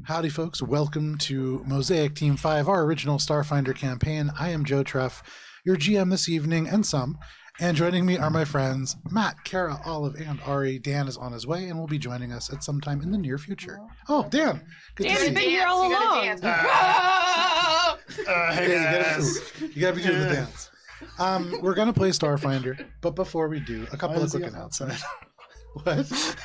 Howdy, folks. Welcome to Mosaic Team 5, our original Starfinder campaign. I am Joe Treff, your GM this evening, and some. And joining me are my friends Matt, Kara, Olive, and Ari. Dan is on his way and will be joining us at some time in the near future. Oh, Dan! Good to see Dan's been here all along. You gotta be doing the dance. We're gonna play Starfinder, but before we do, a couple of quick announcements. What?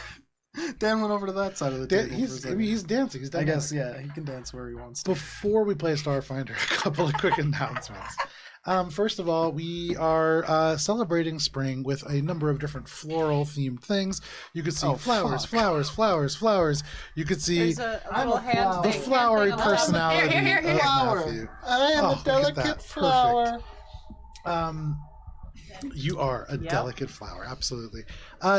Dan went over to that side of the table. He's dancing. He's I guess, yeah, he can dance where he wants to. Before we play Starfinder, a couple of quick announcements. First of all, we are celebrating spring with a number of different floral-themed things. You could see flowers. You could see the flowery personality here, of Matthew. I am a delicate flower. You are a delicate flower, absolutely.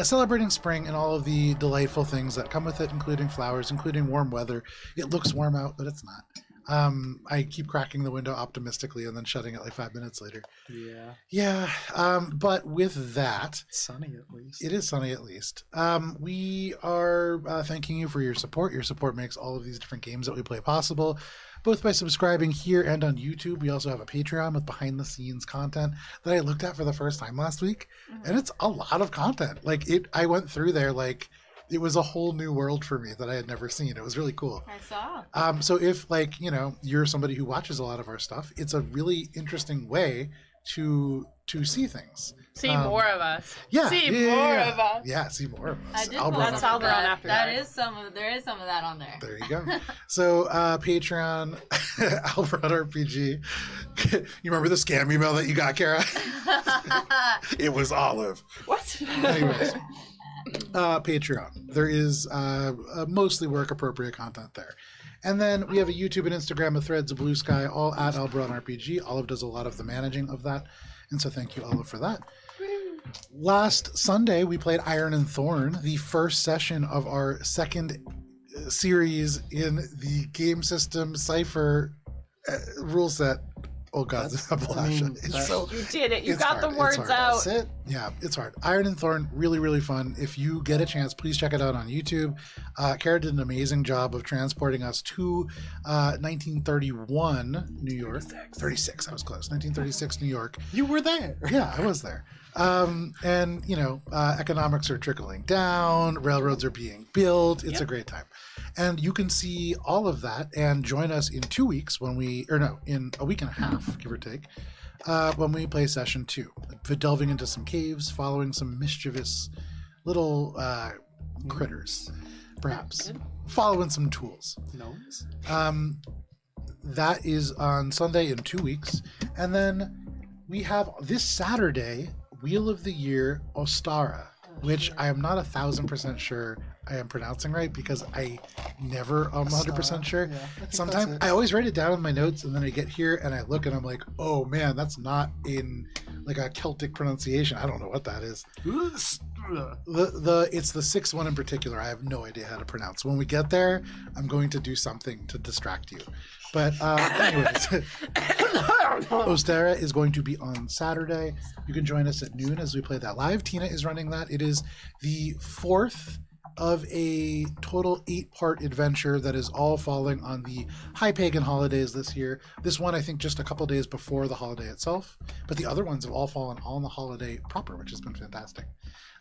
Celebrating spring and all of the delightful things that come with it, including flowers, including warm weather. It looks warm out, but it's not. I keep cracking the window optimistically and then shutting it like 5 minutes later. Yeah. But with that... It's sunny at least. It is sunny at least. We are thanking you for your support. Your support makes all of these different games that we play possible, both by subscribing here and on YouTube. We also have a Patreon with behind-the-scenes content that I looked at for the first time last week, and it's a lot of content. I went through there it was a whole new world for me that I had never seen. It was really cool. I saw. So if you're somebody who watches a lot of our stuff, it's a really interesting way to see things. See more of us. Yeah. See more of us. Yeah, see more of us. I did That's Alberon after that. There is some of that on there. There you go. So Patreon, Alberon RPG. You remember the scam email that you got, Kara? It was Olive. What? Anyways. Patreon. There is mostly work-appropriate content there. And then we have a YouTube and Instagram, a Threads, a Blue Sky, all at Alberon RPG. Olive does a lot of the managing of that. And so thank you, Olive, for that. Last Sunday, we played Iron and Thorn, the first session of our second series in the game system Cypher rule set. Oh God, it's you did it. You got hard. the words out. That's it. Yeah, it's hard. Iron and Thorn, really, really fun. If you get a chance, please check it out on YouTube. Kara did an amazing job of transporting us to 1931 New York. 36, I was close. 1936 New York. You were there. Yeah, I was there. Economics are trickling down. Railroads are being built. It's a great time. And you can see all of that and join us in 2 weeks in a week and a half, give or take, when we play session 2. Delving into some caves, following some mischievous little critters, perhaps. Following some tools. Gnomes? That is on Sunday in 2 weeks. And then we have this Saturday, Wheel of the Year Ostara, which I am not 1,000% sure I am pronouncing right because I never am 100% sure. Yeah, Sometimes I always write it down in my notes and then I get here and I look and I'm like, oh man, that's not in a Celtic pronunciation. I don't know what that is. It's the sixth one in particular. I have no idea how to pronounce. When we get there, I'm going to do something to distract you. But anyways, Ostara is going to be on Saturday. You can join us at noon as we play that live. Tina is running that. It is the fourth of a total 8-part adventure that is all falling on the high pagan holidays this year. This one, I think, just a couple days before the holiday itself, but the other ones have all fallen on the holiday proper, which has been fantastic.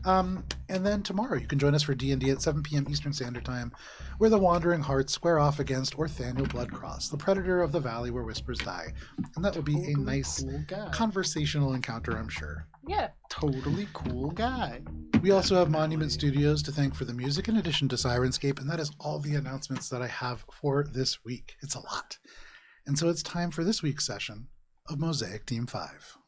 And then tomorrow you can join us for D&D at 7 p.m. Eastern Standard Time, where the Wandering Hearts square off against Orthaniel Bloodcross, the predator of the valley where whispers die. And that will be a nice conversational encounter, I'm sure. Yeah. Totally cool guy. We also have Monument Studios to thank for the music in addition to Sirenscape, and that is all the announcements that I have for this week. It's a lot. And so it's time for this week's session of Mosaic Team 5.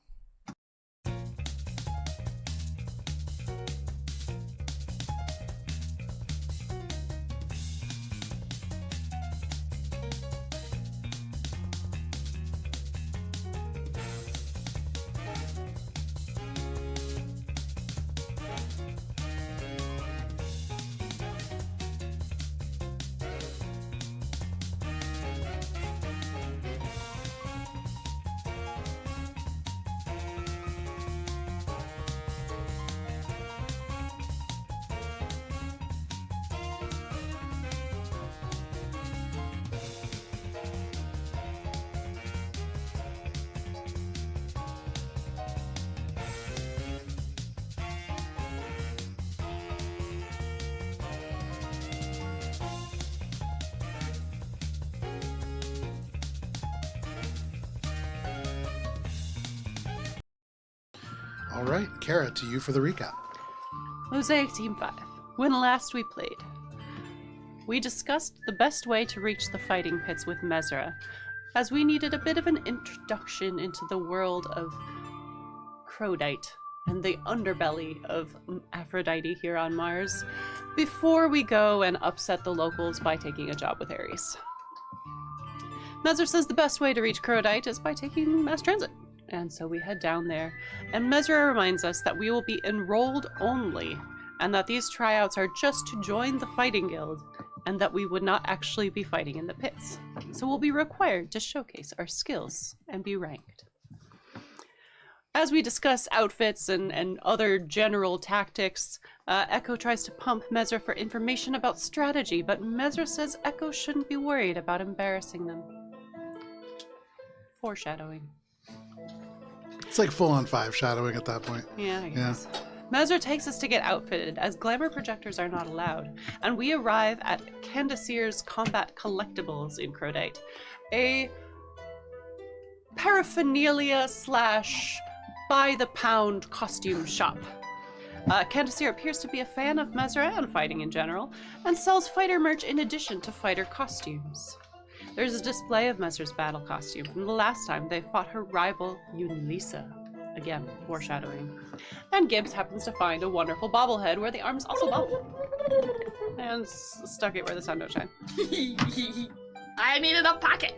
All right, Kara, to you for the recap. Mosaic Team 5. When last we played, we discussed the best way to reach the fighting pits with Mesra, as we needed a bit of an introduction into the world of Crowdite and the underbelly of Aphrodite here on Mars, before we go and upset the locals by taking a job with Ares. Mesra says the best way to reach Crowdite is by taking mass transit. And so we head down there, and Mesra reminds us that we will be enrolled only, and that these tryouts are just to join the fighting guild, and that we would not actually be fighting in the pits. So we'll be required to showcase our skills and be ranked. As we discuss outfits and other general tactics, Echo tries to pump Mesra for information about strategy, but Mesra says Echo shouldn't be worried about embarrassing them. Foreshadowing. It's like full-on 5 shadowing at that point. Yeah, I guess. Yeah. Mesra takes us to get outfitted, as glamour projectors are not allowed, and we arrive at Candaceer's Combat Collectibles in Crowdite, a paraphernalia / by-the-pound costume shop. Candaceer appears to be a fan of Mesra and fighting in general, and sells fighter merch in addition to fighter costumes. There's a display of Mesra's battle costume from the last time they fought her rival, Yunlisa. Again, foreshadowing. And Gibbs happens to find a wonderful bobblehead where the arms also bobble. And stuck it where the sun don't shine. I needed a pocket.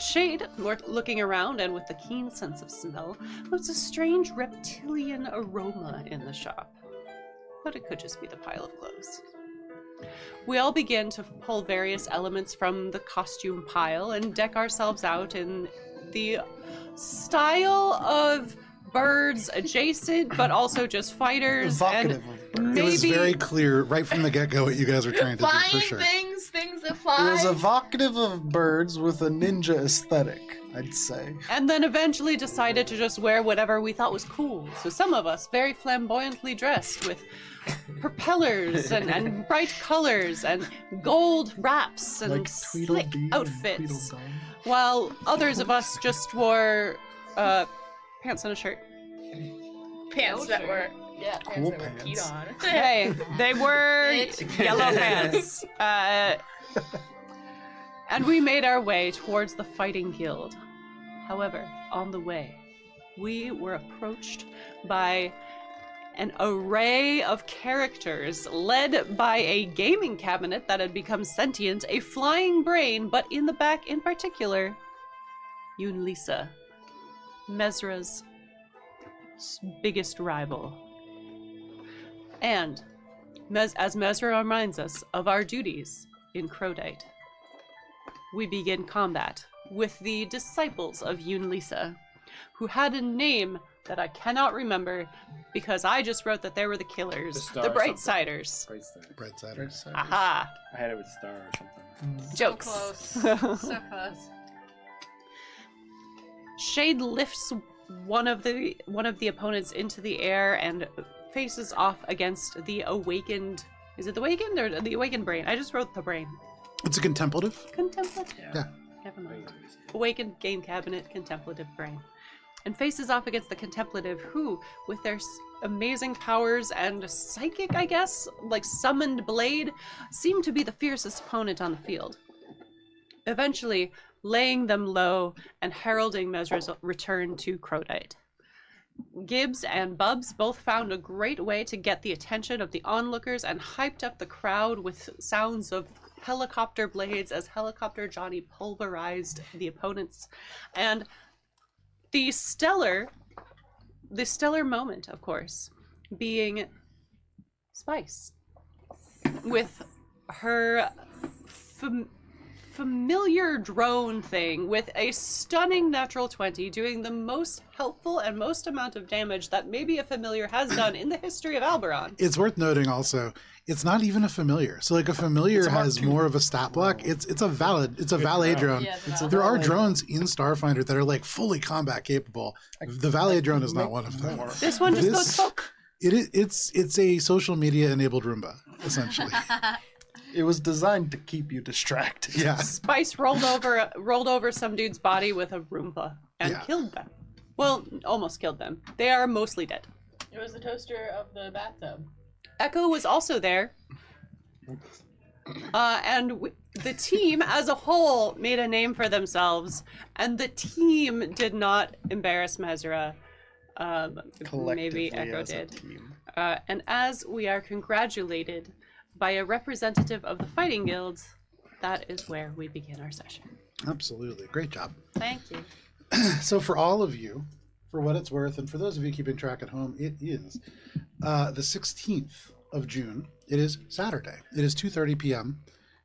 Shade, looking around and with a keen sense of smell, notes a strange reptilian aroma in the shop. But it could just be the pile of clothes. We all begin to pull various elements from the costume pile and deck ourselves out in the style of birds adjacent, but also just fighters. Evocative and of birds. It was very clear right from the get-go what you guys are trying to do, for Flying sure. things that fly. It was evocative of birds with a ninja aesthetic, I'd say. And then eventually decided to just wear whatever we thought was cool. So some of us very flamboyantly dressed with propellers and bright colors and gold wraps and Like slick Tweedledee and outfits, Tweedledum. while others of us just wore pants and a shirt. Pants that were Cool that were pants. peed on. Hey, they were yellow pants. And we made our way towards the fighting guild. However, on the way, we were approached by an array of characters led by a gaming cabinet that had become sentient, a flying brain, but in the back in particular, Yunlisa, Mesra's biggest rival. And as Mesra reminds us of our duties in Crowdite, we begin combat with the disciples of Yunlisa, who had a name that I cannot remember because I just wrote that they were the killers, the Brightsiders. Brightsiders. Aha! I had it with Star or something. Jokes. So close. So close. Shade lifts one of the opponents into the air and faces off against the awakened. Is it the awakened or the awakened brain? I just wrote the brain. It's a contemplative. Contemplative. Yeah. Never mind. Awakened game cabinet, contemplative brain. And faces off against the contemplative who, with their amazing powers and psychic, I guess, like summoned blade, seem to be the fiercest opponent on the field. Eventually, laying them low and heralding Mesra's return to Crowdite. Gibbs and Bubs both found a great way to get the attention of the onlookers and hyped up the crowd with sounds of helicopter blades as Helicopter Johnny pulverized the opponents. And the stellar moment, of course, being Spice, with her familiar drone thing with a stunning natural 20, doing the most helpful and most amount of damage that maybe a familiar has done in the history of Alberon. It's worth noting also, it's not even a familiar. So like a familiar has more of a stat block. It's a valet drone. Yeah, There are drones in Starfinder that are like fully combat capable. The valet drone is not one of them. This one just goes poke. It's a social media enabled Roomba, essentially. It was designed to keep you distracted. Yeah. Spice rolled over some dude's body with a Roomba and Yeah. killed them. Well, almost killed them. They are mostly dead. It was the toaster of the bathtub. Echo was also there. The team as a whole made a name for themselves, and the team did not embarrass Mesra. Maybe Echo as a did. team. And as we are congratulated by a representative of the fighting guilds, that is where we begin our session. Absolutely. Great job. Thank you. So for all of you, for what it's worth, and for those of you keeping track at home, it is the 16th of June. It is Saturday. It is 2:30 p.m.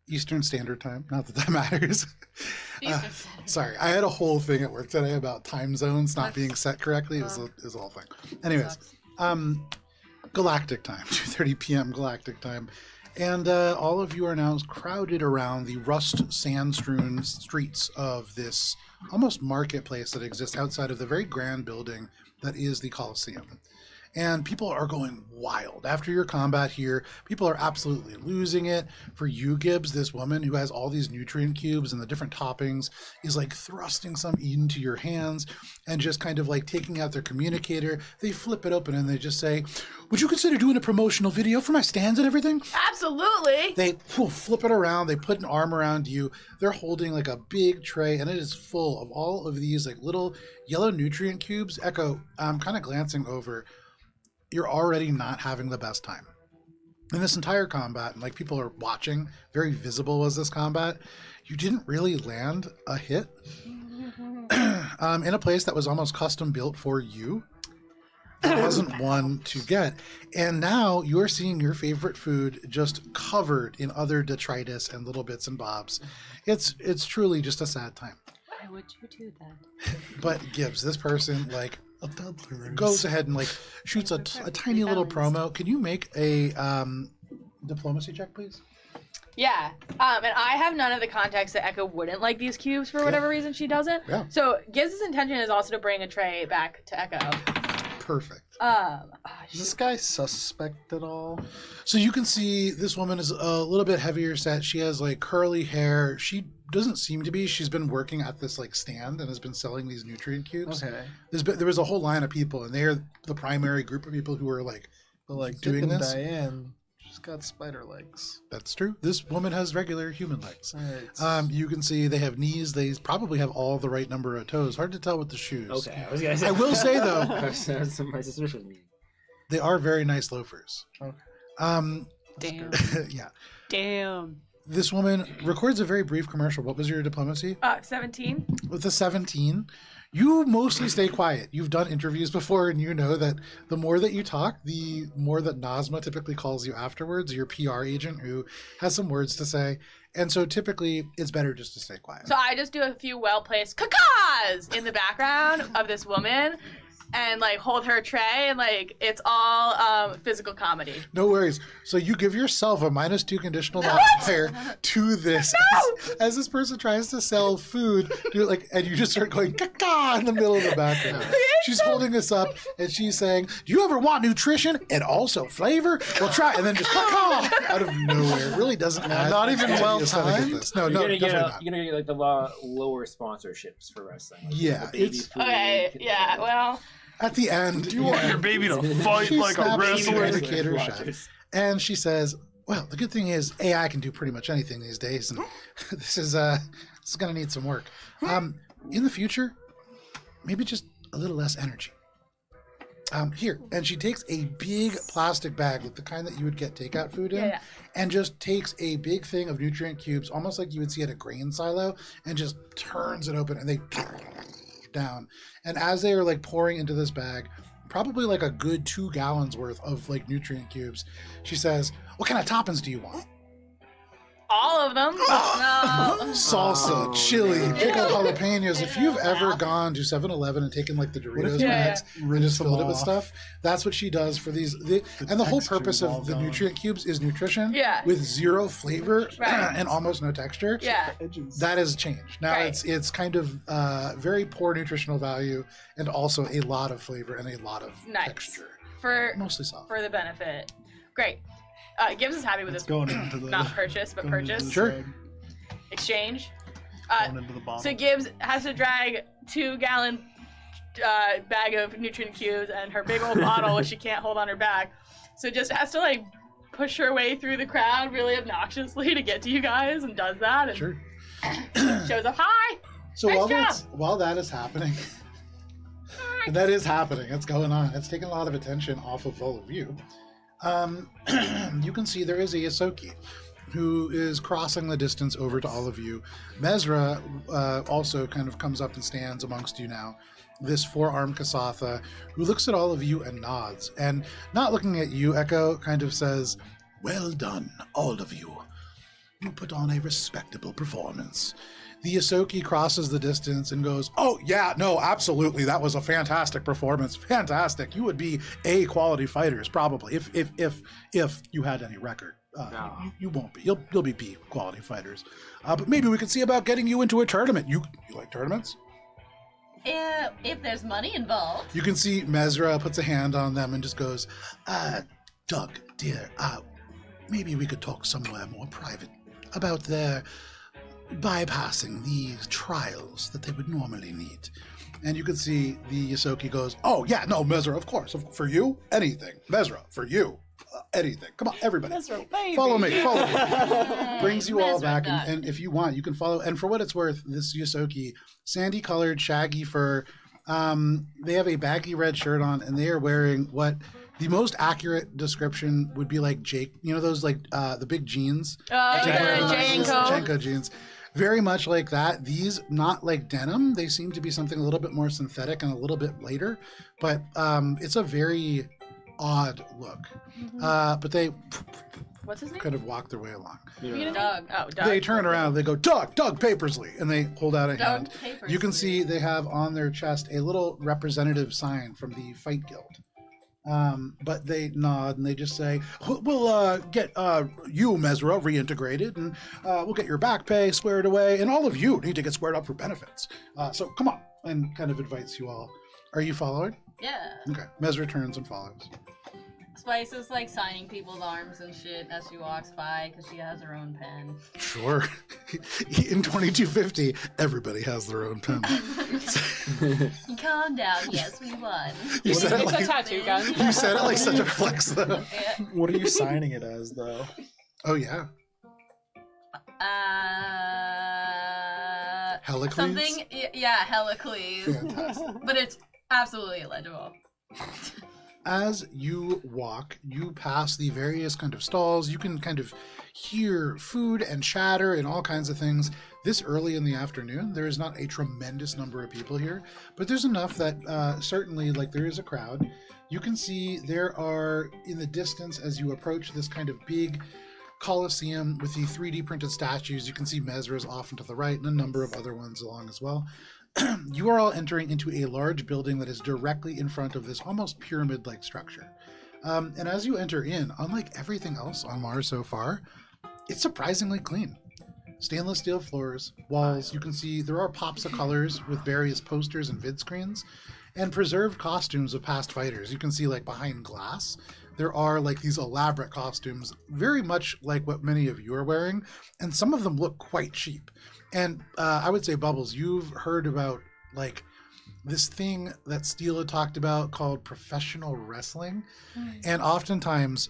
Eastern Standard Time. Not that that matters. Sorry, I had a whole thing at work today about time zones not being set correctly. It was a whole thing. Anyways, Galactic Time, 2:30 p.m. Galactic Time. And all of you are now crowded around the rust sand-strewn streets of this almost marketplace that exists outside of the very grand building that is the Colosseum. And people are going wild. After your combat here, people are absolutely losing it. For you, Gibbs, this woman who has all these nutrient cubes and the different toppings is like thrusting some into your hands and just kind of like taking out their communicator. They flip it open and they just say, "Would you consider doing a promotional video for my stands and everything?" Absolutely. They flip it around. They put an arm around you. They're holding like a big tray, and it is full of all of these like little yellow nutrient cubes. Echo, I'm kind of glancing over. You're already not having the best time. In this entire combat, and like people are watching, very visible was this combat, you didn't really land a hit in a place that was almost custom built for you. It wasn't one to get. And now you're seeing your favorite food just covered in other detritus and little bits and bobs. It's truly just a sad time. Why would you do that? But Gibbs, this person, like, goes ahead and like shoots a tiny little promo. Can you make a diplomacy check, please? Yeah. And I have none of the context that Echo wouldn't like these cubes for whatever reason she doesn't. Yeah. So Gibbs' intention is also to bring a tray back to Echo. Perfect. Is this guy suspect at all? So you can see this woman is a little bit heavier set. She has like curly hair. She doesn't seem to be. She's been working at this like stand and has been selling these nutrient cubes. Okay. There was a whole line of people, and they're the primary group of people who are like, But like doing Dick and this. Diane, she's got spider legs. That's true. This woman has regular human legs. Right. You can see they have knees. They probably have all the right number of toes. Hard to tell with the shoes. Okay, I was gonna say. I will say though, my suspicion was me. they are very nice loafers. Okay. Damn. Yeah. Damn. This woman records a very brief commercial. What was your diplomacy? 17. With a 17, you mostly stay quiet. You've done interviews before, and you know that the more that you talk, the more that Nazma typically calls you afterwards, your PR agent who has some words to say. And so typically it's better just to stay quiet. So I just do a few well-placed cacaws in the background of this woman and like hold her tray and like it's all physical comedy. No worries. So you give yourself a -2 conditional modifier to this as this person tries to sell food. And you just start going caca in the middle of the background. She's holding this up and she's saying, "Do you ever want nutrition and also flavor? Well, try." And then just caca out of nowhere. It really doesn't add. Not even to the well aesthetic of timed? this. No, You're no, gonna definitely get not. you're gonna get like the lower sponsorships for wrestling. Like, Yeah, the baby it's- food, Okay, yeah, well, At the end, Do you want your baby to fight She like a snaps wrestler? the indicator shot, and she says, "Well, the good thing is AI can do pretty much anything these days, and this is going to need some work. In the future, maybe just a little less energy. Here," and she takes a big plastic bag, like the kind that you would get takeout food in, Yeah. and just takes a big thing of nutrient cubes, almost like you would see at a grain silo, and just turns it open, and they down. And as they are like pouring into this bag, probably like a good 2 gallons worth of like nutrient cubes, she says, "What kind of toppings do you want?" all of them. No. Salsa, chili, pickled jalapenos. If you've ever gone to 7-Eleven and taken like the Doritos Yeah. bags and just filled it with stuff, that's what she does for these. And the whole texture's purpose all of the gone. nutrient cubes is nutrition Yeah. with 0 flavor Right. and almost no texture. Yeah. Edges. That has changed. Now Right. it's kind of very poor nutritional value and also a lot of flavor and a lot of Nice. texture. For Mostly soft. for the benefit. Great. Gibbs is happy with It's this. going into the Not purchase, but going into purchase. the Sure. shrug, Exchange. going into the bottle. So Gibbs has to drag 2-gallon bag of nutrient cubes and her big old bottle, which she can't hold on her back. So just has to like push her way through the crowd really obnoxiously to get to you guys, and does that. And Sure. shows up. Hi. So Nice while that is happening, that is happening. It's going on. It's taking a lot of attention off of all of you. You can see there is a Yosoki who is crossing the distance over to all of you. Mesra also kind of comes up and stands amongst you now. This four-armed Kasatha who looks at all of you and nods, and not looking at you, Echo kind of says, "Well done, all of you. You put on a respectable performance." The Yosoki crosses the distance and goes, "Oh yeah, no, absolutely. That was a fantastic performance. Fantastic. You would be A quality fighters probably if you had any record. No. You won't be. You'll be B quality fighters. But maybe we could see about getting you into a tournament. You like tournaments?" If there's money involved. You can see Mesra puts a hand on them and just goes, "Doug, dear, maybe we could talk somewhere more private about their bypassing these trials that they would normally need." And you can see the Yosoki goes, "Oh yeah, no, Mesra, of course, for you, anything. Mesra, for you, anything. Come on, everybody, Mesra, baby. follow me." Brings you all Mesra back, duck. and if you want, you can follow. And for what it's worth, this Yosoki, sandy-colored, shaggy fur. They have a baggy red shirt on, and they are wearing what the most accurate description would be like Jake. You know those like the big jeans. Janko jeans. Very much like that. These not like denim. They seem to be something a little bit more synthetic and a little bit lighter. But it's a very odd look. But they What's his name? kind of walk their way along. Doug. Oh, Doug. They turn around. They go, Doug Papersley, and they hold out a hand. Papers. You can see they have on their chest a little representative sign from the Fight Guild. But they nod and they just say, "We'll get you, Mesra, reintegrated, and we'll get your back pay squared away, and all of you need to get squared up for benefits. So come on," and kind of invites you all. Are you following? Yeah. Okay. Mesra turns and follows. Spice is like signing people's arms and shit as she walks by because she has her own pen. Sure. In 2250, everybody has their own pen. Calm down. Yes, we won. You said it It's a like, tattoo gun. you said it like such a flex, though. Yeah. What are you signing it as, though? Oh, yeah. Helicles? Something. Yeah, Helicles. Fantastic. But it's absolutely illegible. As you walk, you pass the various kind of stalls. You can kind of hear food and chatter and all kinds of things. This early in the afternoon, there is not a tremendous number of people here, but there's enough that certainly, like, there is a crowd. You can see there are, in the distance, as you approach this kind of big Colosseum with the 3D printed statues, you can see Mesra's off and to the right and a number of other ones along as well. You are all entering into a large building that is directly in front of this almost pyramid-like structure. And as you enter in, unlike everything else on Mars so far, it's surprisingly clean. Stainless steel floors, walls, you can see there are pops of colors with various posters and vid screens, and preserved costumes of past fighters. You can see, like, behind glass, there are like these elaborate costumes, very much like what many of you are wearing, and some of them look quite cheap. And I would say, Bubbles, you've heard about like this thing that Steele had talked about called professional wrestling. And oftentimes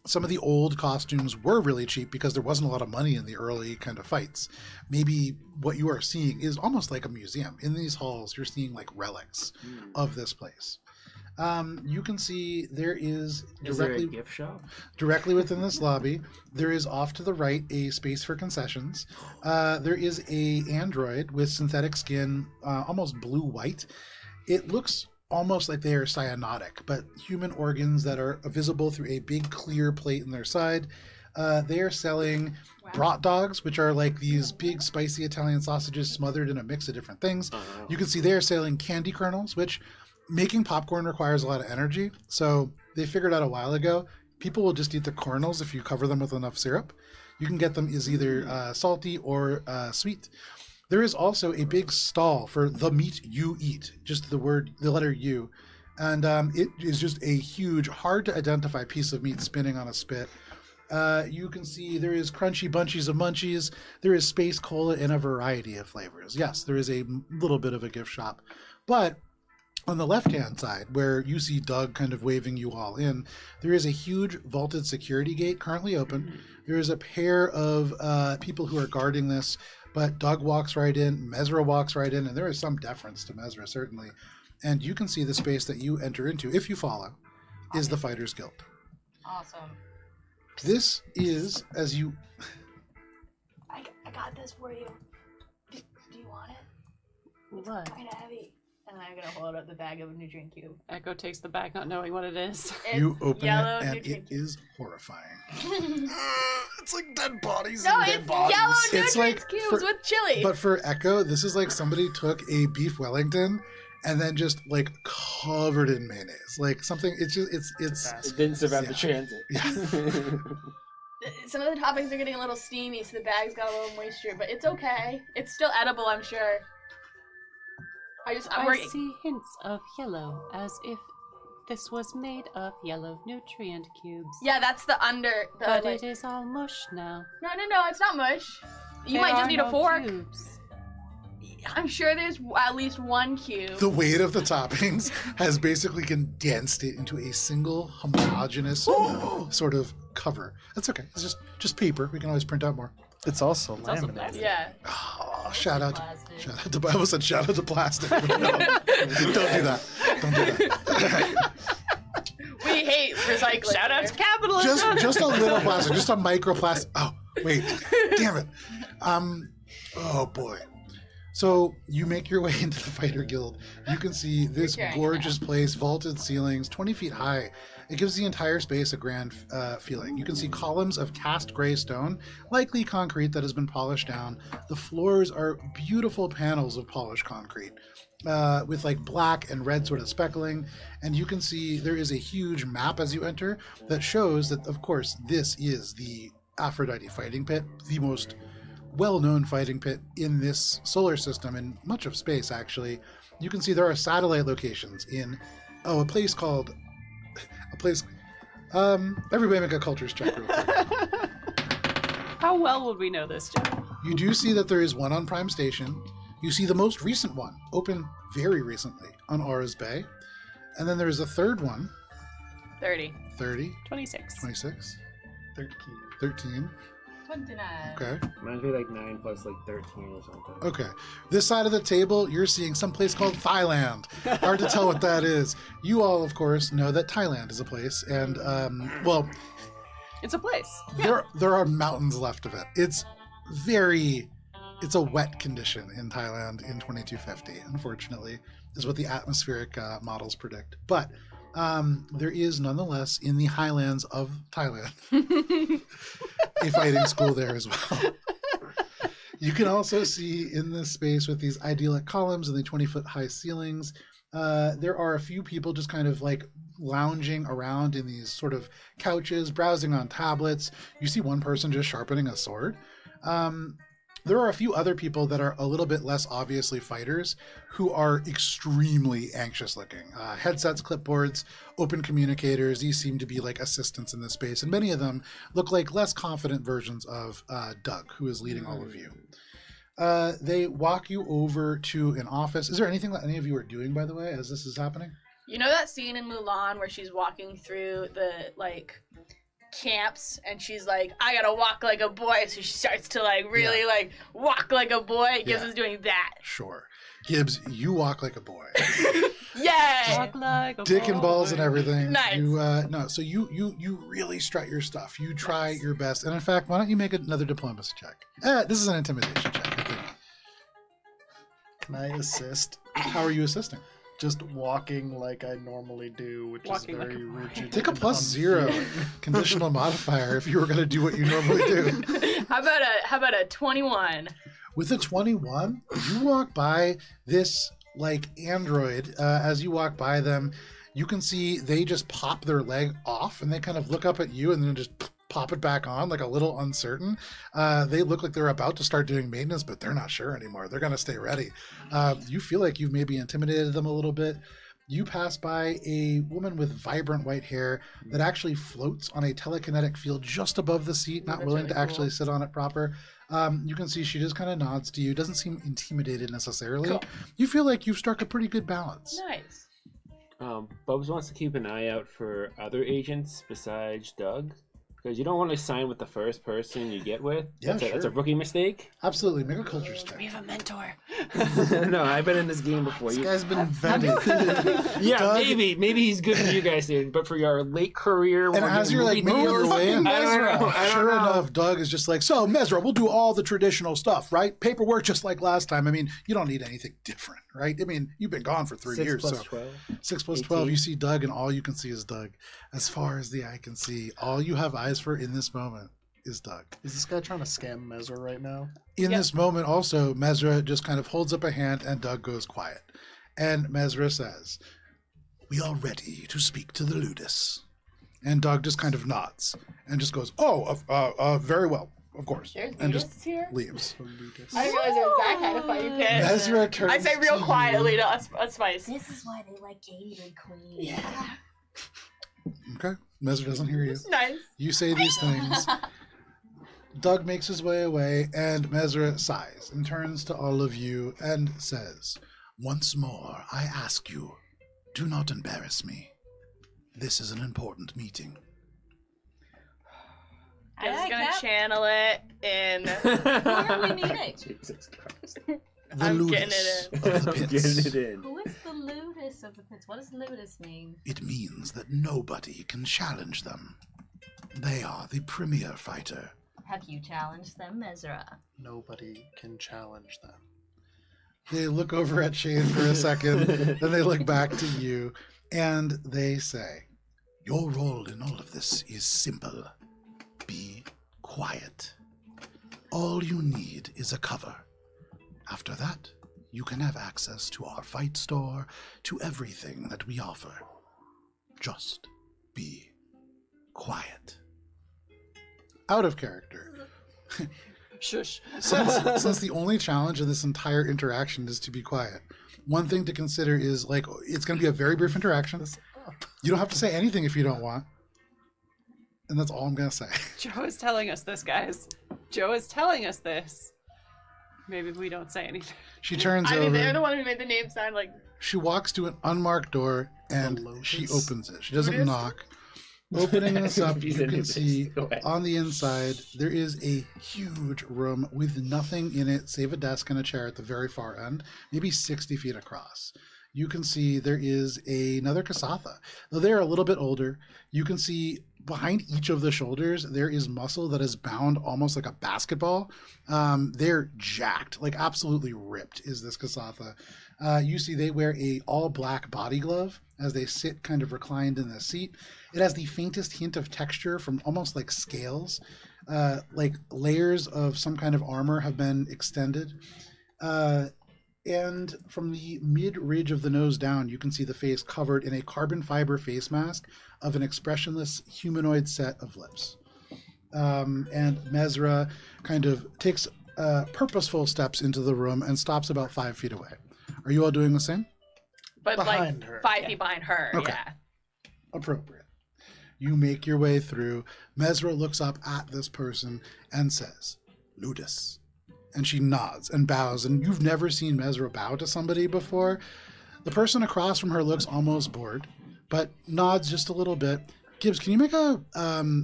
some of the old costumes were really cheap because there wasn't a lot of money in the early kind of fights. Maybe what you are seeing is almost like a museum. In these halls, you're seeing like relics of this place. You can see there is there a gift shop? directly within this lobby. There is off to the right a space for concessions. There is a android with synthetic skin, almost blue-white. It looks almost like they are cyanotic, but human organs that are visible through a big clear plate in their side. They are selling brat dogs, which are like these big spicy Italian sausages smothered in a mix of different things. You can see they are selling candy kernels, which making popcorn requires a lot of energy. So they figured out a while ago, people will just eat the kernels if you cover them with enough syrup. You can get them as either salty or sweet. There is also a big stall for the meat you eat, just the letter U. And it is just a huge, hard to identify piece of meat spinning on a spit. You can see there is crunchy bunchies of munchies. There is space cola in a variety of flavors. Yes, there is a little bit of a gift shop. But On the left-hand side, where you see Doug kind of waving you all in, there is a huge vaulted security gate currently open. There is a pair of people who are guarding this, but Doug walks right in, Mesra walks right in, and there is some deference to Mesra, certainly. And you can see the space that you enter into, if you follow, is the Fighters Guild. Awesome. This is, as you... I got this for you. Do you want it? What? Kind of heavy. And I'm gonna hold up the bag of nutrient cube. Echo takes the bag, not knowing what it is. You open yellow it, and nutrient it is horrifying. It's like dead bodies No, and dead it's bodies. yellow It's nutrient like cubes with chili. But for Echo, this is like somebody took a beef Wellington and then just like covered in mayonnaise. Like something, it's just, it's It didn't survive the Yeah. transit. Some of the toppings are getting a little steamy, so the bag's got a little moisture, but it's okay. It's still edible, I'm sure. I'm I working. see hints of yellow, as if this was made of yellow nutrient cubes. Yeah, that's the under. The, But like, it is all mush now. no, it's not mush. You There might just are need a no fork. cubes. I'm sure there's at least one cube. the weight of the toppings has basically condensed it into a single homogeneous sort of cover. That's okay. It's just paper. We can always print out more. It's also It's also laminated. plastic. Yeah. Oh, shout out Plastic. to I almost said shout out to plastic. But no, don't do that. Don't do that. We hate recycling. Shout out to capitalism! just a little plastic, just a microplastic. Oh, wait. Damn it. Oh boy. So you make your way into the Fighter Guild. You can see this You're carrying it gorgeous place, vaulted ceilings, 20 feet high. It gives the entire space a grand feeling. You can see columns of cast gray stone, likely concrete that has been polished down. The floors are beautiful panels of polished concrete with like black and red sort of speckling. And you can see there is a huge map as you enter that shows that, of course, this is the Aphrodite fighting pit, the most well-known fighting pit in this solar system and much of space, actually. You can see there are satellite locations in a place everybody make a cultures check real quick. How well would we know this, Joe? You do see that there is one on Prime Station. You see the most recent one open very recently on Aura's Bay, and then there's a third one 30. 30 26. 26 13. 13 29. okay. Mine's be like 9 plus like 13 or something. Okay. This side of the table, you're seeing some place called Thailand. Hard to tell what that is. You all, of course, know that Thailand is a place, and well, It's a place. there are mountains left of it. It's a wet condition in Thailand in 2250. Unfortunately, is what the atmospheric models predict. But there is nonetheless in the highlands of Thailand a fighting school there as well. You can also see in this space with these idyllic columns and the 20-foot high ceilings, there are a few people just kind of like lounging around in these sort of couches, browsing on tablets. You see one person just sharpening a sword. There are a few other people that are a little bit less obviously fighters who are extremely anxious looking. Headsets, clipboards, open communicators, these seem to be like assistants in this space, and many of them look like less confident versions of Doug, who is leading all of you. They walk you over to an office. Is there anything that any of you are doing, by the way, as this is happening? You know that scene in Mulan where she's walking through the, like, camps and she's like, I gotta walk like a boy, so she starts to like really like walk like a boy. Gibbs is doing that. Sure. Gibbs, you walk like a boy. Yeah. Walk like a Dick and balls boy. and everything. Nice. So you really strut your stuff. You try your best. And in fact, why don't you make another diplomacy check? This is an intimidation check, I think. Can I assist? How are you assisting? Just walking like I normally do, which Walking is like very a boy. rigid. Take a and +0 unfeeling. conditional modifier if you were going to do what you normally do. How about a 21? With a 21, you walk by this like android. As you walk by them, you can see they just pop their leg off and they kind of look up at you and then just pop it back on, like a little uncertain. They look like they're about to start doing maintenance, but they're not sure anymore. They're going to stay ready. You feel like you've maybe intimidated them a little bit. You pass by a woman with vibrant white hair that actually floats on a telekinetic field just above the seat, not That's willing really to actually sit on it proper. You can see she just kind of nods to you, doesn't seem intimidated necessarily. Cool. You feel like you've struck a pretty good balance. Nice. Bubs wants to keep an eye out for other agents besides Doug. Because you don't want to sign with the first person you get with. Yeah, That's a sure. rookie mistake. Absolutely. Make a culture check. We have a mentor. No, I've been in this game before. This You- guy's been vetted. yeah, Doug- maybe he's good for you guys, dude. But for your late career, And when as you're you're like movie moving your deals, way in, I don't know. sure enough, Doug is just like, so Mesra, we'll do all the traditional stuff, right? Paperwork just like last time. I mean, you don't need anything different, right? I mean, you've been gone for 3 6 years, plus so 12. 6 plus 18. 12. You see Doug, and all you can see is Doug. As far as the eye can see, all you have eyes for in this moment is Doug. Is this guy trying to scam Mezra right now? In Yep. this moment, also, Mesra just kind of holds up a hand, and Doug goes quiet. And Mesra says, "We are ready to speak to the Ludus." And Doug just kind of nods and just goes, very well, of course. There's And Venus just here. leaves. I didn't realize it was that kind of fighting pit. Mesra turns I say to real you. quietly to us Spice. This is why they like Katie and Queen. Yeah. Okay. Mesra doesn't hear you. Nice. You say these things. Doug makes his way away, and Mesra sighs and turns to all of you and says, "Once more, I ask you, do not embarrass me. This is an important meeting." I'm just gonna Cap. channel it in. Who are we meeting? Jesus Christ. The I'm Ludus getting it of the I'm pits. getting it in. Who is the Ludus of the pits? What does Ludus mean? It means that nobody can challenge them. They are the premier fighter. Have you challenged them, Mezra? Nobody can challenge them. They look over at Shane for a second, then they look back to you, and they say, "Your role in all of this is simple. Be quiet. All you need is a cover. After that, you can have access to our fight store, to everything that we offer. Just be quiet." Out of character. Shush. Since the only challenge of this entire interaction is to be quiet, one thing to consider is, like, it's going to be a very brief interaction. You don't have to say anything if you don't want. And that's all I'm going to say. Joe is telling us this, guys. Joe is telling us this. Maybe we don't say anything. She turns I mean, they're over. the one who made the name sound like. She walks to an unmarked door and Lotus? she opens it. She doesn't Lotus? knock. Opening this up, She's you into can this. see Go ahead. on the inside there is a huge room with nothing in it save a desk and a chair at the very far end, maybe 60 feet across. You can see there is another Kasatha. Though they're a little bit older, you can see behind each of the shoulders there is muscle that is bound almost like a basketball. They're jacked, like absolutely ripped is this Kasatha. You see they wear a all black body glove as they sit kind of reclined in the seat. It has the faintest hint of texture from almost like scales. Like layers of some kind of armor have been extended. And from the mid-ridge of the nose down, you can see the face covered in a carbon fiber face mask of an expressionless humanoid set of lips. And Mesra kind of takes purposeful steps into the room and stops about 5 feet away. Are you all doing the same? But Behind like her. 5 feet behind her. Okay. Yeah. Appropriate. You make your way through. Mesra looks up at this person and says, "Ludus." And she nods and bows, and you've never seen Mesra bow to somebody before. The person across from her looks almost bored, but nods just a little bit. Gibbs, can you make a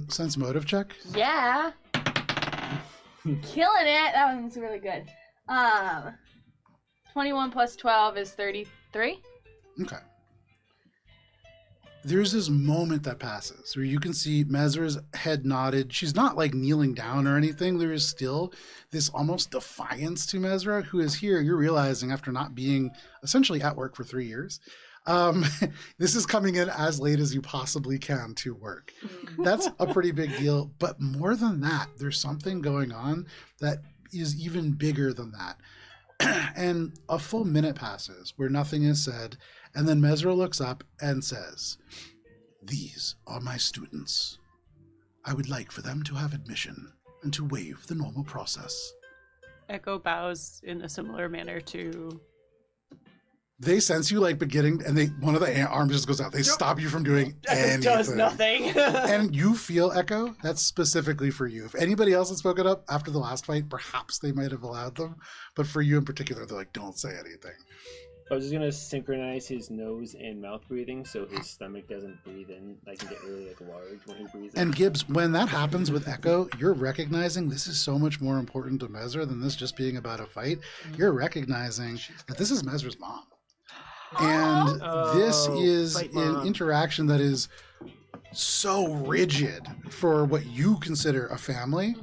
sense motive check? Yeah. Killing it. That one's really good. 21 plus 12 is 33. Okay. There's this moment that passes where you can see Mesra's head nodded. She's not like kneeling down or anything. There is still this almost defiance to Mesra, who is here, you're realizing, after not being essentially at work for 3 years. This is coming in as late as you possibly can to work. That's a pretty big deal. But more than that, there's something going on that is even bigger than that. And a full minute passes where nothing is said, and then Mesra looks up and says, "These are my students. I would like for them to have admission and to waive the normal process." Echo bows in a similar manner to. They sense you like beginning, and one of the arms just goes out. They stop you from doing anything. Does nothing. And you feel, Echo, that's specifically for you. If anybody else had spoken up after the last fight, perhaps they might have allowed them. But for you in particular, they're like, don't say anything. I was just gonna synchronize his nose and mouth breathing so his stomach doesn't breathe in. I can get really like large when he breathes in. And Gibbs, when that happens with Echo, you're recognizing this is so much more important to Mesra than this just being about a fight. You're recognizing that this is Mesra's mom. And this is fight an mom. interaction that is so rigid for what you consider a family.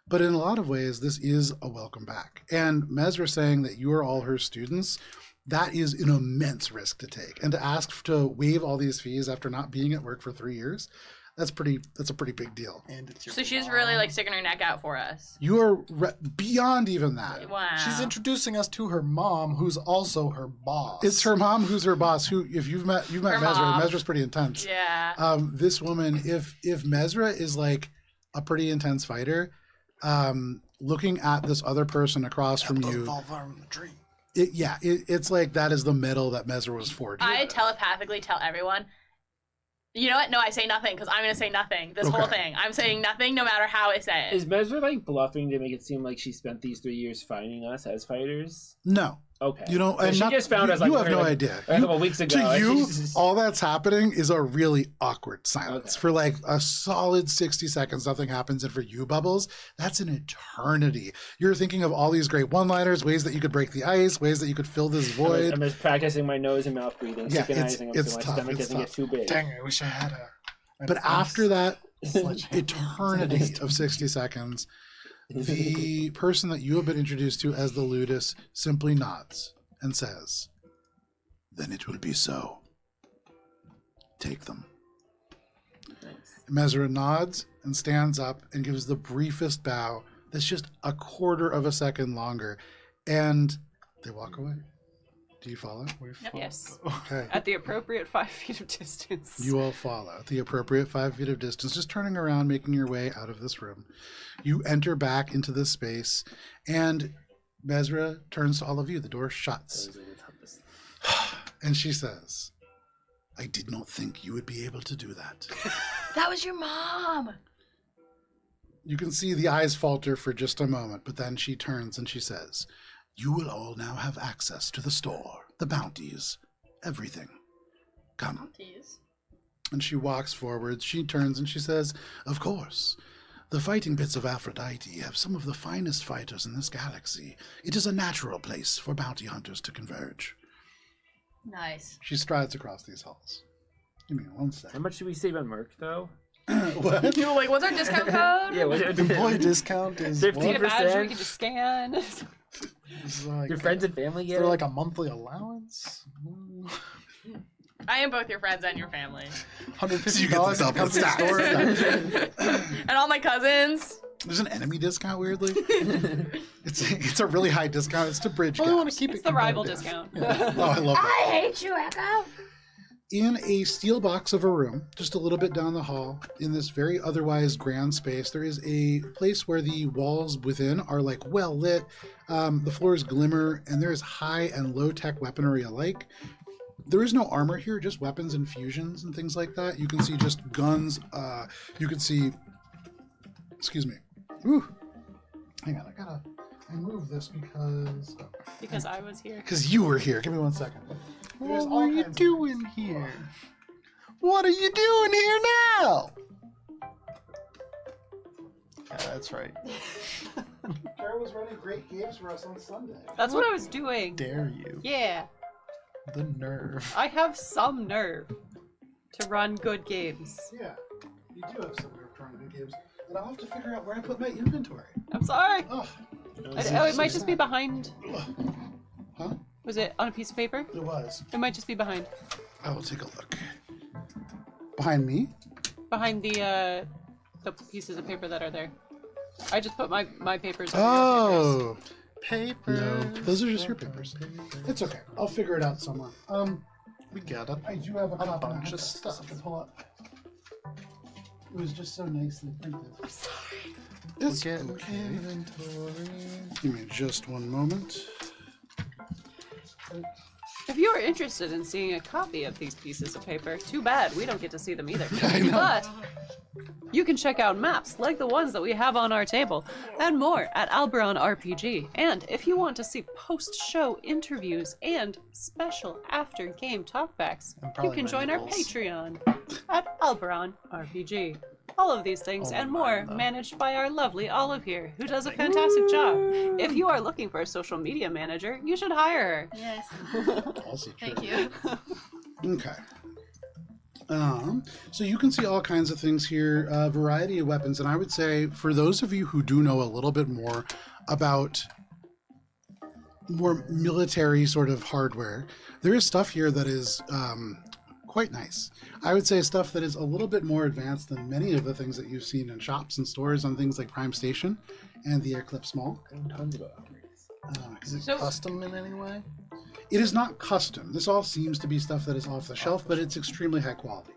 But in a lot of ways, this is a welcome back. And Mesra saying that you are all her students, that is an immense risk to take. And to ask to waive all these fees after not being at work for 3 years, that's a pretty big deal. And it's your So she's mom. really like sticking her neck out for us. You are beyond even that. Wow. She's introducing us to her mom, who's also her boss. It's her mom who's her boss. Who, if you've met Her Mesra, mom. Mesra's pretty intense. Yeah. This woman, if Mesra is like a pretty intense fighter, looking at this other person across from you, it's like that is the metal that Mesra was forged. I telepathically tell everyone. You know what? No, I say nothing because I'm gonna say nothing. This whole Okay. thing, I'm saying nothing, no matter how I say it. Is Mesra like bluffing to make it seem like she spent these 3 years fighting us as fighters? No, Okay. you don't. So And she not, just found you, us like you have no like, idea. a couple weeks ago. To and you, she's just- all that's happening is a really awkward silence. Okay. For like a solid 60 seconds, nothing happens. And for you, Bubbles, that's an eternity. You're thinking of all these great one-liners, ways that you could break the ice, ways that you could fill this void. I'm just practicing my nose and mouth breathing, Yeah, synchronizing them it's so my tough, stomach it's doesn't get tough. too big. Dang, I wish I had a. But after that sledgehammer. eternity of 60 seconds, the person that you have been introduced to as the Ludus simply nods and says, "Then it will be so. Take them." Mesra nods and stands up and gives the briefest bow that's just a quarter of a second longer, and they walk away. Do you follow? Yes. Okay. At the appropriate 5 feet of distance. You all follow at the appropriate 5 feet of distance, just turning around, making your way out of this room. You enter back into this space, and Mesra turns to all of you. The door shuts, and she says, "I did not think you would be able to do that." That was your mom. You can see the eyes falter for just a moment, but then she turns and she says, "You will all now have access to the store, the bounties, everything. Come." And she walks forward. She turns and she says, "Of course. The fighting pits of Aphrodite have some of the finest fighters in this galaxy. It is a natural place for bounty hunters to converge." Nice. She strides across these halls. Give me one How second. much do we save on merch though? What? You were like, what's our discount code? Yeah, what's it? Employee discount is 50%. Get a what? badge we can just scan. It's like, Your friends and family is get there it? like a monthly allowance? I am both your friends and your family. So you get the $150 double at the company stats. store. And all my cousins. There's an enemy discount, weirdly. It's a really high discount. It's to bridge Well, I want gaps. to keep It's it the rival competitive. discount. Oh, I love that. I hate you, Echo. In a steel box of a room, just a little bit down the hall, in this very otherwise grand space, there is a place where the walls within are like well lit. The floors glimmer, and there is high and low tech weaponry alike. There is no armor here, just weapons and fusions and things like that. You can see just guns. You can see. Excuse me. Ooh. Hang on, I moved this because. Because I was here. Because you were here. Give me 1 second. There's What all are you kinds of- doing here? What are you doing here now? Yeah, that's right. Tara was running great games for us on Sunday. That's what I was doing. Dare you? Yeah. The nerve. I have some nerve to run good games. Yeah, you do have some nerve trying good games. And I'll have to figure out where I put my inventory. I'm sorry. Oh, It might just be behind. huh? Was it on a piece of paper? It was. It might just be behind. I will take a look. Behind me? Behind the pieces of paper that are there. I just put my papers over your papers. Oh, Paper. no. Those are just your papers. It's okay. I'll figure it out somewhere. We got it. I do have a copy bunch of stuff. stuff. I can pull up. It was just so nicely printed. I'm sorry. It's Look at okay. inventory. Give me just one moment. If you are interested in seeing a copy of these pieces of paper, too bad we don't get to see them either. I know. But You can check out maps like the ones that we have on our table and more at Alberon RPG. And if you want to see post-show interviews and special after-game talkbacks, And you probably can my join our nipples. Patreon at Alberon RPG. All of these things and more managed by our lovely Olive here, who does a fantastic job. If you are looking for a social media manager, you should hire her. Yes. Also true. Thank you. Okay. So you can see all kinds of things here, a variety of weapons, and I would say for those of you who do know a little bit more about more military sort of hardware, there is stuff here that is quite nice. I would say stuff that is a little bit more advanced than many of the things that you've seen in shops and stores on things like Prime Station and the Eclipse Mall. Tons of upgrades. Is it So- custom in any way? It is not custom. This all seems to be stuff that is off the shelf, but it's extremely high quality.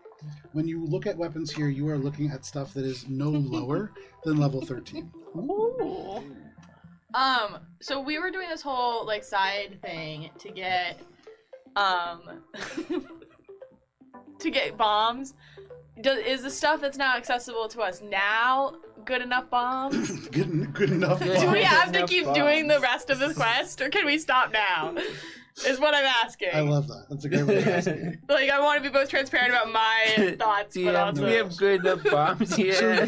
When you look at weapons here, you are looking at stuff that is no lower than level 13. Ooh. So we were doing this whole like side thing to get to get bombs. Is the stuff that's now accessible to us now good enough bombs? Good enough. Yeah. Do we Good have to enough keep bombs. doing the rest of this quest, or can we stop now? Is what I'm asking. I love that. That's a great way to ask it. Like, I want to be both transparent about my thoughts, but also. Do we have good enough bombs here?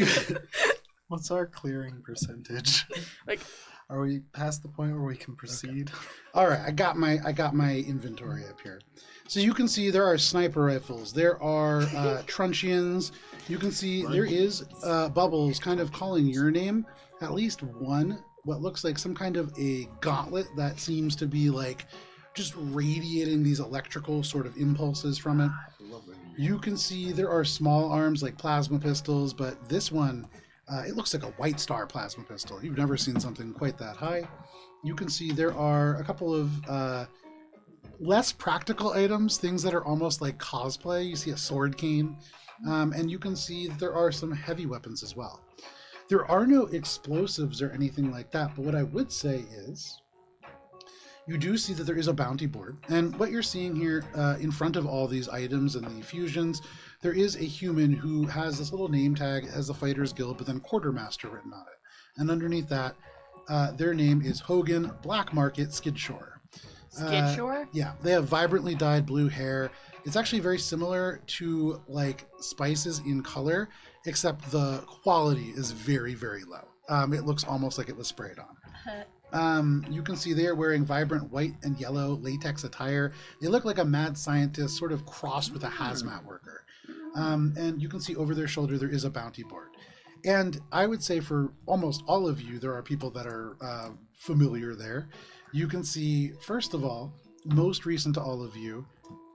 What's our clearing percentage? Like- are we past the point where we can proceed? All right, I got my inventory up here. So you can see there are sniper rifles, there are truncheons. You can see there is bubbles kind of calling your name. At least one, what looks like some kind of a gauntlet that seems to be like just radiating these electrical sort of impulses from it. You can see there are small arms like plasma pistols, but this one, it looks like a White Star plasma pistol. You've never seen something quite that high. You can see there are a couple of less practical items, things that are almost like cosplay. You see a sword cane, and you can see that there are some heavy weapons as well. There are no explosives or anything like that, but what I would say is you do see that there is a bounty board. And what you're seeing here in front of all these items and the fusions, there is a human who has this little name tag as the Fighters Guild, but then Quartermaster written on it. And underneath that, their name is Hogan Black Market Skidshore. Skidshore? Yeah, they have vibrantly dyed blue hair. It's actually very similar to like Spices in color, except the quality is very, very low. It looks almost like it was sprayed on. You can see they are wearing vibrant white and yellow latex attire. They look like a mad scientist sort of crossed with a hazmat worker. And you can see over their shoulder there is a bounty board. And I would say for almost all of you, there are people that are familiar there. You can see, first of all, most recent to all of you,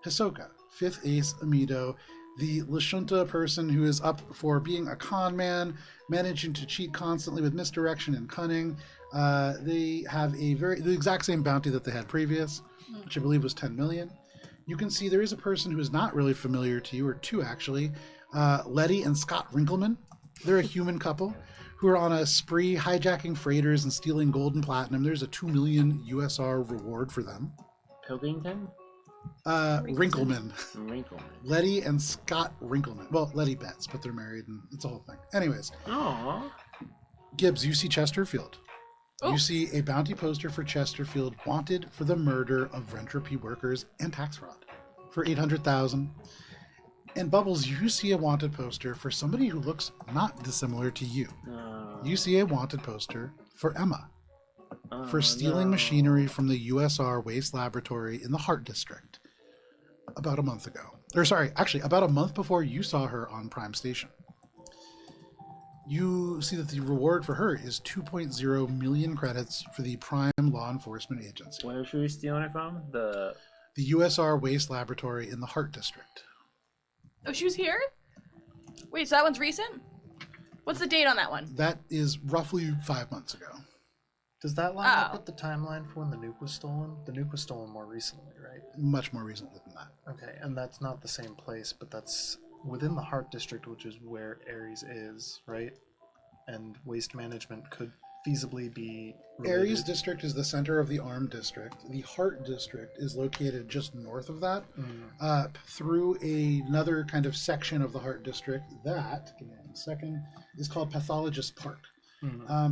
Hisoka, 5th Ace Amido, the Lashunta person who is up for being a con man, managing to cheat constantly with misdirection and cunning. They have the exact same bounty that they had previous, which I believe was 10 million. You can see there is a person who is not really familiar to you, or two actually, Letty and Scott Wrinkleman. They're a human couple who are on a spree hijacking freighters and stealing gold and platinum. There's a 2 million USR reward for them. Pilkington? Wrinkleman. Wrinkleman. Letty and Scott Wrinkleman. Well, Letty bets, but they're married and it's a whole thing. Anyways, Aww. Gibbs, you see Chesterfield. Oh. You see a bounty poster for Chesterfield wanted for the murder of Rentropy workers and tax fraud for 800,000. And Bubbles, you see a wanted poster for somebody who looks not dissimilar to you. You see a wanted poster for Emma for stealing machinery from the USR Waste Laboratory in the Heart District about a month ago. Or sorry, actually about a month before you saw her on Prime Station. You see that the reward for her is 2.0 million credits for the Prime Law Enforcement Agency. Where should we stealing it from? The USR Waste Laboratory in the Heart District. Oh, she was here? Wait, so that one's recent? What's the date on that one? That is roughly 5 months ago. Does that line up Oh. with the timeline for when the nuke was stolen? The nuke was stolen more recently, right? Much more recently than that. Okay, and that's not the same place, but that's within the Heart District, which is where Ares is, right? And waste management could feasibly be Ares related? district is the center of the Arm district. The Heart district is located just north of that, through another kind of section of the Heart district that, give me 1 second, is called Pathologist Park.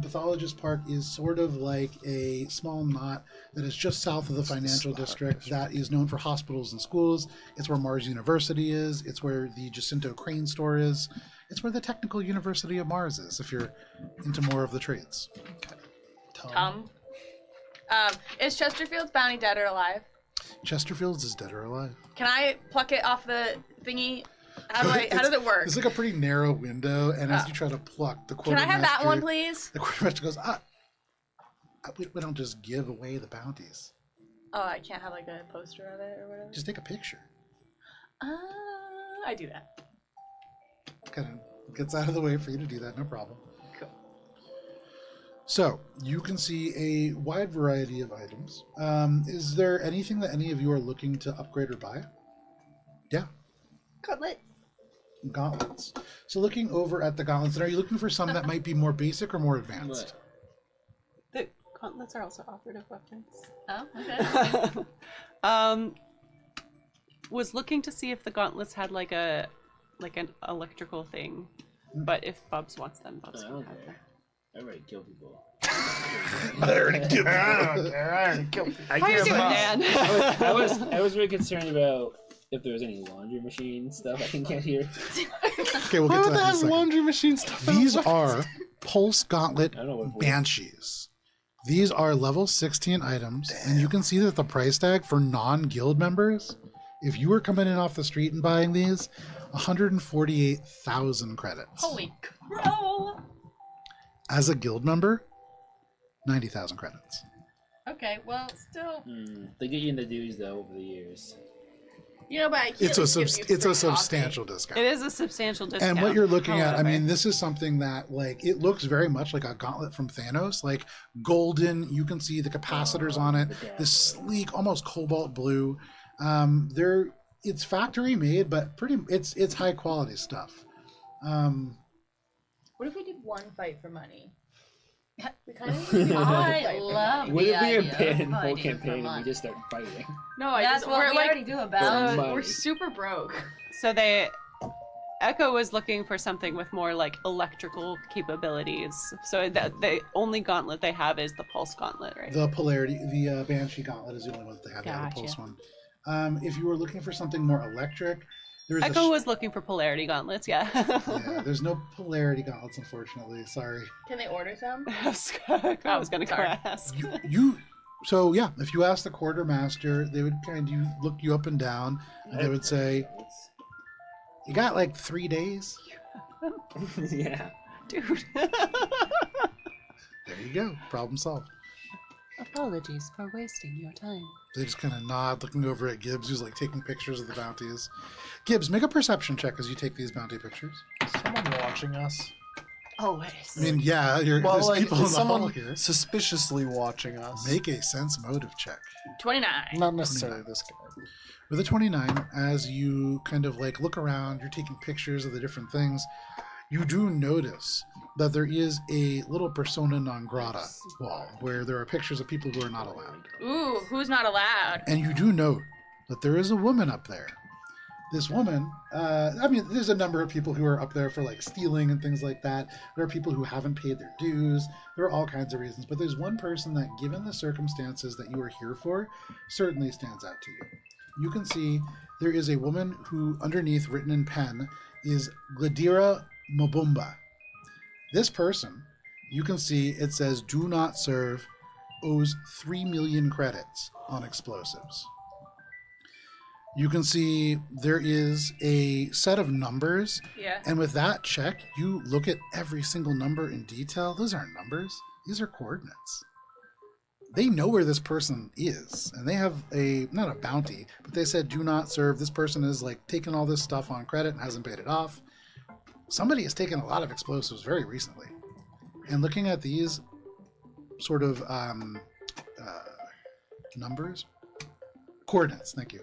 Pathologist Park is sort of like a small knot that is just south of the financial district that is known for hospitals and schools. It's where Mars University is. It's where the Jacinto Crane store is. It's where the Technical University of Mars is, if you're into more of the trades. Is Chesterfield's bounty dead or alive? Chesterfield's is dead or alive. Can I pluck it off the thingy? How does it work? It's like a pretty narrow window, and as you try to pluck, the Can I have that one, please? The quartermaster goes, we don't just give away the bounties. Oh, I can't have like a poster of it or whatever? Just take a picture. I do that. Kind of gets out of the way for you to do that, no problem. Cool. So, you can see a wide variety of items. Is there anything that any of you are looking to upgrade or buy? Yeah. Gauntlets. So looking over at the gauntlets, and are you looking for some that might be more basic or more advanced? The gauntlets are also operative weapons. Oh, okay. Was looking to see if the gauntlets had like an electrical thing, but if Bubs wants them, Bubs can have them. I already killed people. I already killed How are you doing, Dan? I was really concerned about if there was any laundry machine stuff I can get here. Okay, we'll get to that in a second. laundry machine stuff? These are Pulse Gauntlet I don't know what Banshees. These are level 16 items, and you can see that the price tag for non-guild members, if you were coming in off the street and buying these, 148,000 credits. Holy crow! As a guild member, 90,000 credits. Okay, well, still. They get you in the dues though over the years. You know, but I can't It's a just give you it's a free coffee. substantial discount. It is a substantial discount. And what you're looking at, I however. mean, this is something that, like, it looks very much like a gauntlet from Thanos, like golden. You can see the capacitors on it. This sleek, almost cobalt blue. It's factory made, but it's high quality stuff. What if we did one fight for money? We kind of. I love Would the it be a idea of ban whole fighting for campaign and we money. just start fighting? No, That's what we're we like already do about money. we're super broke. So Echo was looking for something with more like electrical capabilities. So the only gauntlet they have is the Pulse Gauntlet, right? The Polarity, the Banshee Gauntlet is the only one that they have. Yeah, the Pulse one. If you were looking for something more electric, there's Echo was looking for Polarity Gauntlets, yeah. yeah, there's no Polarity Gauntlets, unfortunately. Sorry. Can they order some? I was going to ask. So yeah, if you ask the quartermaster, they would kind of look you up and down, and they would say, "You got like 3 days." Yeah. Dude. There you go. Problem solved. Apologies for wasting your time. They just kind of nod, looking over at Gibbs, who's like taking pictures of the bounties. Gibbs, make a perception check as you take these bounty pictures. Is someone watching us? Always. I mean, yeah, there's people in is the hall someone here. suspiciously watching us? Make a sense motive check. 29. Not necessarily this guy. With a 29, as you kind of like look around, you're taking pictures of the different things, you do notice that there is a little persona non grata wall where there are pictures of people who are not allowed. Ooh, who's not allowed? And you do note that there is a woman up there. This woman, I mean, there's a number of people who are up there for like stealing and things like that. There are people who haven't paid their dues. There are all kinds of reasons. But there's one person that, given the circumstances that you are here for, certainly stands out to you. You can see there is a woman who, underneath, written in pen, is Gladira Mobumba. This person, you can see it says "Do not serve," owes 3 million credits on explosives. You can see there is a set of numbers, Yeah. and with that check, you look at every single number in detail. Those aren't numbers, these are coordinates. They know where this person is, and they have not a bounty, but they said "Do not serve." This person is like taking all this stuff on credit and hasn't paid it off. Somebody has taken a lot of explosives very recently. And looking at these sort of numbers, coordinates, thank you.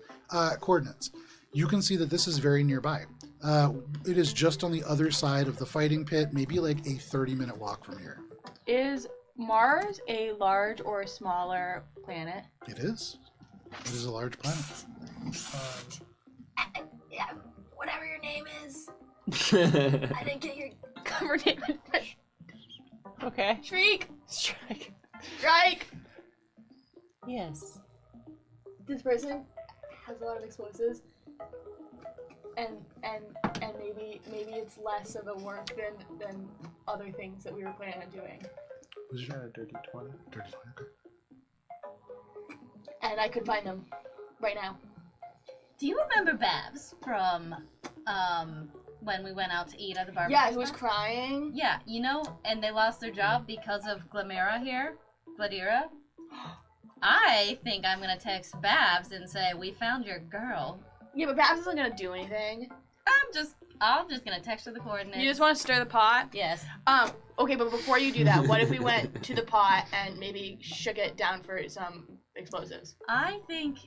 Coordinates. You can see that this is very nearby. It is just on the other side of the fighting pit, maybe like a 30-minute walk from here. Is Mars a large or smaller planet? It is. It is a large planet. Yeah, whatever your name is. I didn't get your cover name. Okay. Shriek! Strike. Strike! Yes. This person has a lot of explosives, and maybe it's less of a work than other things that we were planning on doing. Was you a dirty 20? Dirty 20, okay. And I could find them right now. Do you remember Babs from when we went out to eat at the barbecue? Yeah, who was spot? crying. Yeah, you know, and they lost their job because of Glamira here. Gladira. I think I'm gonna text Babs and say, we found your girl. Yeah, but Babs isn't gonna do anything. I'm just gonna text her the coordinates. You just want to stir the pot? Yes. Okay, but before you do that, what if we went to the pot and maybe shook it down for some explosives? I think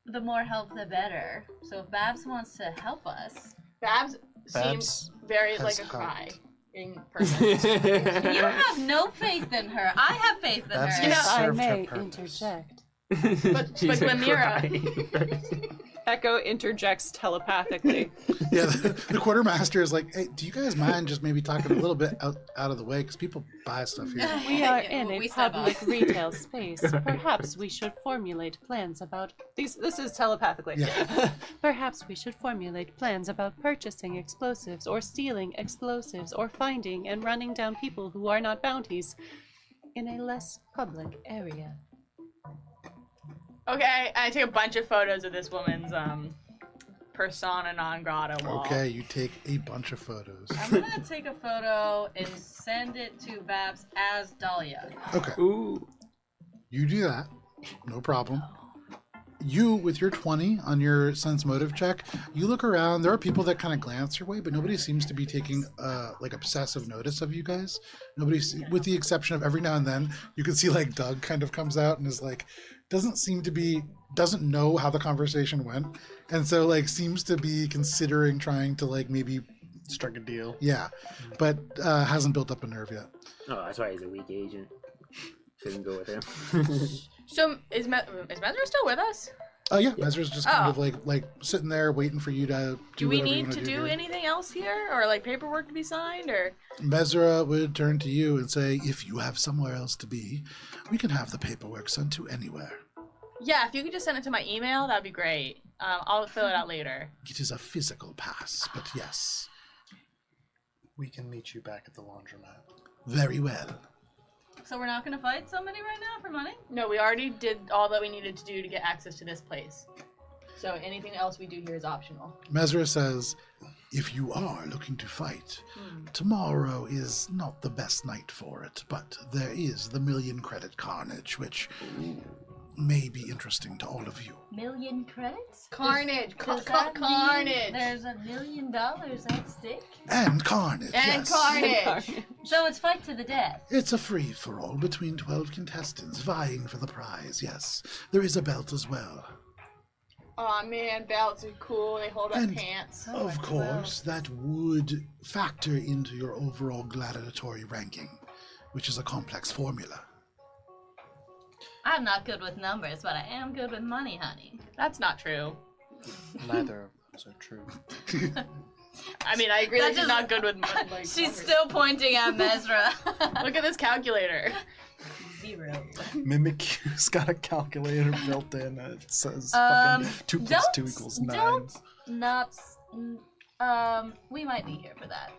the more help, the better. So if Babs wants to help us, Babs Babs seems very has like a helped. crying person. you have no faith in her. I have faith in Babs her. You know- has I served her may purpose. interject. But Glamira. Echo interjects telepathically. Yeah, the quartermaster is like, hey, do you guys mind just maybe talking a little bit out of the way? Because people buy stuff here. We are Yeah, in a we step public up. retail space. Perhaps we should formulate plans about these. This is telepathically. Yeah. Perhaps we should formulate plans about purchasing explosives, or stealing explosives, or finding and running down people who are not bounties in a less public area. Okay, I take a bunch of photos of this woman's persona non grata wall. Okay, you take a bunch of photos. I'm gonna take a photo and send it to Babs as Dahlia. Okay, Ooh. you do that. No problem. You, with your 20 on your sense motive check, you look around. There are people that kind of glance your way, but nobody seems to be taking like obsessive notice of you guys. Nobody, with the exception of every now and then, you can see like Doug kind of comes out and is like, doesn't know how the conversation went, and so like seems to be considering trying to like maybe Strike a deal. yeah, but hasn't built up a nerve yet. Oh, that's why he's a weak agent. Shouldn't go with him. So is Mesra still with us? Yeah, Mesra's just kind Oh. of like sitting there waiting for you to Do we whatever you need wanna to do here. anything else here, or like paperwork to be signed, or? Mesra would turn to you and say, if you have somewhere else to be, we can have the paperwork sent to anywhere. Yeah, if you could just send it to my email, that'd be great. I'll fill it out later. It is a physical pass, but yes. We can meet you back at the laundromat. Very well. So we're not gonna fight somebody right now for money? No, we already did all that we needed to do to get access to this place. So anything else we do here is optional. Mesra says, if you are looking to fight, tomorrow is not the best night for it, but there is the 1,000,000 credit carnage, which may be interesting to all of you. 1,000,000 credits? Carnage! Does that mean Carnage! there's $1 million at stake? And carnage, And yes. carnage! So it's fight to the death. It's a free-for-all between 12 contestants vying for the prize, yes. There is a belt as well. Aw man, belts are cool. They hold up And- pants. Of course, that would factor into your overall gladiatory ranking, which is a complex formula. I'm not good with numbers, but I am good with money, honey. That's not true. Neither of those are true. I mean, I agree that That she's just- not good with like, She's numbers. still pointing at Mesra. Look at this calculator. 0. Mimik유's got a calculator built in. It says Um, fucking 2 plus 2 equals 9. Don't not. We might be here for that.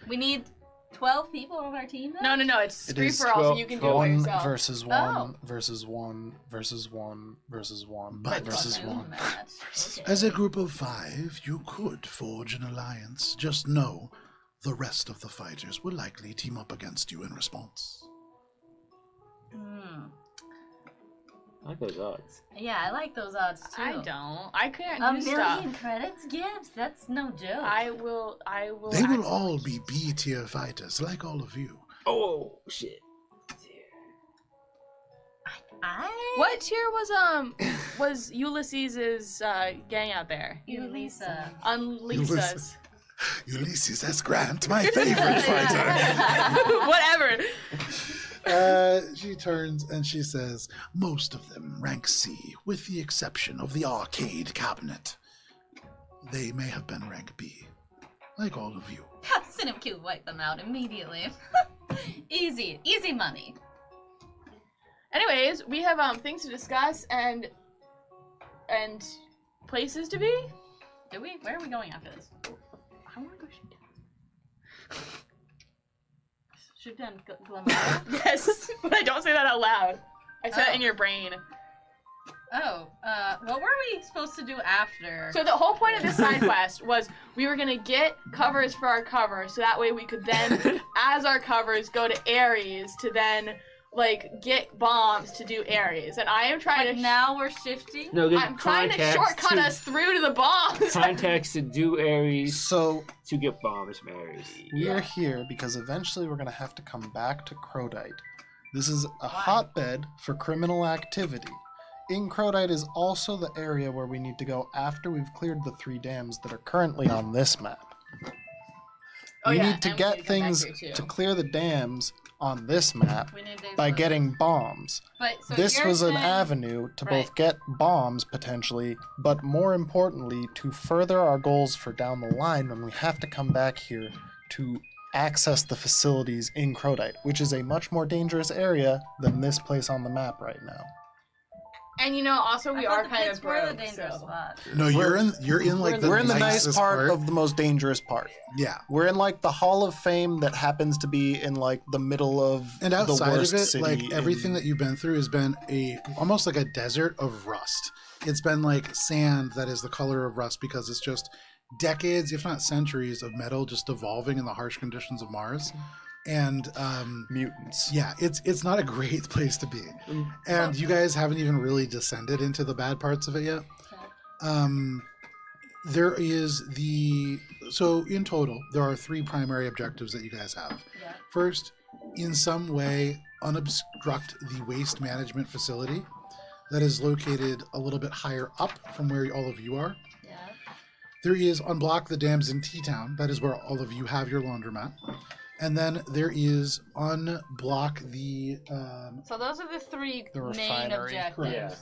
We need 12 people on our team now? No, it's It free is for all, so 12 you can do it by 1 yourself. versus 1 Oh. versus 1 versus 1 versus 1 But- versus Doing 1. that. Okay. As a group of 5, you could forge an alliance. Just know the rest of the fighters will likely team up against you in response. Hmm. I like those odds. Yeah, I like those odds too. I don't. I can't A do million stuff. credits, Gibbs. That's no joke. I will. They will act- all be B-tier fighters, like all of you. Oh, shit. What tier was Ulysses's gang out there? Elisa. On Lisa's. Ulysses S. Grant, my favorite fighter. Whatever. She turns and she says, most of them rank C, with the exception of the arcade cabinet. They may have been rank B, like all of you. Cinemacu wipe them out immediately. Easy money. Anyways, we have things to discuss and places to be. Do we? Where are we going after this? I want to go shoot down. Shoot down Glamora? Yes, but I don't say that out loud. I said it in your brain. Oh, what were we supposed to do after? So the whole point of this side quest was we were gonna get covers for our covers, so that way we could then, as our covers, go to Ares to then like get bombs to do Ares. And I am trying to. Now we're shifting. No, get I'm trying to contacts shortcut us through to the bombs. Contacts to do Ares So to get bombs from Ares. we are here because eventually we're going to have to come back to Crowdite. This is a hotbed for criminal activity. In Crowdite is also the area where we need to go after we've cleared the 3 dams that are currently on this map. Oh, We yeah, need to and we get need to come back things here, too. to clear the dams on this map We need by getting bombs. But, so This you're was an saying- avenue to Right. both get bombs potentially, but more importantly, to further our goals for down the line when we have to come back here to access the facilities in Crowdite, which is a much more dangerous area than this place on the map right now. And you know, also I we thought are the kind pits of were broke. the dangerous So. spot. No, you're in like the We're in the nice nicest part of the most dangerous part. Yeah. We're in like the Hall of Fame that happens to be in like the middle of And the outside worst of it, city like everything in- that you've been through has been almost like a desert of rust. It's been like sand that is the color of rust because it's just decades, if not centuries, of metal just evolving in the harsh conditions of Mars. And mutants. yeah, it's not a great place to be. And you guys haven't even really descended into the bad parts of it yet. There is so in total, there are 3 primary objectives that you guys have. Yeah. First, in some way, unobstruct the waste management facility that is located a little bit higher up from where all of you are. Yeah. There is unblock the dams in T-Town. That is where all of you have your laundromat. And then there is unblock the So those are the 3 The main refinery. objectives. Yeah.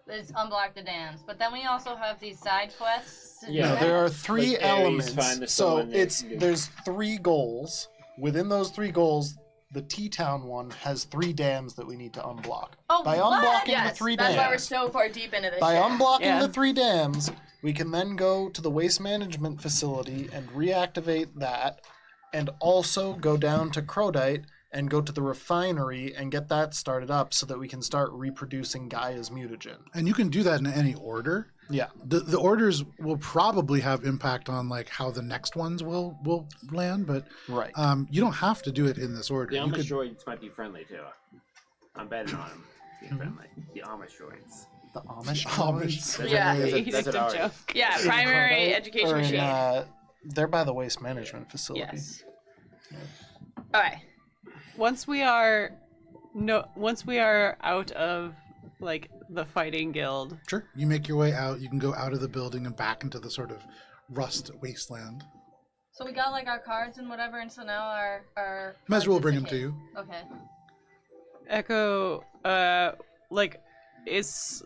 It's unblock the dams, but then we also have these side quests. to do Yeah. No, that. there are 3 Like Ares, elements. find the So someone that can do- there's 3 goals. Within those 3 goals, the T-Town one has 3 dams that we need to unblock. Oh, By what? unblocking Yes, the 3 that's why we're dams, so far deep into this. by shit. unblocking Yeah. the 3 dams, we can then go to the waste management facility and reactivate that, and also go down to Crowdite and go to the refinery and get that started up so that we can start reproducing Gaia's mutagen. and you can do that in any order. Yeah. The orders will probably have impact on like how the next ones will land, but Right. you don't have to do it in this order. The You Amish could, droids might be friendly too. I'm betting on them being friendly. The Amish droids. The Amish Amish. droids? Yeah. That's it already. Yeah, primary Crowdite? education Or in, machine. they're by the waste management facility. Yes. Okay. Once we are out of like the fighting guild, sure, you make your way out. You can go out of the building and back into the sort of rust wasteland. So we got like our cards and whatever, and so now our Mesra will cards bring them to indicate- you. Okay. Echo is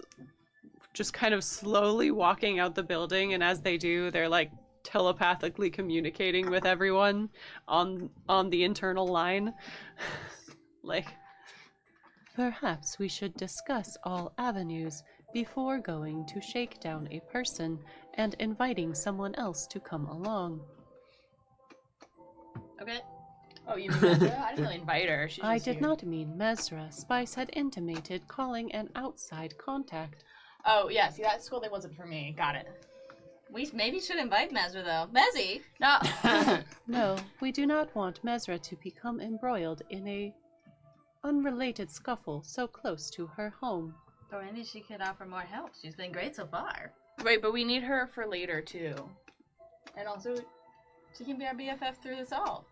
just kind of slowly walking out the building, and as they do, they're like telepathically communicating with everyone on the internal line. Like, perhaps we should discuss all avenues before going to shake down a person and inviting someone else to come along. Okay. Oh, you mean Mesra? I didn't really invite her. She's I just did here. not mean Mesra. Spice had intimated calling an outside contact. Oh, yeah. See, that school day wasn't for me. Got it. We maybe should invite Mesra though. Mezzy. No. No, we do not want Mesra to become embroiled in a unrelated scuffle so close to her home. Or maybe she could offer more help. She's been great so far. Wait, but we need her for later too. And also, she can be our BFF through this all.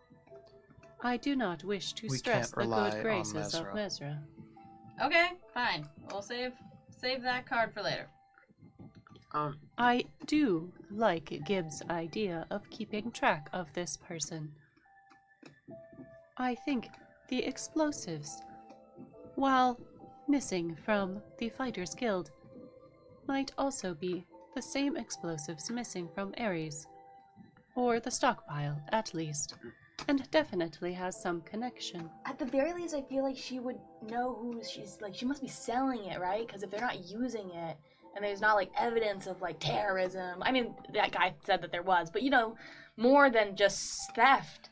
I do not wish to We stress can't the rely good on graces of Mesra. Mesra. Okay, fine. We'll save that card for later. I do like Gibbs' idea of keeping track of this person. I think the explosives while missing from the Fighters Guild. Might also be the same explosives missing from Ares, or the stockpile, at least, and definitely has some connection. At the very least, I feel like she would know who she's like. She must be selling it, right? Because if they're not using it, and there's not like evidence of like terrorism. I mean, that guy said that there was, but you know, more than just theft.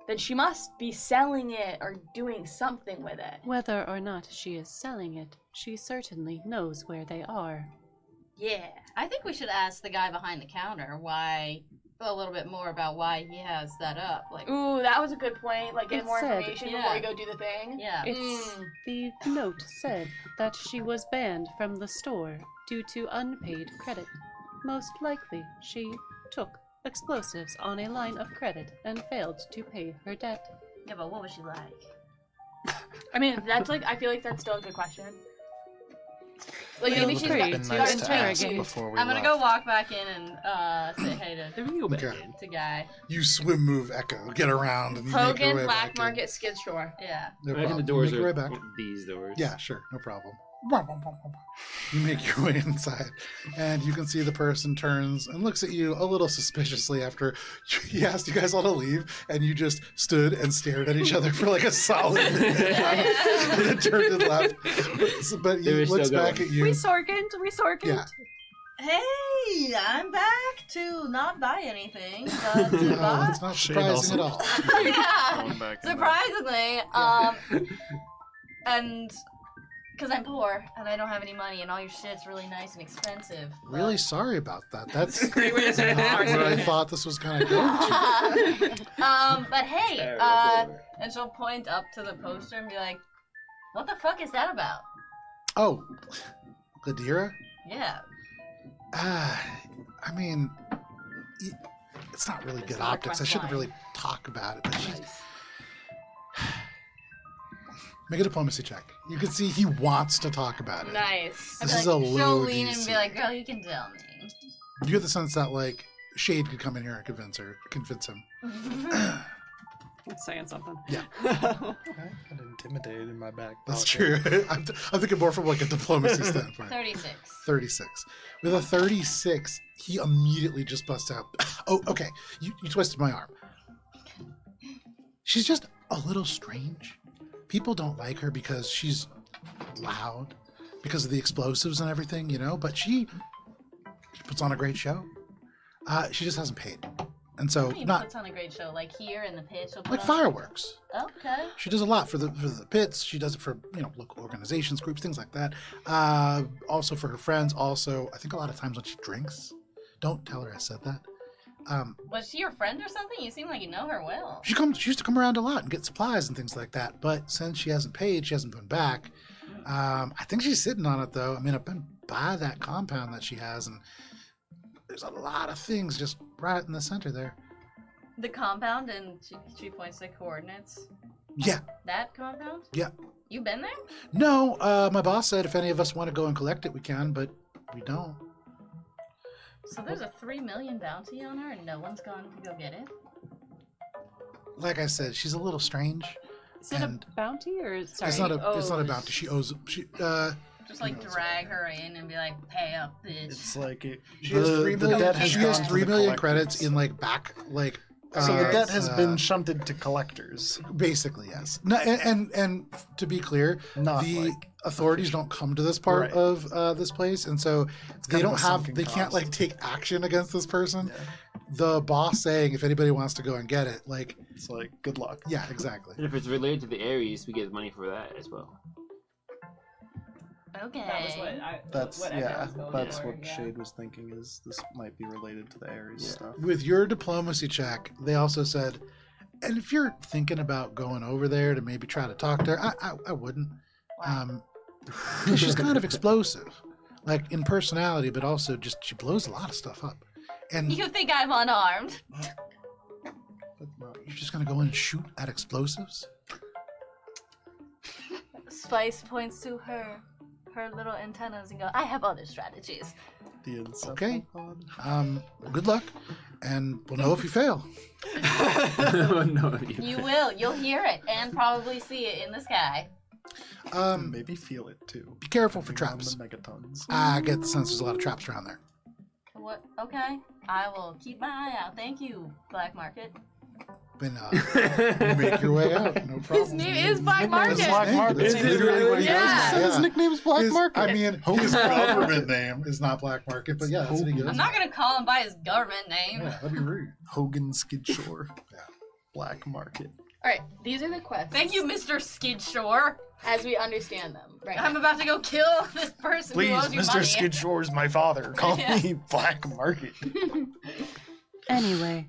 Then she must be selling it or doing something with it. Whether or not she is selling it, she certainly knows where they are. Yeah. I think we should ask the guy behind the counter a little bit more about why he has that up. Like, Ooh, that was a good point. Like, get It more said- information yeah. before we go do the thing. yeah. It's the note said that she was banned from the store due to unpaid credit. Most likely, she took explosives on a line of credit and failed to pay her debt. Yeah, but what was she like? I mean, that's like, I feel like that's still a good question. Like, Feel maybe she's free got, Been to nice to ask interrogate. before we I'm gonna left. go walk back in and say hey to The real Okay. band. guy. You swim move Echo, get around, and you make your Hogan way Black back in. Market Skid Shore. Yeah. No I reckon problem. the doors you make your are way back. these doors. Yeah, sure, no problem. You make your way inside, and you can see the person turns and looks at you a little suspiciously after he asked you guys all to leave, and you just stood and stared at each other for like a solid minute. And then turned and left. But They he were looks still back going. at you. We sorked. Yeah. Hey, I'm back to not buy anything, but to No, buy. it's not Shade surprising also. at all. Yeah. Going back in Surprisingly, and because I'm poor and I don't have any money, and all your shit's really nice and expensive. but- Really sorry about that. That's Great way to say not where I it. thought this was gonna go to. But hey, Sorry, and she'll point up to the poster and be like, "What the fuck is that about?" Oh, Gladira? Yeah. I mean, it's not really good not a optics. I quest shouldn't line. really talk about it, but she's... Make a diplomacy check. You can see he wants to talk about it. Nice. I'd This be is like, a she'll low lean in and DC. be like, "Girl, you can tell me." You get the sense that, like, Shade could come in here and convince him. Saying something. Yeah. I got intimidated in my back. That's pocket. true. I'm thinking more from, like, a diplomacy standpoint. 36. 36. With a 36, he immediately just busts out. Oh, okay. You twisted my arm. She's just a little strange. People don't like her because she's loud, because of the explosives and everything, you know, but she puts on a great show. She just hasn't paid. And so, What do you mean not puts on a great show? Like here in the pit, she'll put like on... fireworks. Okay. She does a lot for the pits. She does it for, you know, local organizations, groups, things like that. Also for her friends. Also, I think a lot of times when she drinks, don't tell her I said that. Was she your friend or something? You seem like you know her well. She used to come around a lot and get supplies and things like that. But since she hasn't paid, she hasn't been back. I think she's sitting on it though. I mean, I've been by that compound that she has, and there's a lot of things just right in the center there. The compound, and she points to coordinates. Yeah. That compound? Yeah. You been there? No, my boss said if any of us want to go and collect it, we can, but we don't. So there's a 3 million bounty on her, and no one's gone to go get it? Like I said, she's a little strange. Is it And a bounty or sorry? It's not a owes. bounty. She owes. Just like drag her in and be like, "Pay up, bitch." It's like it, She has 3 million. debt has She has gone to 3 the million collectors. credits in like. So the debt has been uh, shunted to collectors. basically yes. No, and to be clear, Not the like authorities don't come to this part Right. of this place, and so they kind of don't a have. sunken They can't cost. like take action against this person. Yeah. The boss saying if anybody wants to go and get it, like It's like good luck. yeah, exactly. And if it's related to the Ares, we get money for that as well. Okay. That was what That's what yeah. Echo was going That's for, what yeah. Shade was thinking. Is this might be related to the Ares stuff? With your diplomacy check, they also said, and if you're thinking about going over there to maybe try to talk to her, I wouldn't. 'Cause she's kind of explosive, like in personality, but also just she blows a lot of stuff up. And You think I'm unarmed? That's not. you're just gonna go in and shoot at explosives? Spice points to her little antennas and go, "I have other strategies." The inception Okay. pod. Good luck, and we'll know if you fail. No, You will. You'll hear it and probably see it in the sky. Maybe feel it too. Be careful for Depending on traps. the megatons. I get the sense there's a lot of traps around there. What? Okay. I will keep my eye out. Thank you, Black Market. Then make your way out. No problem. His name is Black Market. It's Black Market. That's Is it literally what he really? goes Yeah. by. His nickname is Black His- Market. I mean, his government name is not Black Market, but yeah, that's what he goes I'm not gonna call him by his government name. Yeah, that'd be rude. Hogan Skidshore. Yeah. Black Market. All right, these are the quests. Thank you, Mr. Skidshore. As we understand them, right? I'm about to go kill this person Please, who owes you Mr. money. Skidshore is my father. Call me Black Market. Anyway,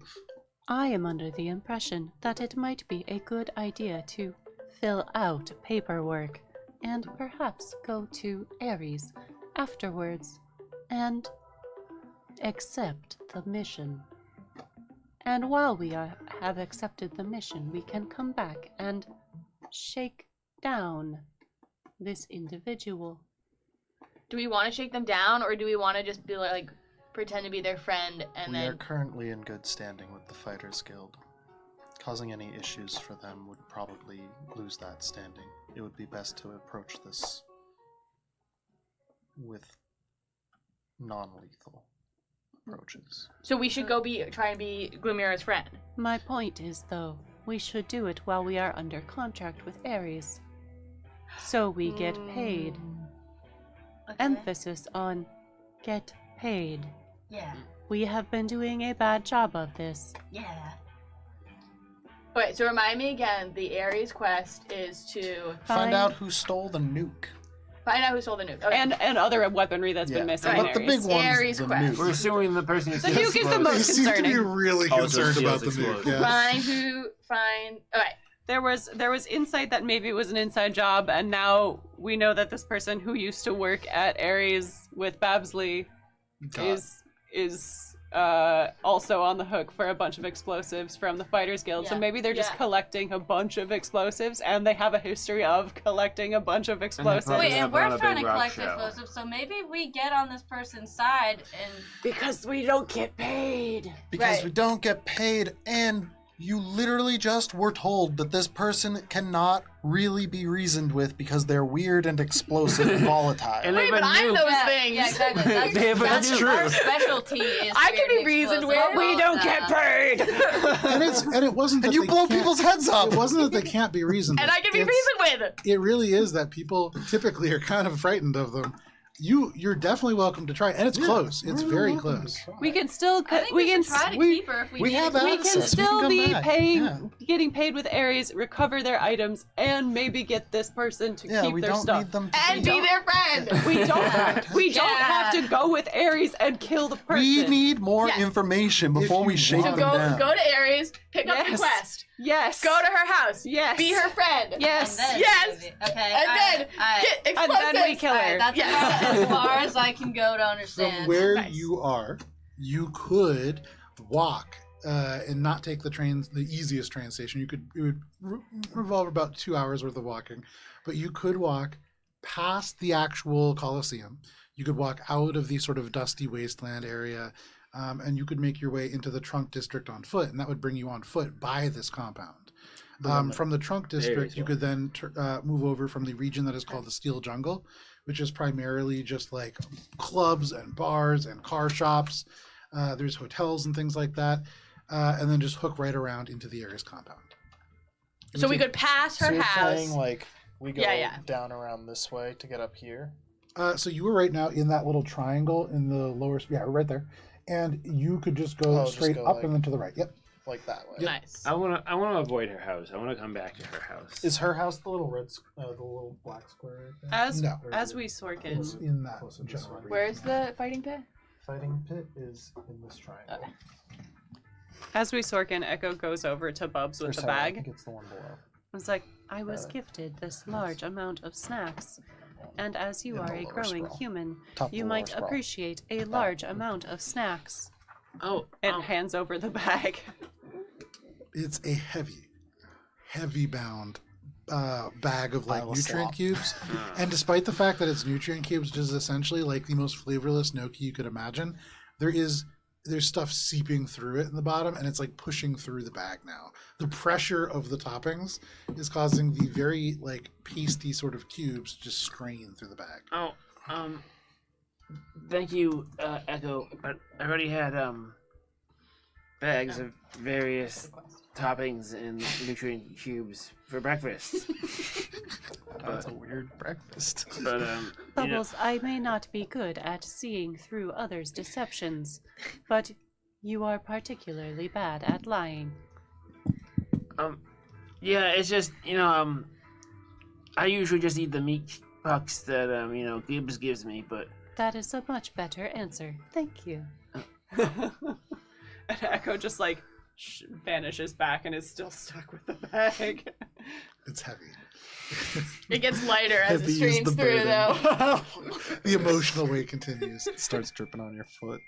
I am under the impression that it might be a good idea to fill out paperwork and perhaps go to Ares afterwards and accept the mission. And while we have accepted the mission, we can come back and shake down this individual. Do we want to shake them down, or do we want to just be like pretend to be their friend and We are then? currently in good standing with the Fighters Guild. Causing any issues for them would probably lose that standing. It would be best to approach this with non-lethal approaches. So we should go try and be Glimira's friend. My point is, though, we should do it while we are under contract with Ares. So we get paid. Okay. Emphasis on get paid. Yeah. We have been doing a bad job of this. Yeah. Okay, so remind me again. The Ares quest is to Find out who stole the nuke. find out who stole the nuke. Okay. and other weaponry that's been missing. Right. But the in big Ares. one's Ares the quest. We're nuke. assuming the person who The nuke is the most They seem to be concerning. really Oh, concerned so about the shields nuke. explode. Yes. Find. Okay. There was insight that maybe it was an inside job, and now we know that this person who used to work at Ares with Babsley God. is also on the hook for a bunch of explosives from the Fighters Guild. So Yeah. maybe they're just Yeah. collecting a bunch of explosives, and they have a history of collecting a bunch of explosives. probably Wait, and up on we're a trying big to rock collect show. explosives, so maybe we get on this person's side and Because we don't get paid. Because Right. we don't get paid, and you literally just were told that this person cannot really be reasoned with because they're weird and explosive and volatile. And Wait, they but have a I'm nuke. those yeah, things. Yeah, exactly. That's, Yeah, but that's that's our true. specialty. Is I can weird be reasoned explosives. with. But We don't get paid. And it wasn't that And you they blow can't- people's heads up. It wasn't that they can't be reasoned And with. I can be It's- reasoned with. It really is that people typically are kind of frightened of them. You're definitely welcome to try, and it's close. It's very close. We can still I think we we can should try to we- keep her if we we need have to. we access. can We still can be come back. paying, Yeah. getting paid with Ares, recover their items, and maybe get this person to Yeah, keep we their don't stuff. need them to And be their friend. We don't. We don't Yeah. have to go with Ares and kill the person. We need more Yes. information before If we you shake want. them Go down. go to Ares, pick up the Yes. quest, Yes. go to her house, Yes. be her friend, Yes. And then, Yes. maybe. Okay. and alright, then alright. get And explosives. then we kill her. Alright, that's Yeah. about as far as I can go to understand. From where Nice. you are, you could walk and not take the easiest train station. It would revolve about 2 hours worth of walking, but you could walk past the actual Colosseum. You could walk out of the sort of dusty wasteland area, and you could make your way into the Trunk District on foot, and that would bring you on foot by this compound. From the Trunk District, you could then move over from the region that is called the Steel Jungle, which is primarily just like clubs and bars and car shops. There's hotels and things like that, and then just hook right around into the Ares compound. So we could pass her So you're house. saying like we go Yeah. down around this way to get up here? So you were right now in that little triangle in the lower, right there, and you could just go Oh, just straight go up like- and then to the right. Yep. Like that way. Nice. I want to avoid her house. I want to come back to her house. Is her house the little the little black square right there? As No. as we Sorkin. It's in that Closer to this general one. region. Where's the fighting pit? Fighting pit is in this triangle. As we Sorkin, Echo goes over to Bubs Or with the sorry, I bag. think it's the one below. It's like, I was gifted this large amount of snacks, and as you In are the a lower growing sprawl. human, Top of you the might lower sprawl. appreciate a large amount of snacks. Oh, And hands over the bag. It's a heavy bound bag of like Pile of nutrient slop. cubes, and despite the fact that it's nutrient cubes, which is essentially like the most flavorless gnocchi you could imagine, there is there's stuff seeping through it in the bottom, and it's like pushing through the bag now. The pressure of the toppings is causing the very like pasty sort of cubes to just strain through the bag. Oh, thank you, Echo. But I already had bags of various toppings and nutrient cubes for breakfast. That's a weird breakfast. But Bubbles, I may not be good at seeing through others' deceptions, but you are particularly bad at lying. yeah, it's just I usually just eat the meat pucks that Gibbs gives me, but That is a much better answer. Thank you. And Echo just like vanishes back and is still stuck with the bag. It's heavy. It gets lighter as it Heavy is streams the through, burden. though. The emotional weight continues. It starts dripping on your foot.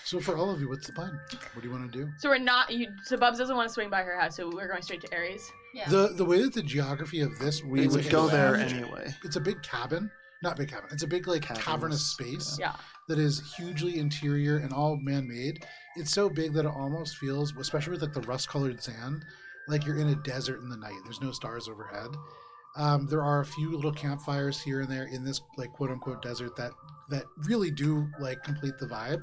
So for all of you, what's the plan? What do you want to do? So we're not. So Bubs doesn't want to swing by her house, so we're going straight to Aries. Yeah. The way that the geography of this We is would like go a there huge- anyway. It's a big cabin. Not big cabin. It's a big like Cavernous, cavernous space Yeah. that is hugely interior and all man-made. It's so big that it almost feels, especially with like the rust-colored sand, like you're in a desert in the night. There's no stars overhead. There are a few little campfires here and there in this like quote-unquote desert that really do like complete the vibe.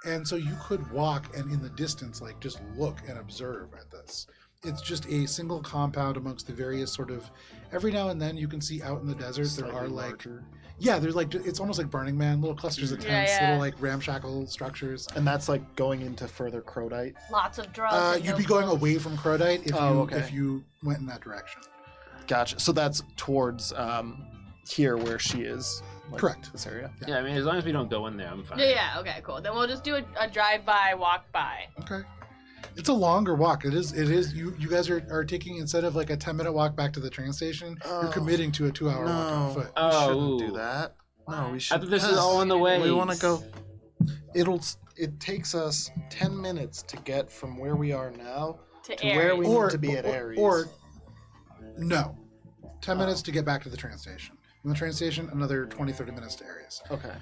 And so you could walk and in the distance like just look and observe at this. It's just a single compound amongst the various sort of. Every now and then you can see out in the desert there are like larger. yeah, there's like it's almost like Burning Man, little clusters of Yeah, tents, yeah. little like ramshackle structures. And that's like going into further Crowdite. Lots of drugs. and You'd no be going clothes. away from Crowdite Oh, if you went in that direction. Gotcha. So that's towards here where she is. Like, Correct. This area. yeah, I mean, as long as we don't go in there, I'm fine. Yeah. Okay. Cool. Then we'll just do a drive-by, walk-by. Okay. It's a longer walk. It is. You guys are taking, instead of like a 10-minute walk back to the train station, you're Oh. committing to a 2-hour walk on No, foot. we Oh. shouldn't do that. No, we should. I thought this is all on the way. We want to go. It takes us 10 minutes to get from where we are now To to Aries. where we need to be at Aries. Or no. 10 minutes to get back to the train station. From the train station, another 20-30 minutes to Aries. Okay.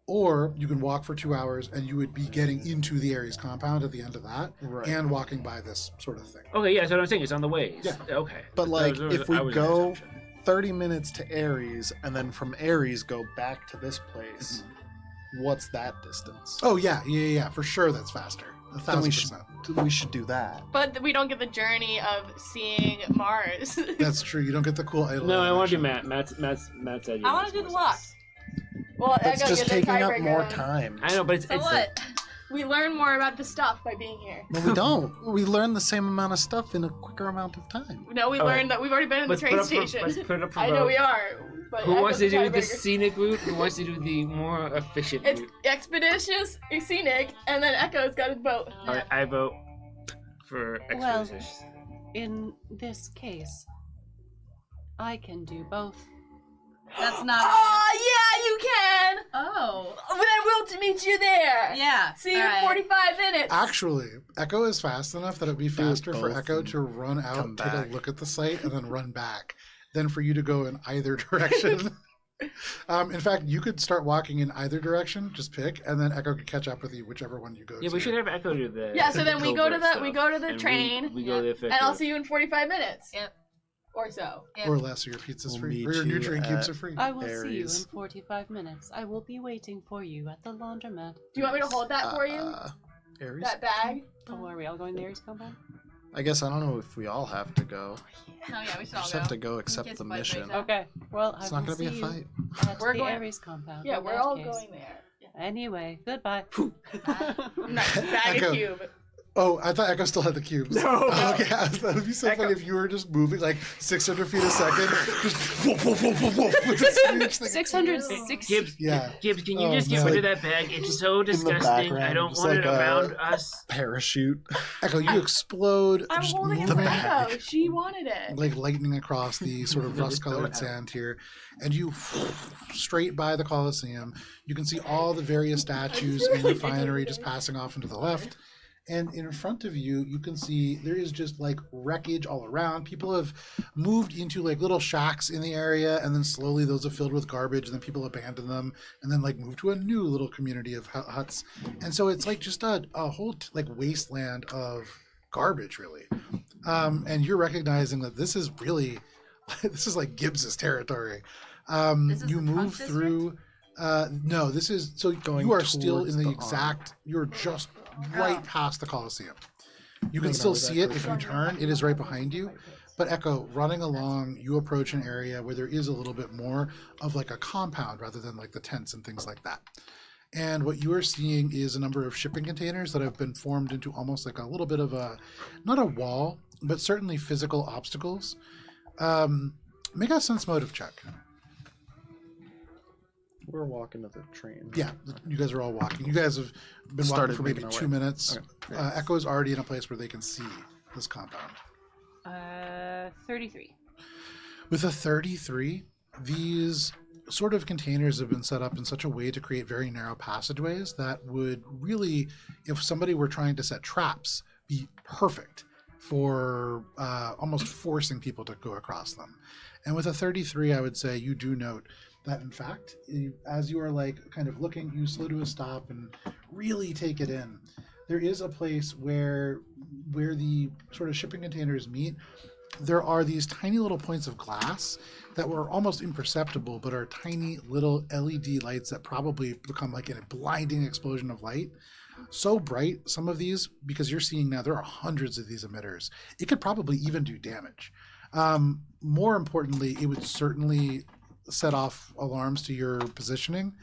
Or you can walk for 2 hours and you would be getting into the Aries compound at the end of that Right. and walking by this sort of thing. Okay, yeah, that's what I'm saying. It's on the way. Yeah. Okay. But like, That was- if we I was go in assumption. 30 minutes to Aries and then from Aries go back to this place, what's that distance? Oh, yeah. For sure that's faster. Then we 1,000%. should do that. But we don't get the journey of seeing Mars. That's true. You don't get the cool idle. No, I want to do animation. Matt said. I want to do the walk. Well, It's Echo, just you're the taking up tiebreaker more then. time. I know, but it's So it's what? We learn more about the stuff by being here. No, we don't. We learn the same amount of stuff in a quicker amount of time. No, we All right. learned that we've already been in the let's train put up for- station. let's put up for I know vote. we are. But Who Echo's wants to do the tiebreaker. scenic route? Who wants to do the more efficient It's route? expeditious, scenic, and then Echo's got his boat. All right, I vote for Well- expeditious. In this case, I can do both. That's not. Oh, yeah, you can! Oh. But I will meet you there! Yeah. See you in alright. 45 minutes! Actually, Echo is fast enough that it would be Do it faster for both Echo and to run out, come take a back. look at the site, and then run back, than for you to go in either direction. In fact, you could start walking in either direction, just pick, and then Echo could catch up with you, whichever one you go to. Yeah, we should have Echo do the. Yeah, so then we go to covert the we stuff, go to the and train, We go to the effective. and I'll see you in 45 minutes. Yep. Or so. Yep. Or less, or your pizza's We'll free. Or meet your you nutrient cubes at- are free. I will see you in Aries. 45 minutes. I will be waiting for you at the laundromat. Do you want me to hold that for you? Aries? That bag? Oh, are we all going to Aries compound? I guess I don't know if we all have to go. Oh yeah, we should We all just go. have to go accept Kids the fight mission. right now. Okay. Well, It's I not will going to be see a you fight. at We're the going- Aries compound. Yeah, in we're that all case. going there. Anyway, goodbye. Nice bag Echo. of cube. Oh, I thought Echo still had the cubes. No. Oh, okay, that would be so funny if you were just moving like 600 feet a second, just woof, woof, woof, woof, woof, with this huge thing. 606. Gibbs, Yeah. Gibbs, can you Oh, just get no. rid of that bag? It's so disgusting. I background, don't just want like it a- around us. Parachute. Echo, you explode, I'm just holding it moving for Echo. She wanted it. like lightning across the sort of rust-colored sand here, and you straight by the Colosseum. You can see all the various statues and refinery just passing off into the left, And in front of you, you can see there is just like wreckage all around. People have moved into like little shacks in the area, and then slowly those have filled with garbage, and then people abandon them, and then like move to a new little community of huts. And so it's like just a whole like wasteland of garbage, really. And you're recognizing that this is really, this is like Gibbs's territory. This is You the move Trunk through. No, this is so Going you are still towards in the the exact. You're just right past the Colosseum. You can No, still that see it goes if you on. turn. It is right behind you. But Echo, running along, you approach an area where there is a little bit more of like a compound rather than like the tents and things like that. And what you are seeing is a number of shipping containers that have been formed into almost like a little bit of a, not a wall, but certainly physical obstacles. Make a sense motive check. We're walking to the train. Yeah, you guys are all walking. You guys have been walking Started for maybe making our 2 way. minutes. Okay. Echo is already in a place where they can see this compound. 33. With a 33, these sort of containers have been set up in such a way to create very narrow passageways that would really, if somebody were trying to set traps, be perfect for almost forcing people to go across them. And with a 33, I would say you do note that, in fact, as you are like kind of looking, you slow to a stop and really take it in. There is a place where the sort of shipping containers meet. There are these tiny little points of glass that were almost imperceptible, but are tiny little LED lights that probably become like a blinding explosion of light. So bright, some of these, because you're seeing now there are hundreds of these emitters. It could probably even do damage. More importantly, it would certainly set off alarms to your positioning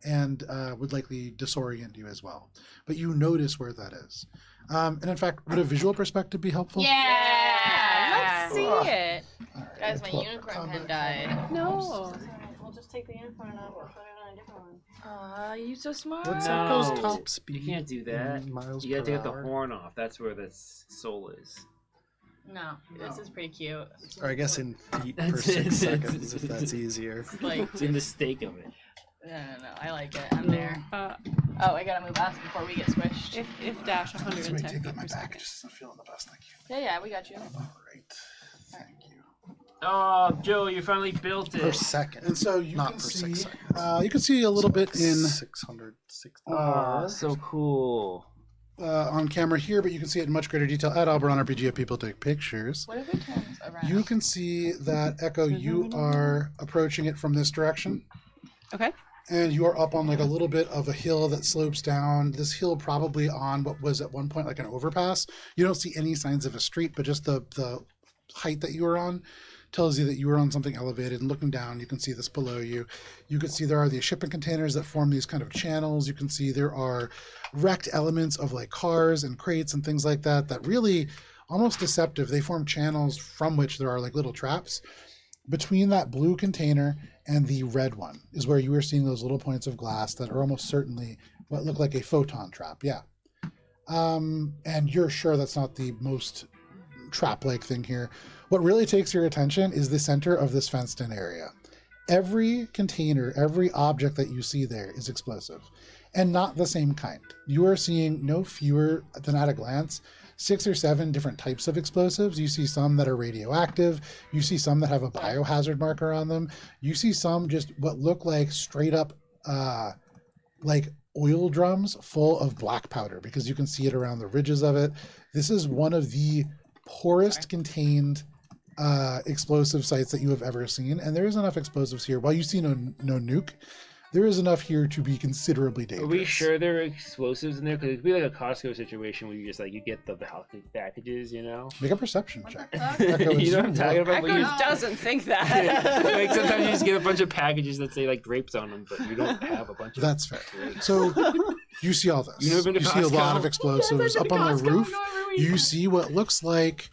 and would likely disorient you as well. But you notice where that is. And in fact, would a visual perspective be helpful? Yeah, Let's see it. All right, Guys, I my pull up unicorn combat pen died. No. We'll just take the unicorn off and put it on a different one. Aw, you so smart. What's No. Echo's top speed? You can't do that. in miles You gotta per take the hour? horn off. That's where the soul is. No, this is pretty cute. Or I guess in feet per 6 seconds, if that's easier. Like, It's in the stake of it. no, I like it. I'm there. Oh, I gotta move us before we get squished. If dash Let me 110 take that my feet per back. second. It just doesn't feel the best. Thank you. Yeah, we got you. All right. Thank you. Oh, Joe, you finally built Per it. second. And so you Not can per see, 6 seconds. you can see a little bit in 660. Oh, so cool. on camera here, but you can see it in much greater detail at Alberon RPG if people take pictures. What if it turns around? You can see that, Echo, you are approaching it from this direction. Okay. And you are up on like a little bit of a hill that slopes down. This hill probably on what was at one point like an overpass. You don't see any signs of a street, but just the height that you were on tells you that you were on something elevated. And looking down, you can see this below you. You can see there are these shipping containers that form these kind of channels. You can see there are wrecked elements of like cars and crates and things like that that really almost deceptive. They form channels from which there are like little traps. Between that blue container and the red one is where you are seeing those little points of glass that are almost certainly what look like a photon trap. Yeah. And you're sure that's not the most trap-like thing here. What really takes your attention is the center of this fenced-in area. Every container, every object that you see there is explosive, and not the same kind. You are seeing no fewer than at a glance 6 or 7 different types of explosives. You see some that are radioactive. You see some that have a biohazard marker on them. You see some just what look like straight up like oil drums full of black powder, because you can see it around the ridges of it. This is one of the poorest contained explosive sites that you have ever seen, and there is enough explosives here. While you see no nuke, there is enough here to be considerably dangerous. Are we sure there are explosives in there? Because it'd be like a Costco situation where you just like you get the packages, you know. Make a perception check. Fuck? You know what I'm talking about? Where Echo you, doesn't think that. like sometimes you just get a bunch of packages that say like grapes on them, but you don't have a bunch of. That's fair. grapes. So you see all this. You never been to see a lot Costco? of explosives up on the roof. You see what looks like.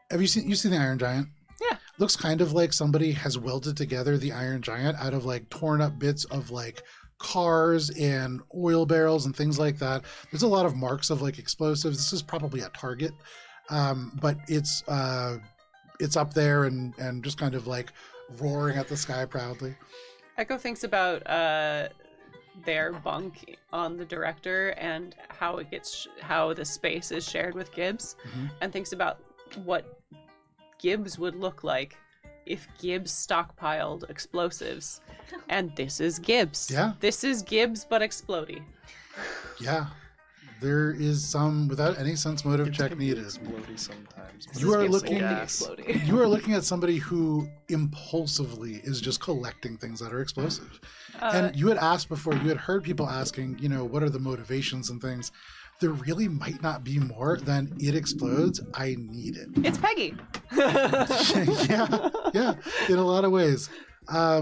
Have you seen the Iron Giant? Yeah. Looks kind of like somebody has welded together the Iron Giant out of like torn up bits of like cars and oil barrels and things like that. There's a lot of marks of like explosives. This is probably a target, but it's up there and just kind of like roaring at the sky proudly. Echo thinks about their bunk on the director and how how the space is shared with Gibbs, and thinks about what Gibbs would look like if Gibbs stockpiled explosives. And this is Gibbs. Yeah. This is Gibbs, but explodey. Yeah. There is some, without any sense motive check needed. Explodey sometimes. You are Gibbs looking only gas. explodey. You are looking at somebody who impulsively is just collecting things that are explosive. And you had asked before, you had heard people asking, what are the motivations and things. There really might not be more than it explodes. I need it. It's Peggy. yeah, in a lot of ways. You are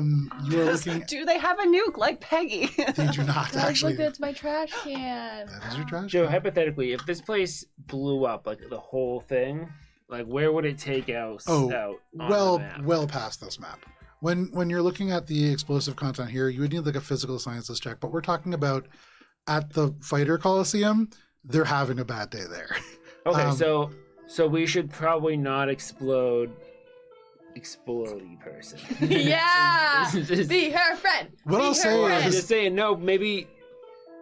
looking. Do they have a nuke like Peggy? They do not Guys, actually. look, it's my trash can. That is your trash. Joe, can. hypothetically, if this place blew up, like the whole thing, like where would it take out? Oh, out on well, the map? well past this map. When you're looking at the explosive content here, you would need like a physical sciences check. But we're talking about at the Fighter Coliseum. They're having a bad day there. Okay, so we should probably not explodey person. Yeah! Just- Be her friend! What Be I'll her say I'm friend. is- just saying, no, maybe.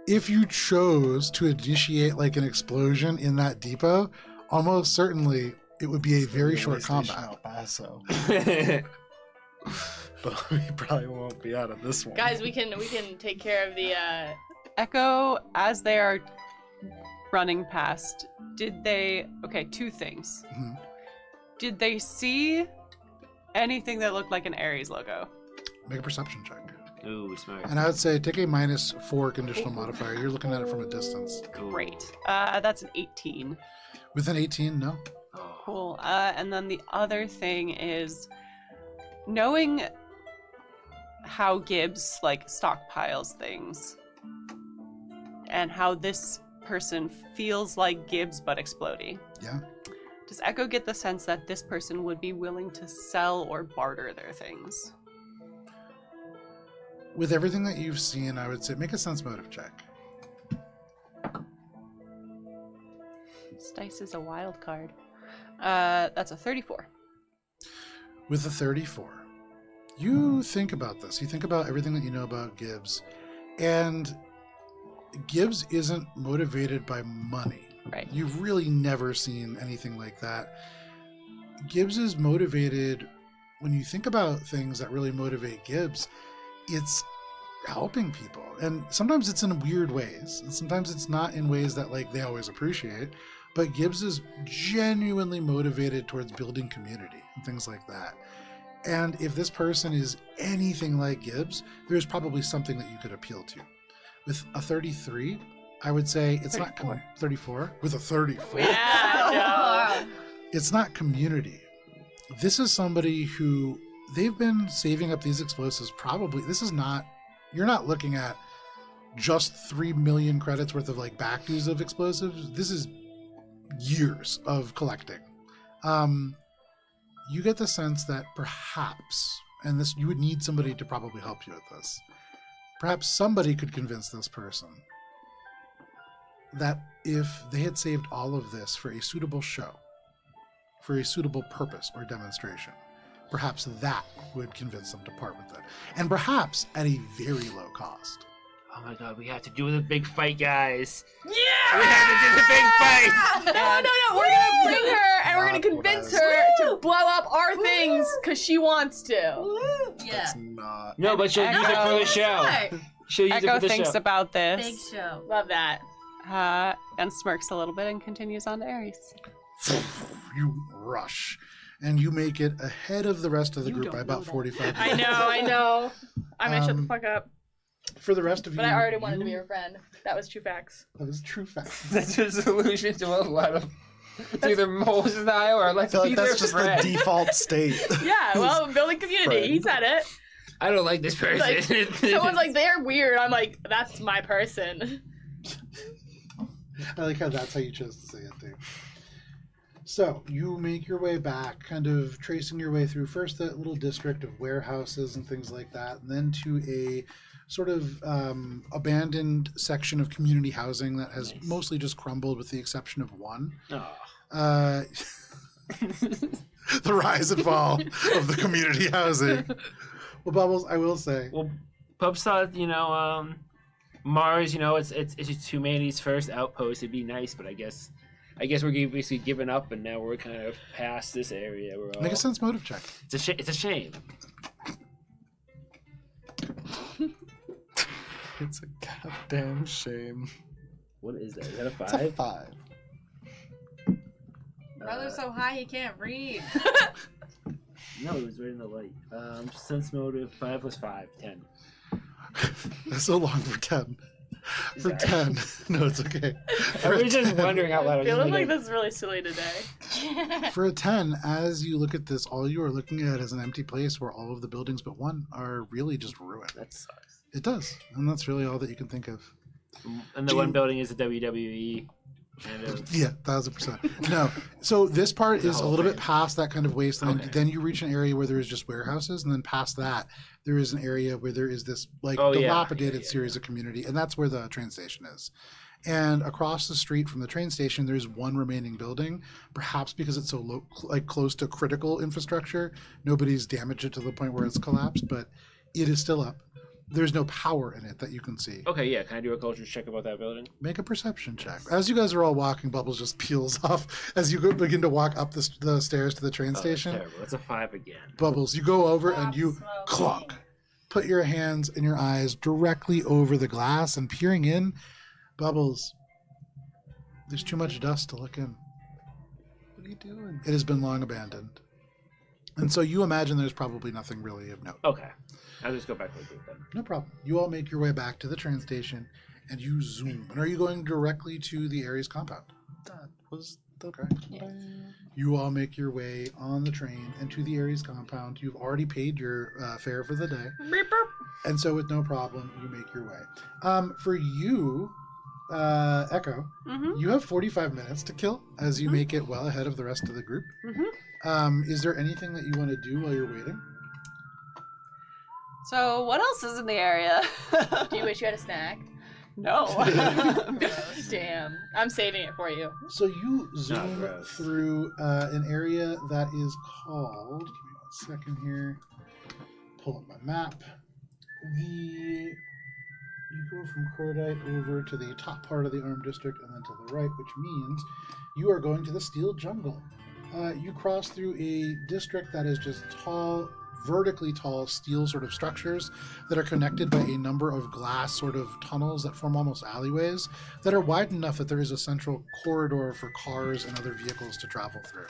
If you chose to initiate like an explosion in that depot, almost certainly it would be a very short combat. El Paso. But we probably won't be out of this one. Guys, we can take care of the. Echo, as they are running past, did they... Okay, two things. Mhm. Did they see anything that looked like an Ares logo? Make a perception check. Ooh, smart. And I would say take a -4 conditional modifier. You're looking at it from a distance. Great. That's an 18. With an 18, no? Oh. Cool. And then the other thing is knowing how Gibbs stockpiles things and how this person feels like Gibbs but explodey. Yeah. Does Echo get the sense that this person would be willing to sell or barter their things? With everything that you've seen, I would say make a sense motive check. This dice is a wild card. That's a 34. With a 34, you think about this. You think about everything that you know about Gibbs. And Gibbs isn't motivated by money. Right. You've really never seen anything like that. Gibbs is motivated, when you think about things that really motivate Gibbs, it's helping people. And sometimes it's in weird ways. And sometimes it's not in ways that they always appreciate. But Gibbs is genuinely motivated towards building community and things like that. And if this person is anything like Gibbs, there's probably something that you could appeal to. With a 33, I would say it's 34. not 34. With a 34, Yeah, it's not community. This is somebody who they've been saving up these explosives. Probably this is not. You're not looking at just 3 million credits worth of back dues of explosives. This is years of collecting. You get the sense that perhaps, and this you would need somebody to probably help you with this. Perhaps somebody could convince this person that if they had saved all of this for a suitable show, for a suitable purpose or demonstration, perhaps that would convince them to part with it. And perhaps at a very low cost. Oh my god, we have to do the big fight, guys. Yeah! We have to do the big fight. No. We're gonna bring her and we're gonna Not convince what I her to blow up our things because she wants to. Yeah. That's not. No, but she'll use it for the show. Smart. She'll use it Echo for the thinks show. about Big this show. Love that. and smirks a little bit and continues on to Ares. You rush. And you make it ahead of the rest of the You group by don't know about that. 45 I minutes. know. I'm gonna shut the fuck up. For the rest of you, But I already wanted to be you- her friend. That was true facts. That was true fact. That's a solution to a lot of. It's either Mole style or I let's feel be like their that's just friend. the default state. Yeah, well, building community. He said it. I don't like this person. Like, someone's like, they're weird. I'm like, that's my person. I like how that's how you chose to say it, too. So you make your way back, kind of tracing your way through first that little district of warehouses and things like that, and then to a sort of abandoned section of community housing that has mostly just crumbled with the exception of one. Oh. The rise and fall of the community housing. Well, Bubbles, I will say, Well, Pup saw, Mars, you know, it's just humanity's first outpost. It'd be nice, but I guess we're basically giving up, and now we're kind of past this area. We're all... Make a sense motive check. It's a shame. It's a goddamn shame. What is that? Is that a 5? It's a 5. Brother's so high he can't read. No, it was right in the light. Sense motive 5 plus 5, 10. That's so long for 10. For Sorry. 10. No, it's okay. I was just 10 wondering out loud. I was Feeling just like like, this is really silly today. For a 10, as you look at this, all you are looking at is an empty place where all of the buildings but one are really just ruined. that sucks. It does. And that's really all that you can think of. And the one building is the WWE. Kind of. Yeah, 1000%. No. So this part is a little bit past that kind of wasteland. Okay. Then you reach an area where there is just warehouses, and then past that, there is an area where there is this like Oh, yeah. dilapidated series of community, and that's where the train station is. And across the street from the train station, there's one remaining building. Perhaps because it's so low, like close to critical infrastructure, nobody's damaged it to the point where it's collapsed, but it is still up. There's no power in it that you can see. Okay, yeah. Can I do a culture check about that building? Make a perception check. As you guys are all walking, Bubbles just peels off as you begin to walk up the stairs to the train Oh, that's station. terrible. That's a 5 again. Bubbles, you go over and Stop you smoking. clunk. Put your hands and your eyes directly over the glass and peering in. Bubbles, there's too much dust to look in. What are you doing? It has been long abandoned. And so you imagine there's probably nothing really of note. Okay. I'll just go back to the group then. No problem. You all make your way back to the train station and you zoom. And are you going directly to the Ares compound? That was the Okay. You all make your way on the train and to the Ares compound. You've already paid your fare for the day. And so with no problem, you make your way. For you, Echo, Mm-hmm. you have 45 minutes to kill as you make it well ahead of the rest of the group. Is there anything that you want to do while you're waiting? So, what else is in the area? Do you wish you had a snack? No. Damn. I'm saving it for you. So you zoom gross. through an area that is called. Give me 1 second here. Pull up my map. You go from Crowdite over to the top part of the Armed District and then to the right, which means you are going to the Steel Jungle. You cross through a district that is just tall, vertically tall steel sort of structures that are connected by a number of glass sort of tunnels that form almost alleyways that are wide enough that there is a central corridor for cars and other vehicles to travel through.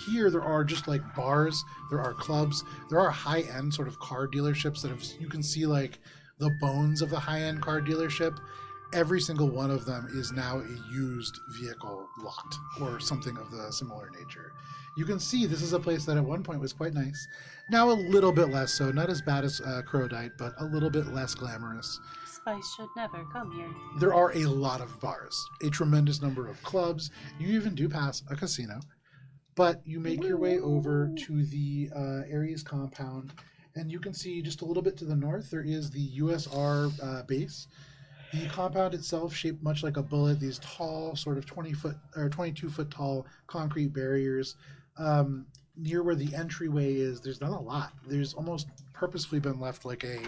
Here there are just like bars, there are clubs, there are high-end sort of car dealerships that have, you can see like the bones of the high-end car dealership. Every single one of them is now a used vehicle lot or something of the similar nature. You can see this is a place that at one point was quite nice. Now a little bit less so, not as bad as Crowdite, but a little bit less glamorous. Spice should never come here. There are a lot of bars, a tremendous number of clubs. You even do pass a casino. But you make your way over to the Ares compound, and you can see just a little bit to the north, there is the USR base. The compound itself, shaped much like a bullet, these tall, sort of 20-foot or 22-foot tall concrete barriers. Near where the entryway is, there's not a lot. There's almost purposefully been left like a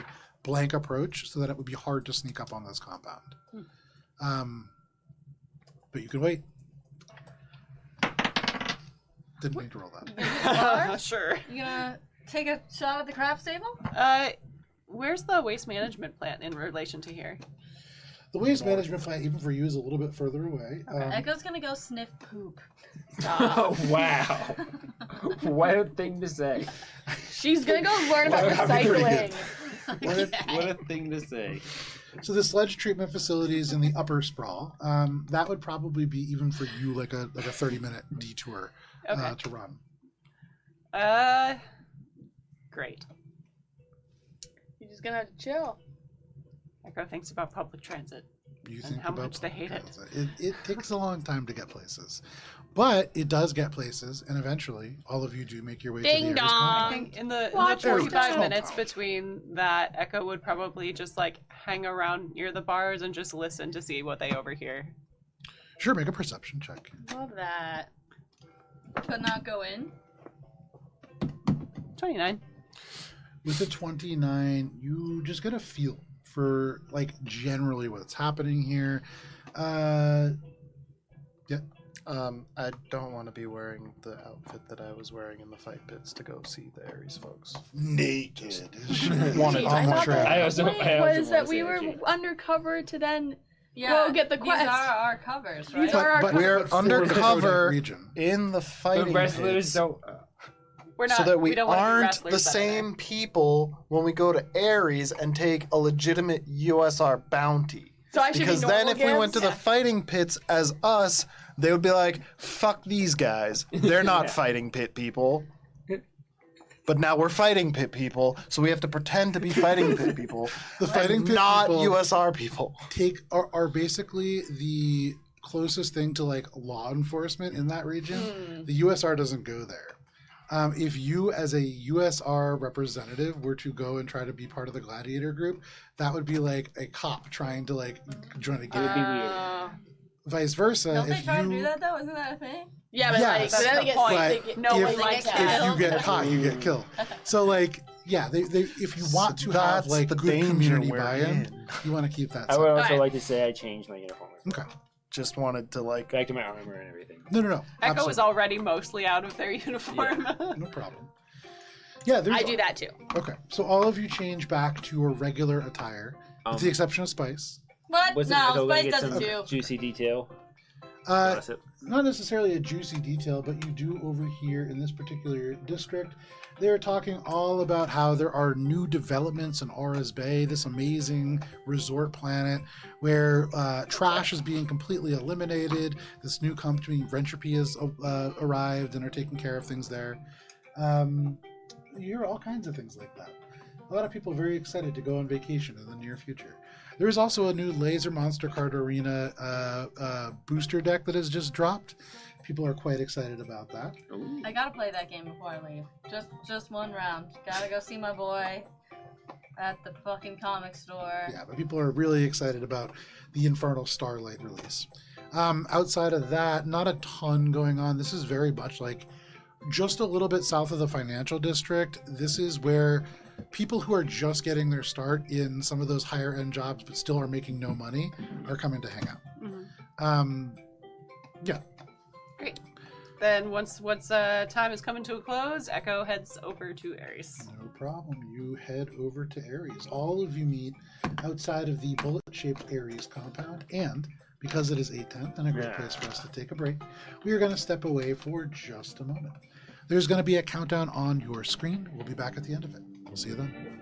blank approach so that it would be hard to sneak up on this compound. But you can wait. Didn't mean to roll that. Sure. You gonna take a shot at the craft stable? Where's the waste management plant in relation to here? The waste management plant, even for you, is a little bit further away. Echo's gonna go sniff poop. Oh, wow. What a thing to say. She's gonna go learn about Well, happy recycling. What a thing to say. So the sludge treatment facility is in the upper sprawl. That would probably be, even for you, like a 30-minute detour to run. Great. You're just gonna have to chill. Echo thinks about public transit. You And think how about much they hate it. It takes a long time to get places. But it does get places, and eventually all of you do make your way Ding to the Ares dong. I compound. think in the Watch your 45 step. minutes between that, Echo would probably just like hang around near the bars and just listen to see what they overhear. Sure, make a perception check. Love that. But not go in. 29. With a 29, you just get a feel for like generally what's happening here. I don't want to be wearing the outfit that I was wearing in the fight pits to go see the Ares folks. Naked. Wanted I to thought portray. the I also- point I also was wanna that say we that, were Gene. undercover to then Yeah, go get the quest. These are our covers, right? These are our We're covers. undercover region. in the But fighting wrestlers pits don't. We're not. so that we don't wanna be aren't wrestlers the that are same people when we go to Ares and take a legitimate USR bounty. So I should Because be then normal if we went to Gibbs? the fighting pits as us, they would be like, fuck these guys. They're not Yeah. fighting pit people. But now we're fighting pit people, so we have to pretend to be fighting pit people. The fighting pit not people USR people. are basically the closest thing to like law enforcement in that region. The USR doesn't go there. If you, as a USR representative, were to go and try to be part of the gladiator group, that would be like a cop trying to like join a It gang. would be weird. Vice versa, Don't they if try you to do that though? Isn't that a thing? Yeah, but Yes. like, then they get, That's the they point. get No if, one likes get that. if you killed. get caught, you get killed. So like, yeah, they if you want to have That's like the good danger community we're buy-in, in. you want to keep that. I would also Alright. like to say I changed my uniform. Okay. Just wanted to like Back to my armor and everything. No. Echo absolutely. is already mostly out of their uniform. No problem. Yeah, there's I do that too. Okay, so all of you change back to your regular attire, with the exception of Spice. What? Wasn't No, Echo gonna Spice get does some it too. juicy detail? Uh, Gossip? not necessarily a juicy detail, but you do over here in this particular district. They're talking all about how there are new developments in Aura's Bay, this amazing resort planet where trash is being completely eliminated. This new company, Rentropy, has arrived and are taking care of things there. You hear all kinds of things like that. A lot of people very excited to go on vacation in the near future. There's also a new Laser Monster Card Arena booster deck that has just dropped. People are quite excited about that. I gotta play that game before I leave. Just one round. Gotta go see my boy at the fucking comic store. Yeah, but people are really excited about the Infernal Starlight release. Outside of that, not a ton going on. This is very much like just a little bit south of the financial district. This is where people who are just getting their start in some of those higher end jobs but still are making no money are coming to hang out. Yeah. Great. Then once time is coming to a close, Echo heads over to Ares. No problem. You head over to Ares. All of you meet outside of the bullet-shaped Ares compound, and because it is 8:10 and a great place for us to take a break, we are going to step away for just a moment. There's going to be a countdown on your screen. We'll be back at the end of it. We'll see you then.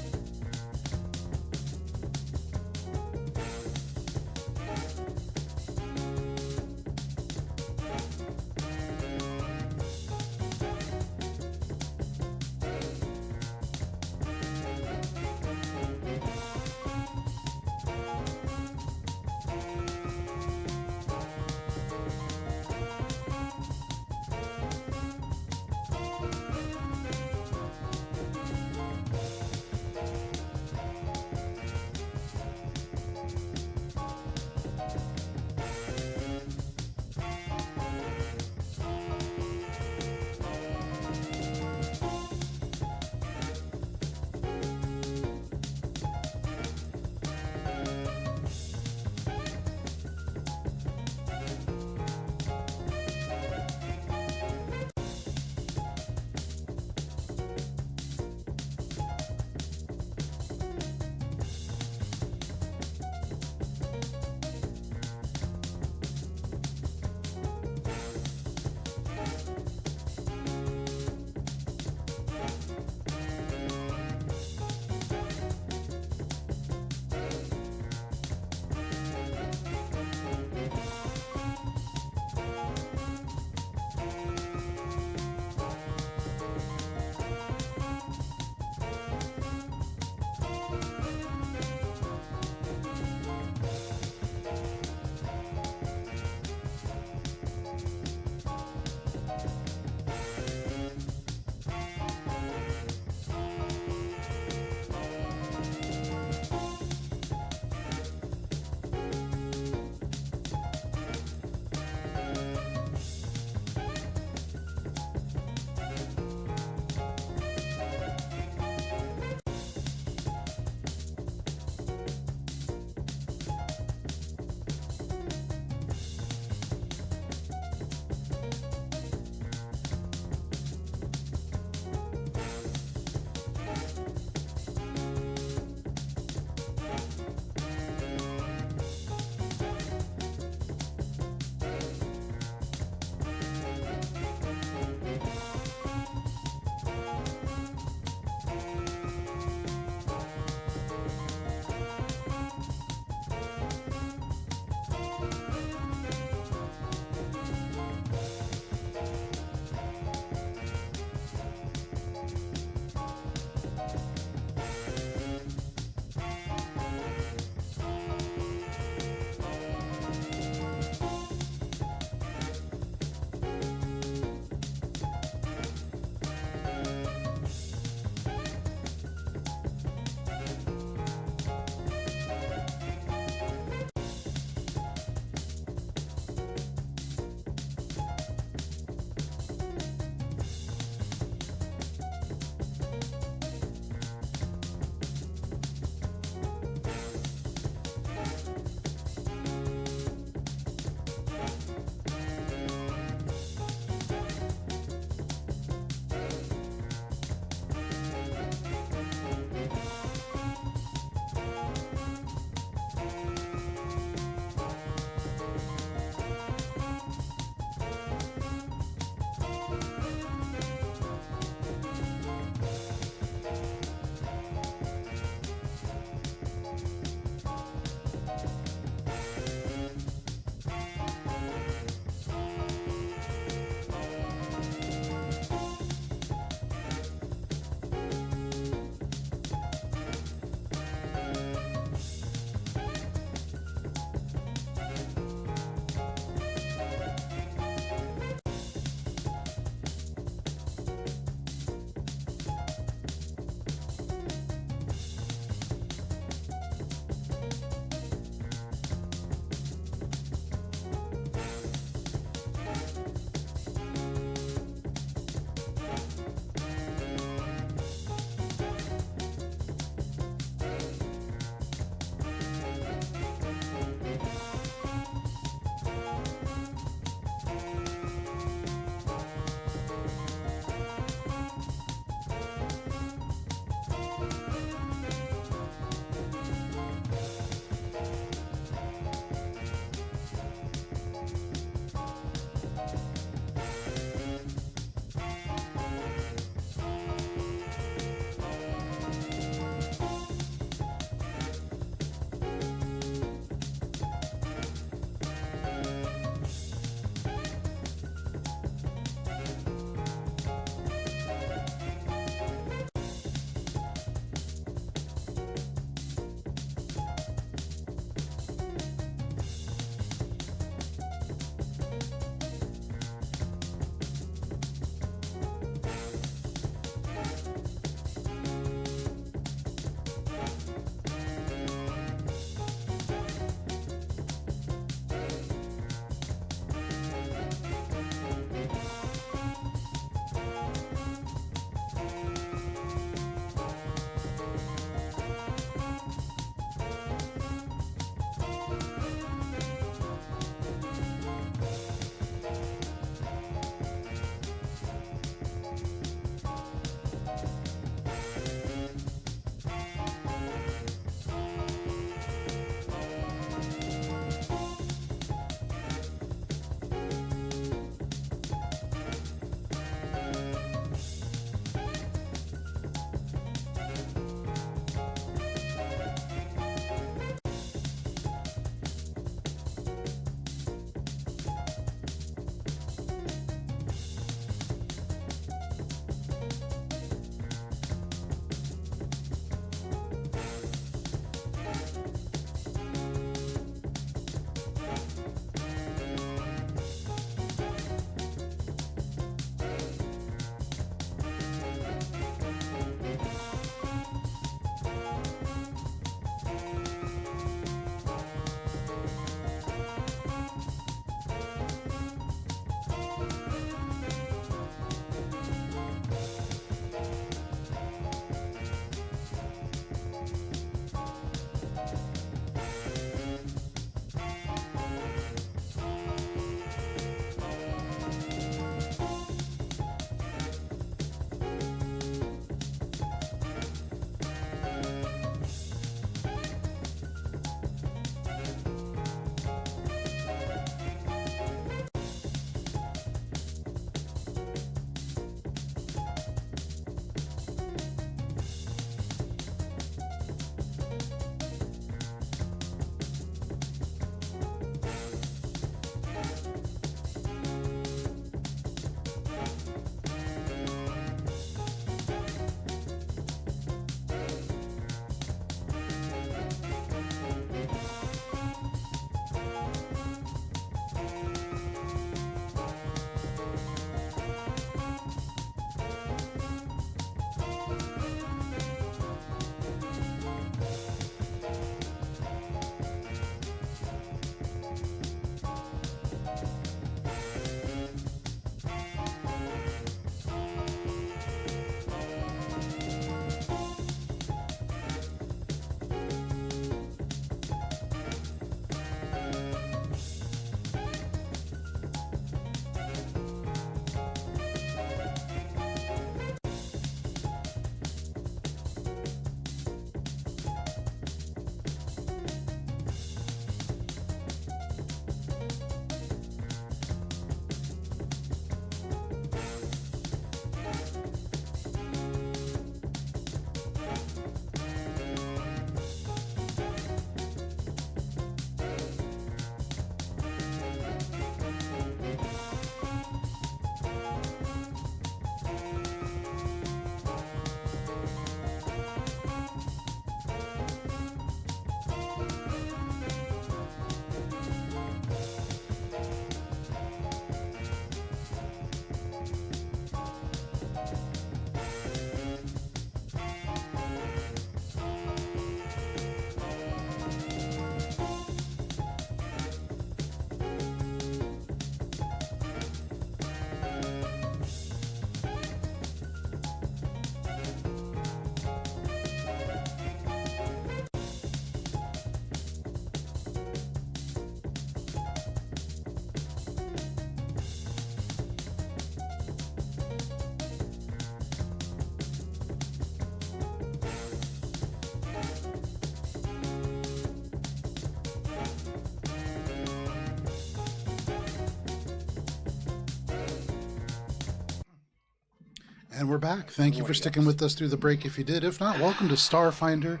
And we're back. Thank you for sticking with us through the break if you did. If not, welcome to Starfinder.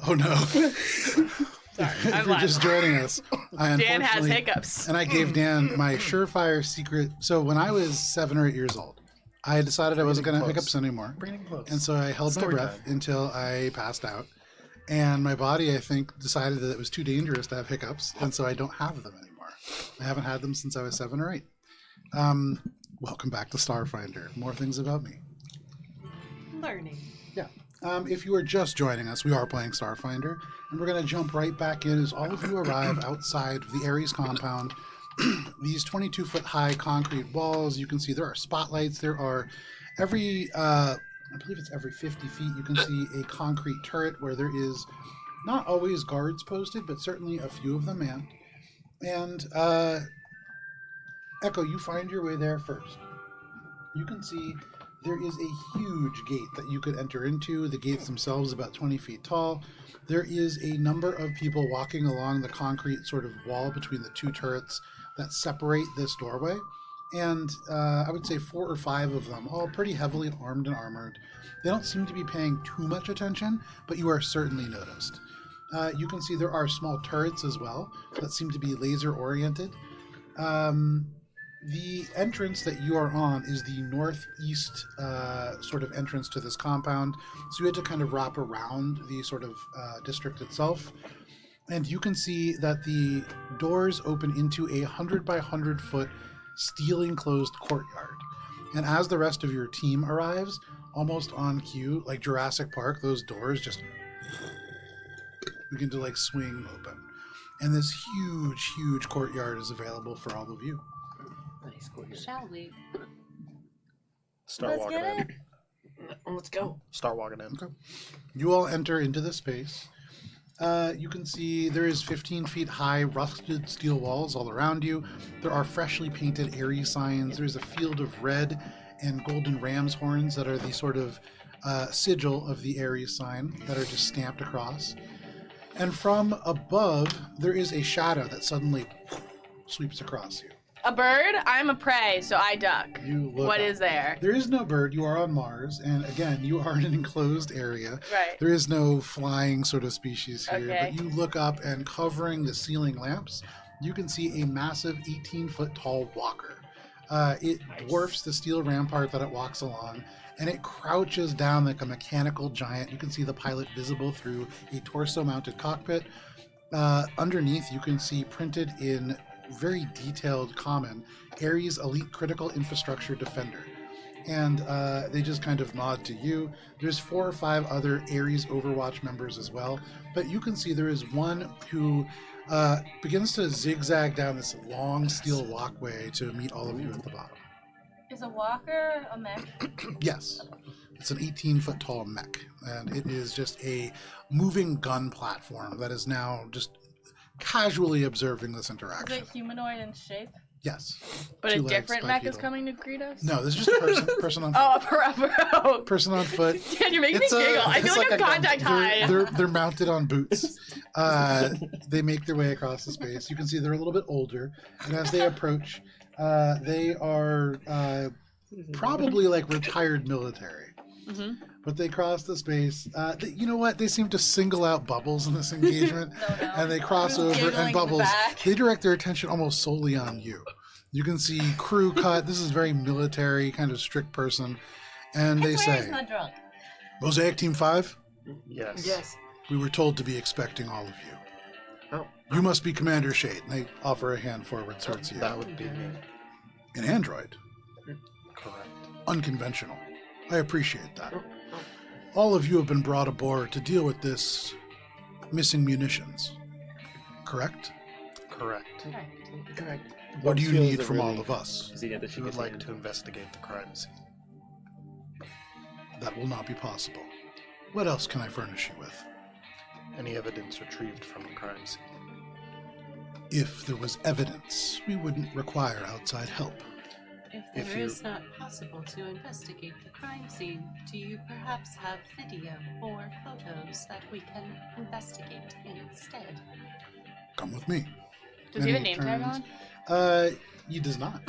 Oh no. Sorry, If you're just joining us, I Dan has unfortunately- hiccups. And I gave Dan my surefire secret. So when I was 7 or 8 years old, I had decided I wasn't going to have hiccups anymore. Bring it close. And so I held my Story breath time. until I passed out. And my body, I think, decided that it was too dangerous to have hiccups. And so I don't have them anymore. I haven't had them since I was 7 or 8. Welcome back to Starfinder. More things about me. Learning. Yeah. If you are just joining us, we are playing Starfinder. And we're going to jump right back in as all of you arrive outside the Ares compound. These 22-foot high concrete walls, you can see there are spotlights. There are I believe it's every 50 feet, you can see a concrete turret where there is not always guards posted, but certainly a few of them manned. And Echo, you find your way there first. You can see there is a huge gate that you could enter into. The gates themselves about 20 feet tall. There is a number of people walking along the concrete sort of wall between the two turrets that separate this doorway. And I would say 4 or 5 of them, all pretty heavily armed and armored. They don't seem to be paying too much attention, but you are certainly noticed. You can see there are small turrets as well that seem to be laser oriented. The entrance that you are on is the northeast sort of entrance to this compound. So you had to kind of wrap around the sort of district itself. And you can see that the doors open into a 100 by 100 foot steel enclosed courtyard. And as the rest of your team arrives, almost on cue, like Jurassic Park, those doors just begin to like swing open. And this huge courtyard is available for all of you. Nice, cool. Shall we? Start Let's walking get in. it. Let's go. Start walking in. Okay. You all enter into the space. You can see there is 15 feet high rusted steel walls all around you. There are freshly painted Ares signs. There's a field of red and golden ram's horns that are the sort of sigil of the Ares sign that are just stamped across. And from above, there is a shadow that suddenly sweeps across you. A bird? I'm a prey, so I duck. You look What up. is there? There is no bird. You are on Mars, and again, you are in an enclosed area. Right. There is no flying sort of species here, Okay. but you look up and covering the ceiling lamps, you can see a massive 18-foot tall walker. It dwarfs the steel rampart that it walks along, and it crouches down like a mechanical giant. You can see the pilot visible through a torso-mounted cockpit. Underneath, you can see printed in very detailed common, Ares Elite Critical Infrastructure Defender. And they just kind of nod to you. There's 4 or 5 other Ares Overwatch members as well, but you can see there is one who begins to zigzag down this long steel walkway to meet all of you at the bottom. Is a walker a mech? Yes, it's an 18-foot tall mech, and it is just a moving gun platform that is now just casually observing this Is interaction. it humanoid in shape? Yes. But 2 a legs, different mech is bipedal. coming to greet us? No, this is just a person on foot. Oh, forever. Person on foot. Dan, you're making It's me a- giggle. I it's feel like like I'm a contact high. They're mounted on boots. They make their way across the space. You can see they're a little bit older, and as they approach, they are probably like retired military. Mhm. But they cross the space. You know what? They seem to single out Bubbles in this engagement, No. and they cross Who's over. giggling in And the Bubbles, back? they direct their attention almost solely on you. You can see crew cut. This is very military, kind of strict person, and they X-Ray's say, not drunk. "Mosaic Team 5, Yes. Yes. we were told to be expecting all of you. Oh. You must be Commander Shade." And they offer a hand forward towards you. That would be me. An android. Correct. Unconventional. I appreciate that. All of you have been brought aboard to deal with this missing munitions. Correct? Correct. Correct. What do you feels need a from really- all of us? Is he at the We would chicken like stand? to investigate the crime scene. That will not be possible. What else can I furnish you with? Any evidence retrieved from the crime scene? If there was evidence, we wouldn't require outside help. If If there you- is not possible to investigate the crime scene, do you perhaps have video or photos that we can investigate instead? Come with me. Does he have a And he name tag turns- on? He does not.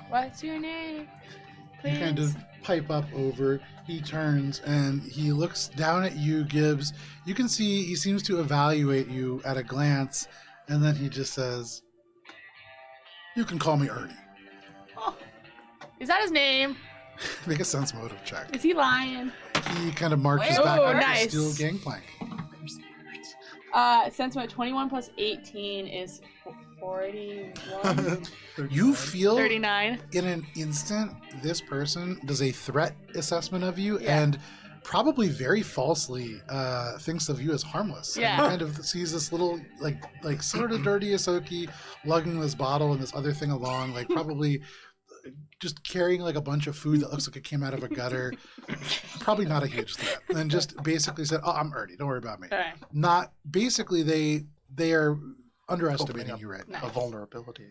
What's your name? please. You kind of pipe up over. He turns and he looks down at you, Gibbs. You can see he seems to evaluate you at a glance, and then he just says, "You can call me Ernie." Is that his name? Make a sense motive check. Is he lying? He kind of marches Whoa, back up nice. the steel gangplank. Sense 21 plus 18 is 41. You feel 39. in an instant this person does a threat assessment of you Yeah. and probably very falsely thinks of you as harmless. Yeah. And kind of sees this little like sort of dirty Asoki lugging this bottle and this other thing along, like probably just carrying like a bunch of food that looks like it came out of a gutter. Probably not a huge threat. And just basically said, "Oh, I'm Ernie. Don't worry about me." Okay. Not basically they are underestimating Opening you right A vulnerability.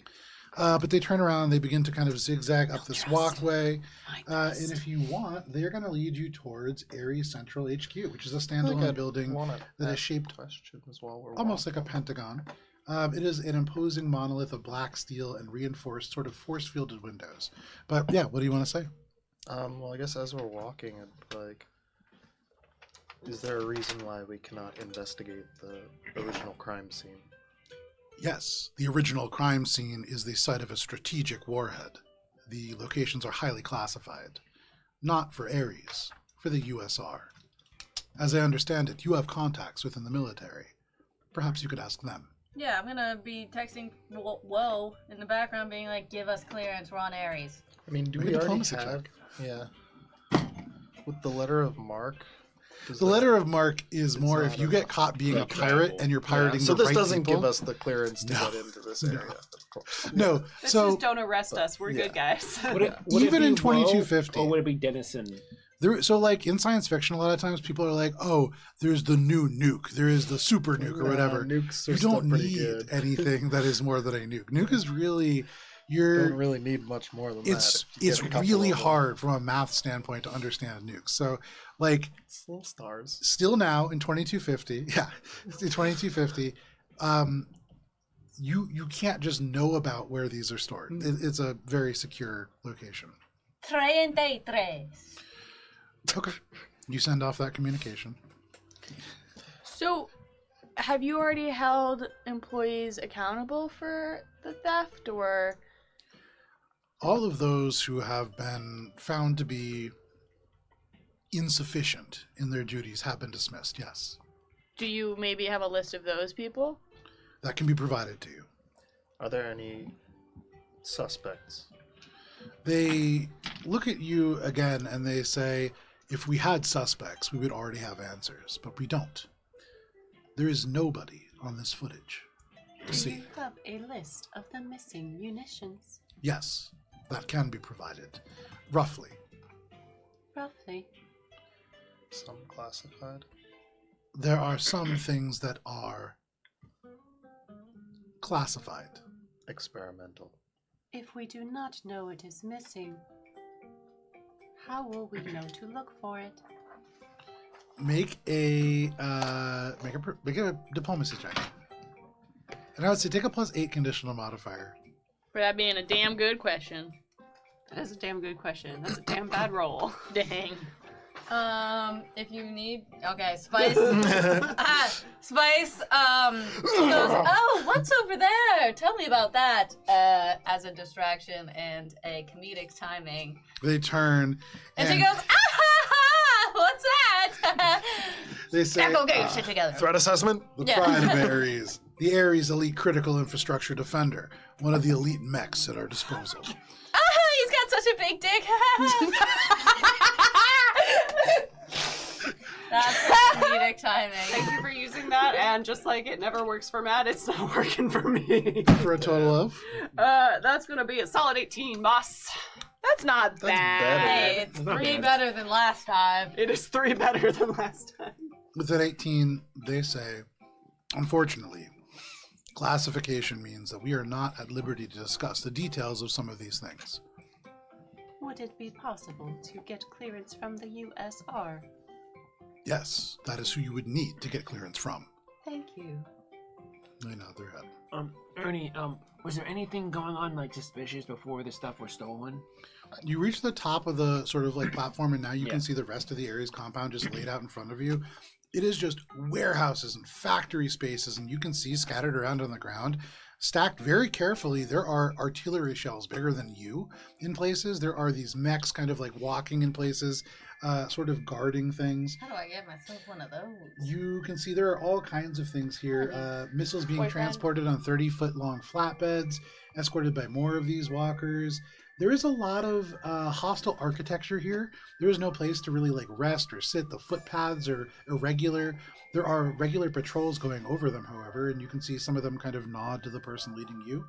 but they turn around and they begin to kind of zigzag up this walkway. And if you want, they're going to lead you towards Ares Central HQ, which is a standalone building that is shaped Questions while we're almost like a pentagon. It is an imposing monolith of black steel and reinforced, sort of force-fielded windows. But yeah, what do you want to say? Well, I guess as we're walking, like, is there a reason why we cannot investigate the original crime scene? Yes, the original crime scene is the site of a strategic warhead. The locations are highly classified. Not for Ares, for the USR. As I understand it, you have contacts within the military. Perhaps you could ask them. Yeah, I'm gonna be texting Whoa in the background being like, give us clearance, we're on Ares. I mean, do Make a we already diplomacy have? check. Yeah. With the letter of marque. The letter of marque is It's more not if you a- get caught being a Yeah, pirate travel. and you're pirating So the this right doesn't people. give us the clearance to No. get into this area, of course. No, This so is don't arrest us. We're yeah. good guys. Would it Even be in Woe, 2250. or would it be Dennison? so like in science fiction, a lot of times people are like, "Oh, there's the new nuke, there is the super nuke or whatever." Nukes are You still don't pretty need good. anything that is more than a nuke. Nuke is really Don't really need much more than it's that. If you it's get a couple really of them. hard from a math standpoint to understand nukes. So like It's little stars. still now in 2250, yeah, in 2250, you can't just know about where these are stored. It's a very secure location. 33. Okay. You send off that communication. So, have you already held employees accountable for the theft, or? All of those who have been found to be insufficient in their duties have been dismissed, yes. Do you maybe have a list of those people? That can be provided to you. Are there any suspects? They look at you again and they say, if we had suspects, we would already have answers, but we don't. There is nobody on this footage to Do see. you have a list of the missing munitions? Yes, that can be provided. Roughly. Roughly. Some classified? There are some things that are classified. Experimental. If we do not know it is missing, how will we know to look for it? Make a diplomacy check. And I would say take a +8 conditional modifier. For that being a damn good question. That is a damn good question. That's a damn bad roll. Dang. If you need, okay, Spice. Spice, goes, oh, what's over there? Tell me about that. As a distraction and a comedic timing. They turn And she goes, ah, ha, ha, what's that? They say, Go get your shit together. Threat assessment? the Yeah. pride of Ares, the Ares Elite Critical Infrastructure Defender, one of the elite mechs at our disposal. Ah, he's got such a big dick. That's comedic timing. Thank you for using that, and just like it never works for Matt, it's not working for me. For a total of? That's gonna be a solid 18, boss. That's not That's bad. better. Hey, it's Not 3 bad. better than last time. It is 3 better than last time. With an 18, they say, unfortunately, classification means that we are not at liberty to discuss the details of some of these things. Would it be possible to get clearance from the USR? Yes, that is who you would need to get clearance from. Thank you. They nod their head. Ernie, was there anything going on like suspicious before the stuff was stolen? You reach the top of the sort of like platform, and now you Yeah. can see the rest of the area's compound just laid out in front of you. It is just warehouses and factory spaces, and you can see scattered around on the ground, stacked very carefully. There are artillery shells bigger than you in places. There are these mechs kind of like walking in places, sort of guarding things. How do I get myself one of those? You can see there are all kinds of things here. Missiles being Boyfriend. transported on 30-foot long flatbeds, escorted by more of these walkers. There is a lot of hostile architecture here. There is no place to really like rest or sit. The footpaths are irregular. There are regular patrols going over them, however, and you can see some of them kind of nod to the person leading you.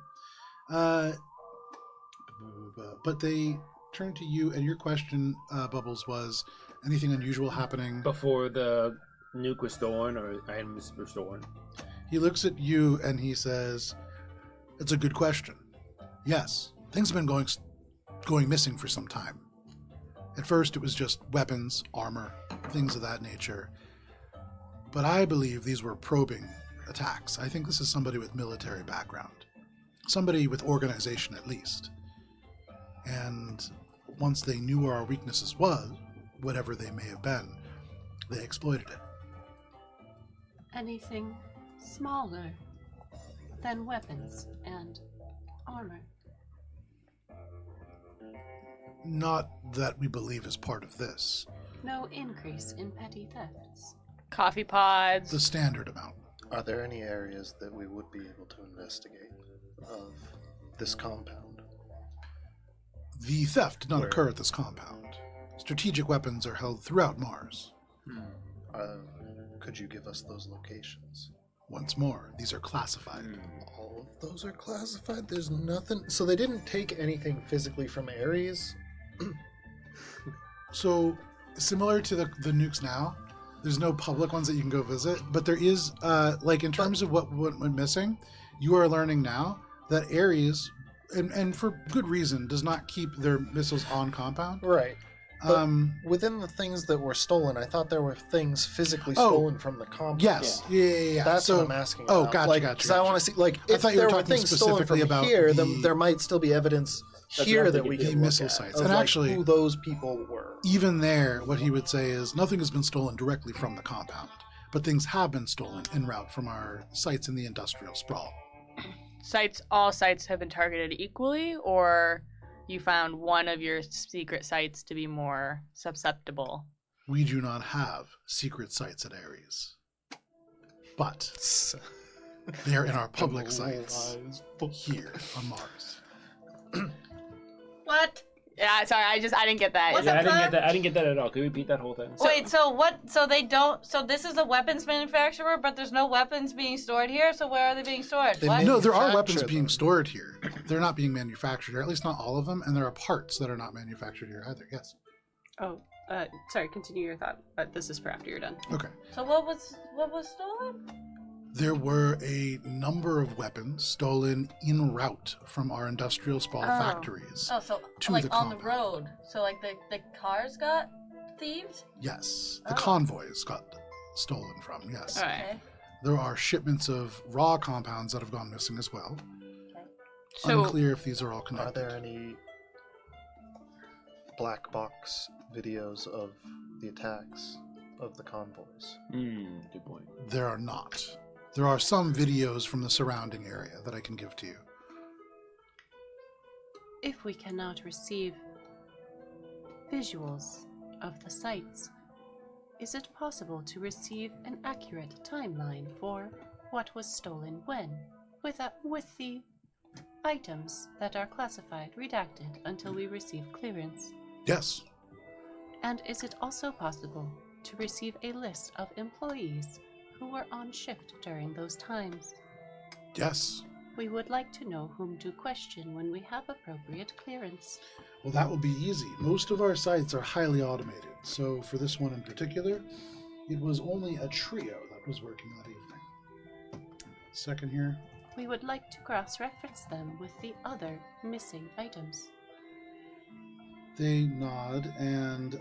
But they turn to you, and your question, Bubbles, was anything unusual happening? Before the nuke was stolen or items were stolen? He looks at you and he says, "It's a good question. Yes, things have been going missing for some time. At first it was just weapons, armor, things of that nature. But I believe these were probing attacks. I think this is somebody with military background. Somebody with organization at least. And once they knew where our weaknesses was, whatever they may have been, they exploited it. Anything smaller than weapons and armor? Not that we believe is part of this. No increase in petty thefts. Coffee pods. The standard amount. Are there any areas that we would be able to investigate of this compound? The theft did not Where? occur at this compound. Strategic weapons are held throughout Mars. Could you give us those locations? Once more, these are classified. All of those are classified? There's nothing... So they didn't take anything physically from Ares? So, similar to the nukes now, there's no public ones that you can go visit, but there is, like, in terms of what went missing, you are learning now that Ares, and for good reason, does not keep their missiles on compound. Right. But within the things that were stolen, I thought there were things physically stolen from the compound. Yes. Yeah. That's so, what I'm asking Oh, about. gotcha, like, gotcha. Because I want to see, like, I if thought you were there were talking things stolen from specifically about here, the- then there might still be evidence That's here what I'm that we thinking, can the look missile at sites. of, And like, actually- who those people were. Even there, what he would say is nothing has been stolen directly from the compound, but things have been stolen en route from our sites in the industrial sprawl. All sites have been targeted equally, or you found one of your secret sites to be more susceptible? We do not have secret sites at Ares, but they are in our public sites here on Mars. What? Yeah, sorry, I didn't get that. What's Yeah, up, I didn't bud? get that. I didn't get that at all. Can you repeat that whole thing? Wait, so what? So they don't. So this is a weapons manufacturer, but there's no weapons being stored here. So where are they being stored? They What? made- No, there are Manufacture weapons being them. stored here. They're not being manufactured here, at least not all of them, and there are parts that are not manufactured here either. Yes. Oh, sorry, continue your thought. This is for after you're done. Okay. So what was stolen? There were a number of weapons stolen en route from our industrial sprawl Oh. factories. Oh, so To like the on the compound. road. So like the cars got thieved. Yes. The Oh. convoys got stolen from, yes. All right. Okay. There are shipments of raw compounds that have gone missing as well. So- Unclear if these are all Are connected. there any black box videos of the attacks of the convoys? Good point. There are not. There are some videos from the surrounding area that I can give to you. If we cannot receive visuals of the sites, is it possible to receive an accurate timeline for what was stolen when, with the items that are classified redacted until we receive clearance? Yes. And is it also possible to receive a list of employees who were on shift during those times? Yes. We would like to know whom to question when we have appropriate clearance. Well, that will be easy. Most of our sites are highly automated. So for this one in particular, it was only a trio that was working that evening. Second here. We would like to cross-reference them with the other missing items. They nod, and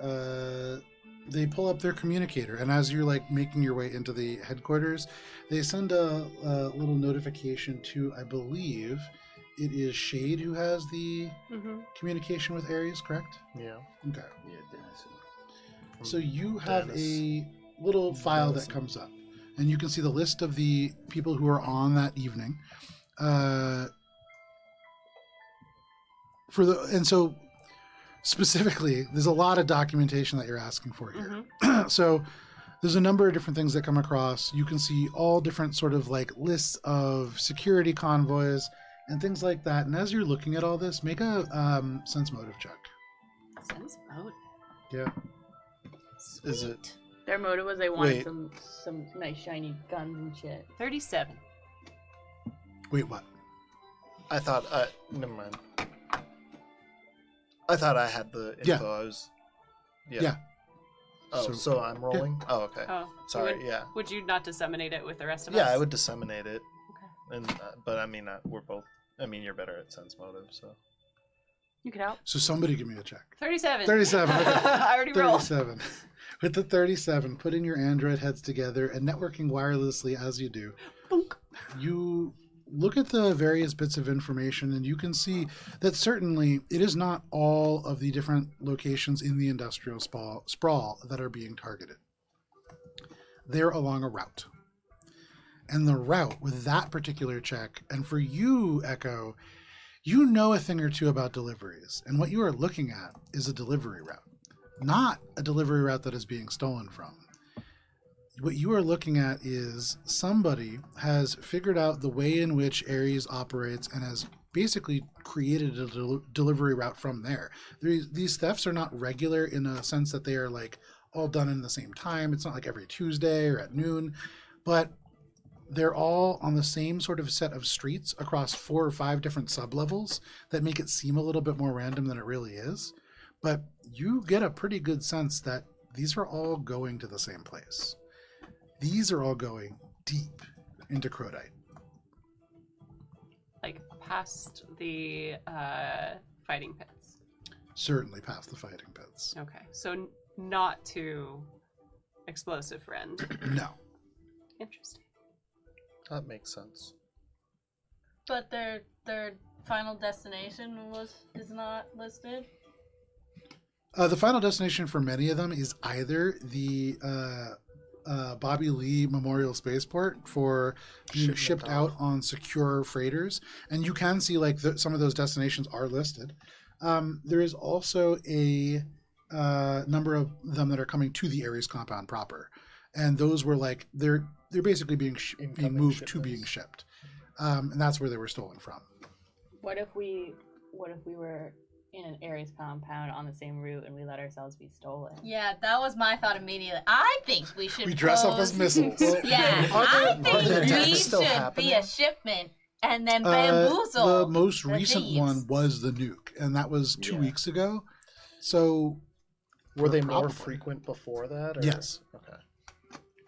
they pull up their communicator, and as you're like making your way into the headquarters, they send a little notification to, I believe, it is Shade who has the communication with Ares, correct? Yeah. Okay. Yeah, Dennis. So you have Dennis. a little file that comes up, and you can see the list of the people who are on that evening. So specifically, there's a lot of documentation that you're asking for here. So there's a number of different things that come across. You can see all different sort of like lists of security convoys and things like that. And as you're looking at all this, make a sense motive check. Sense mode. Yeah. Is it? Their motive was they wanted Wait. some nice shiny guns and shit. 37. Wait, what? I thought. Never mind. I thought I had the info. Yeah. I was. Yeah. Oh, so I'm rolling. Oh, okay. Oh, Sorry. Would, Yeah. would you not disseminate it with the rest of us? Yeah, I would disseminate it. Okay. And but I mean, we're both. I mean, you're better at sense motive, so. You could help. So somebody give me a check. 37. 37. Okay. I already rolled. 37. With the 37, putting your Android heads together and networking wirelessly as you do, you look at the various bits of information and you can see that certainly it is not all of the different locations in the industrial sprawl that are being targeted. They're along a route. And the route with that particular check, and for you, Echo, you know a thing or two about deliveries. And what you are looking at is a delivery route, not a delivery route that is being stolen from. What you are looking at is somebody has figured out the way in which Ares operates and has basically created a delivery route from there. These thefts are not regular in a sense that they are like all done in the same time. It's not like every Tuesday or at noon, but they're all on the same sort of set of streets across 4 or 5 different sublevels that make it seem a little bit more random than it really is. But you get a pretty good sense that these are all going to the same place. These are all going deep into Crotite. Like past the fighting pits. Certainly past the fighting pits. Okay. So not to explosive friend. No. Interesting. That makes sense. But their final destination is not listed. The final destination for many of them is either the Bobby Lee Memorial Spaceport for being Shipment shipped off. out on secure freighters, and you can see like some of those destinations are listed. There is also a number of them that are coming to the Ares compound proper, and those were like they're basically being Incoming moved to shipments. being shipped, and that's where they were stolen from. What if we were in an Ares compound on the same route and we let ourselves be stolen? Yeah, that was my thought immediately. I think we should. We dress up as pose- missiles. Yeah, I are think the we attacks still should happening? be a shipment and then bamboozle. The most the recent thieves. one was the nuke, and that was 2 Yeah. weeks ago. So Were they more Probably. frequent before that? Or? Yes. Okay.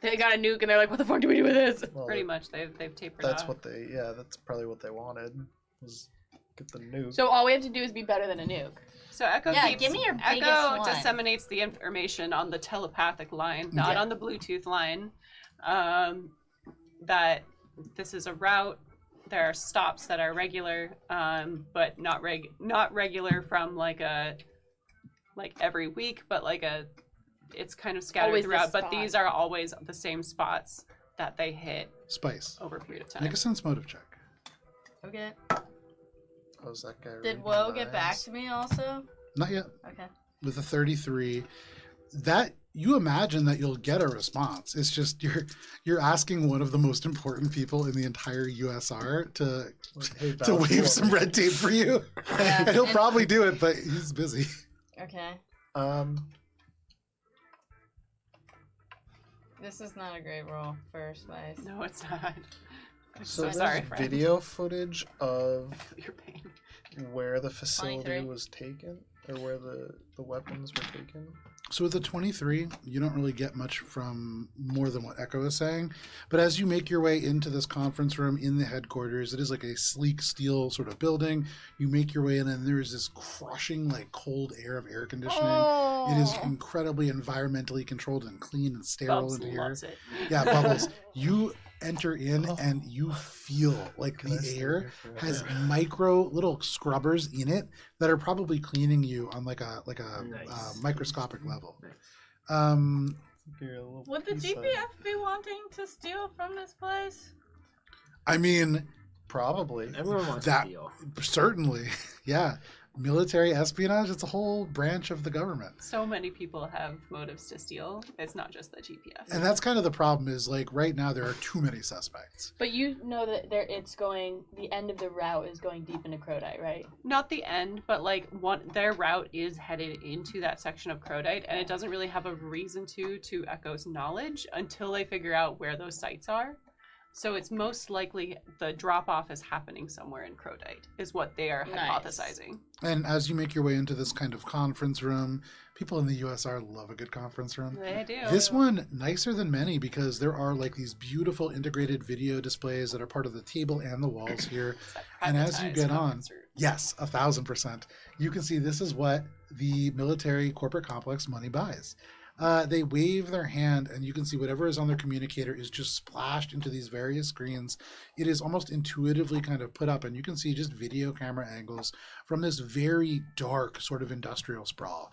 They got a nuke and they're like, what the fuck do we do with this? Well, Pretty much. They've tapered That's off. what they. Yeah, that's probably what they wanted. Was get the nuke. So all we have to do is be better than a nuke. So Echo Yeah, keeps, give me your biggest Echo one. disseminates the information on the telepathic line, not Yeah. on the Bluetooth line. That this is a route. There are stops that are regular, but not regular from like every week, but it's kind of scattered Always the throughout. But spot. these are always the same spots that they hit Spice. over a period of time. Make a sense motive check. Okay. How's that guy? Did reading Woe get back minds? to me also? Not yet. Okay. With a 33, that you imagine that you'll get a response. It's just you're asking one of the most important people in the entire USR to Hey, to vouch waive for some me. red tape for you, Yeah, and he'll and- probably do it, but he's busy. Okay. This is not a great roll for Spice. No, it's not. So So there's sorry, friend. video footage of Your pain. where the facility 23. was taken, or where the weapons were taken. So with the 23, you don't really get much from more than what Echo is saying. But as you make your way into this conference room in the headquarters, it is like a sleek steel sort of building. You make your way in, and there's this crushing, like, cold air of air conditioning. It is incredibly environmentally controlled and clean and sterile Bubs into here. loves it. Yeah, Bubbles. You enter in and you feel like the air has micro little scrubbers in it that are probably cleaning you on like a Nice. microscopic level. Would the GPS be wanting to steal from this place? I mean, Probably. Everyone wants That- to deal. certainly, yeah. Military espionage, it's a whole branch of the government. So many people have motives to steal. It's not just the GPS. And that's kind of the problem is, like, right now there are too many suspects. But you know that the end of the route is going deep into Crowdite, right? Not the end, but like their route is headed into that section of Crowdite, and it doesn't really have a reason to Echo's knowledge until they figure out where those sites are. So it's most likely the drop-off is happening somewhere in Crowdite, is what they are Nice. hypothesizing. And as you make your way into this kind of conference room, people in the USR love a good conference room. They do. This one, nicer than many because there are like these beautiful integrated video displays that are part of the table and the walls here. And as you get on, yes, 1,000%, you can see this is what the military corporate complex money buys. They wave their hand and you can see whatever is on their communicator is just splashed into these various screens. It is almost intuitively kind of put up, and you can see just video camera angles from this very dark sort of industrial sprawl.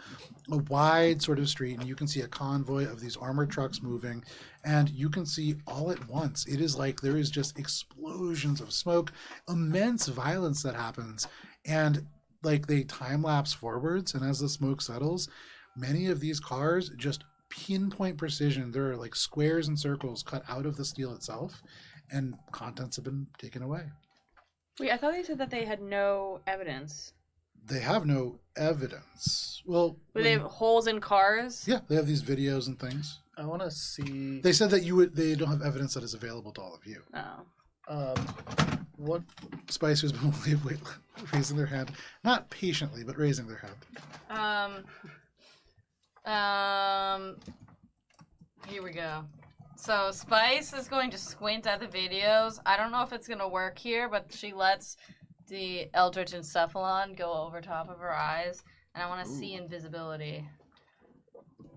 A wide sort of street, and you can see a convoy of these armored trucks moving, and you can see all at once. It is like there is just explosions of smoke, immense violence that happens, and like they time lapse forwards, and as the smoke settles, many of these cars just pinpoint precision. There are like squares and circles cut out of the steel itself, and contents have been taken away. Wait, I thought they said that they had no evidence. They have no evidence. Well, But they have holes in cars? yeah, they have these videos and things. I want to see. They said that they don't have evidence that is available to all of you. Oh. What? Spice has been raising their hand, not patiently, but raising their hand. Here we go. So Spice is going to squint at the videos. I don't know if it's gonna work here, but she lets the Eldritch Encephalon go over top of her eyes, and I want to see invisibility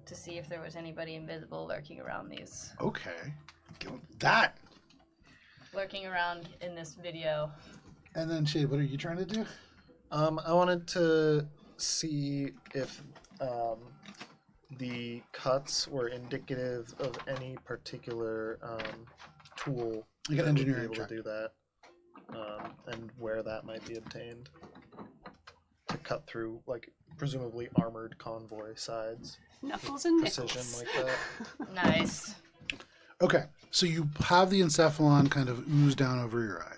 to see if there was anybody invisible lurking around these, Okay, give them that. lurking around in this video. And then Shade, what are you trying to do? I wanted to see if the cuts were indicative of any particular tool Like an that would be engineering able check. to do that, and where that might be obtained to cut through, like, presumably armored convoy sides. Knuckles and Precision nickels. like that. Nice. Okay, so you have the encephalon kind of ooze down over your eye.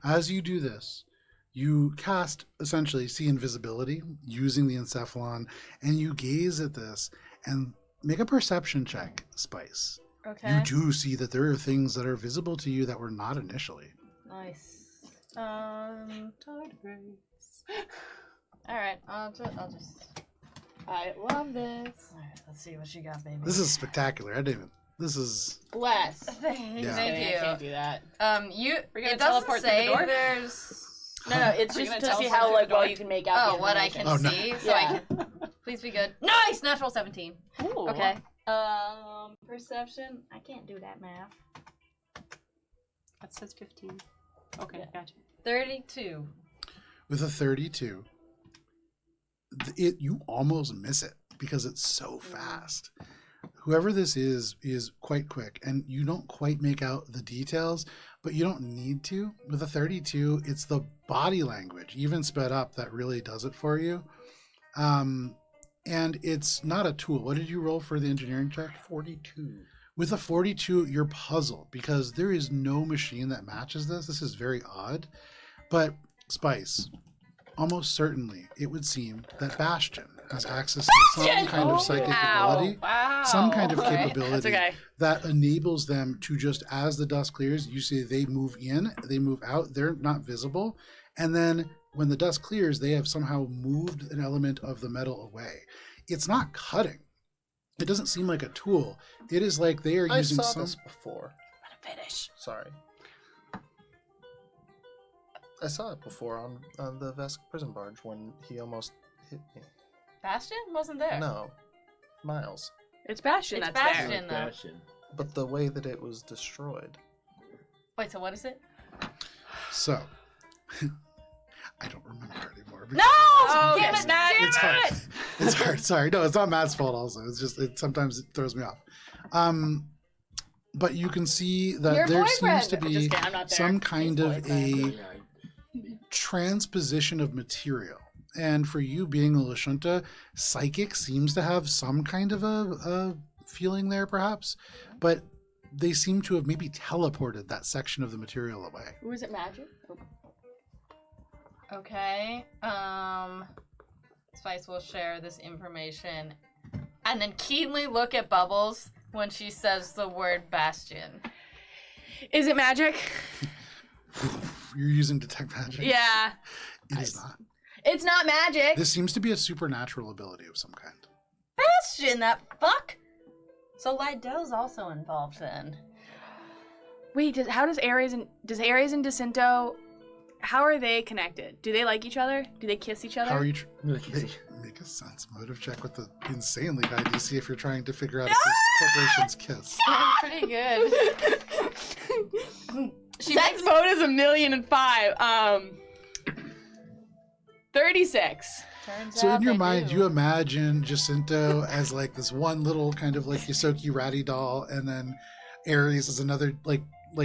As you do this, you cast, essentially, see invisibility using the encephalon, and you gaze at this and make a perception check, Spice. Okay. You do see that there are things that are visible to you that were not initially. Nice. Tide race. All right. I'll just. I love this. All right. Let's see what she got, baby. This is spectacular. I didn't even. This is. Bless. Thank Yeah. Thank I you. can't do that. You. We're gonna It doesn't teleport through say the door? there's. No, it's Are you just gonna to see teleport how through like the well door? you can make out. Oh, the what I can information. Oh, no. see, so I Yeah. can. Please be good. Nice, natural 17. Ooh. Okay. Perception. I can't do that math. That says 15. Okay, Yeah. gotcha. 32. With a 32, you almost miss it because it's so fast. Whoever this is quite quick, and you don't quite make out the details, but you don't need to. With a 32, it's the body language, even sped up, that really does it for you. And it's not a tool. What did you roll for the engineering check? 42. With a 42, you're puzzled because there is no machine that matches this. This is very odd. But Spice, almost certainly, it would seem that Bastion has access to some kind of psychic ability. Wow. Some kind of Okay, capability that's okay. that enables them to just, as the dust clears, you see they move in, they move out, they're not visible. And then when the dust clears, they have somehow moved an element of the metal away. It's not cutting. It doesn't seem like a tool. It is like they are I using saw some. this before. Finish. Sorry. I saw it before on the Vesk prison barge when he almost hit me. Bastion wasn't there. No, Miles. It's Bastion It's that's Bastion. there. Like though. Bastion. But the way that it was destroyed. Wait, so what is it? So, I don't remember anymore. No! Oh, Damn it's it! not- It's hard. It's hard. Sorry. No, it's not Matt's fault. Also, it's just sometimes it throws me off. But you can see that Your there boyfriend. seems to be Just kidding, I'm not there. some kind His of boyfriend. a transposition of material. And for you being a Lashunta, psychic seems to have some kind of a feeling there, perhaps. But they seem to have maybe teleported that section of the material away. Who is it, magic? Okay. Spice will share this information and then keenly look at Bubbles when she says the word Bastion. Is it magic? You're using detect magic? Yeah. It is not. It's not magic. This seems to be a supernatural ability of some kind. Bastion, that fuck? So Lydell's also involved then. Wait, how does Ares and Jacinto, how are they connected? Do they like each other? Do they kiss each other? How are you? Make Make a sense motive check with the insanely high DC if you're trying to figure out if this corporation's kiss. Pretty good. Sex mode is 1,000,005. 36. Turns So out in your they mind, do. you imagine Jacinto as like this one little kind of like Yosoki ratty doll, and then Ares is another like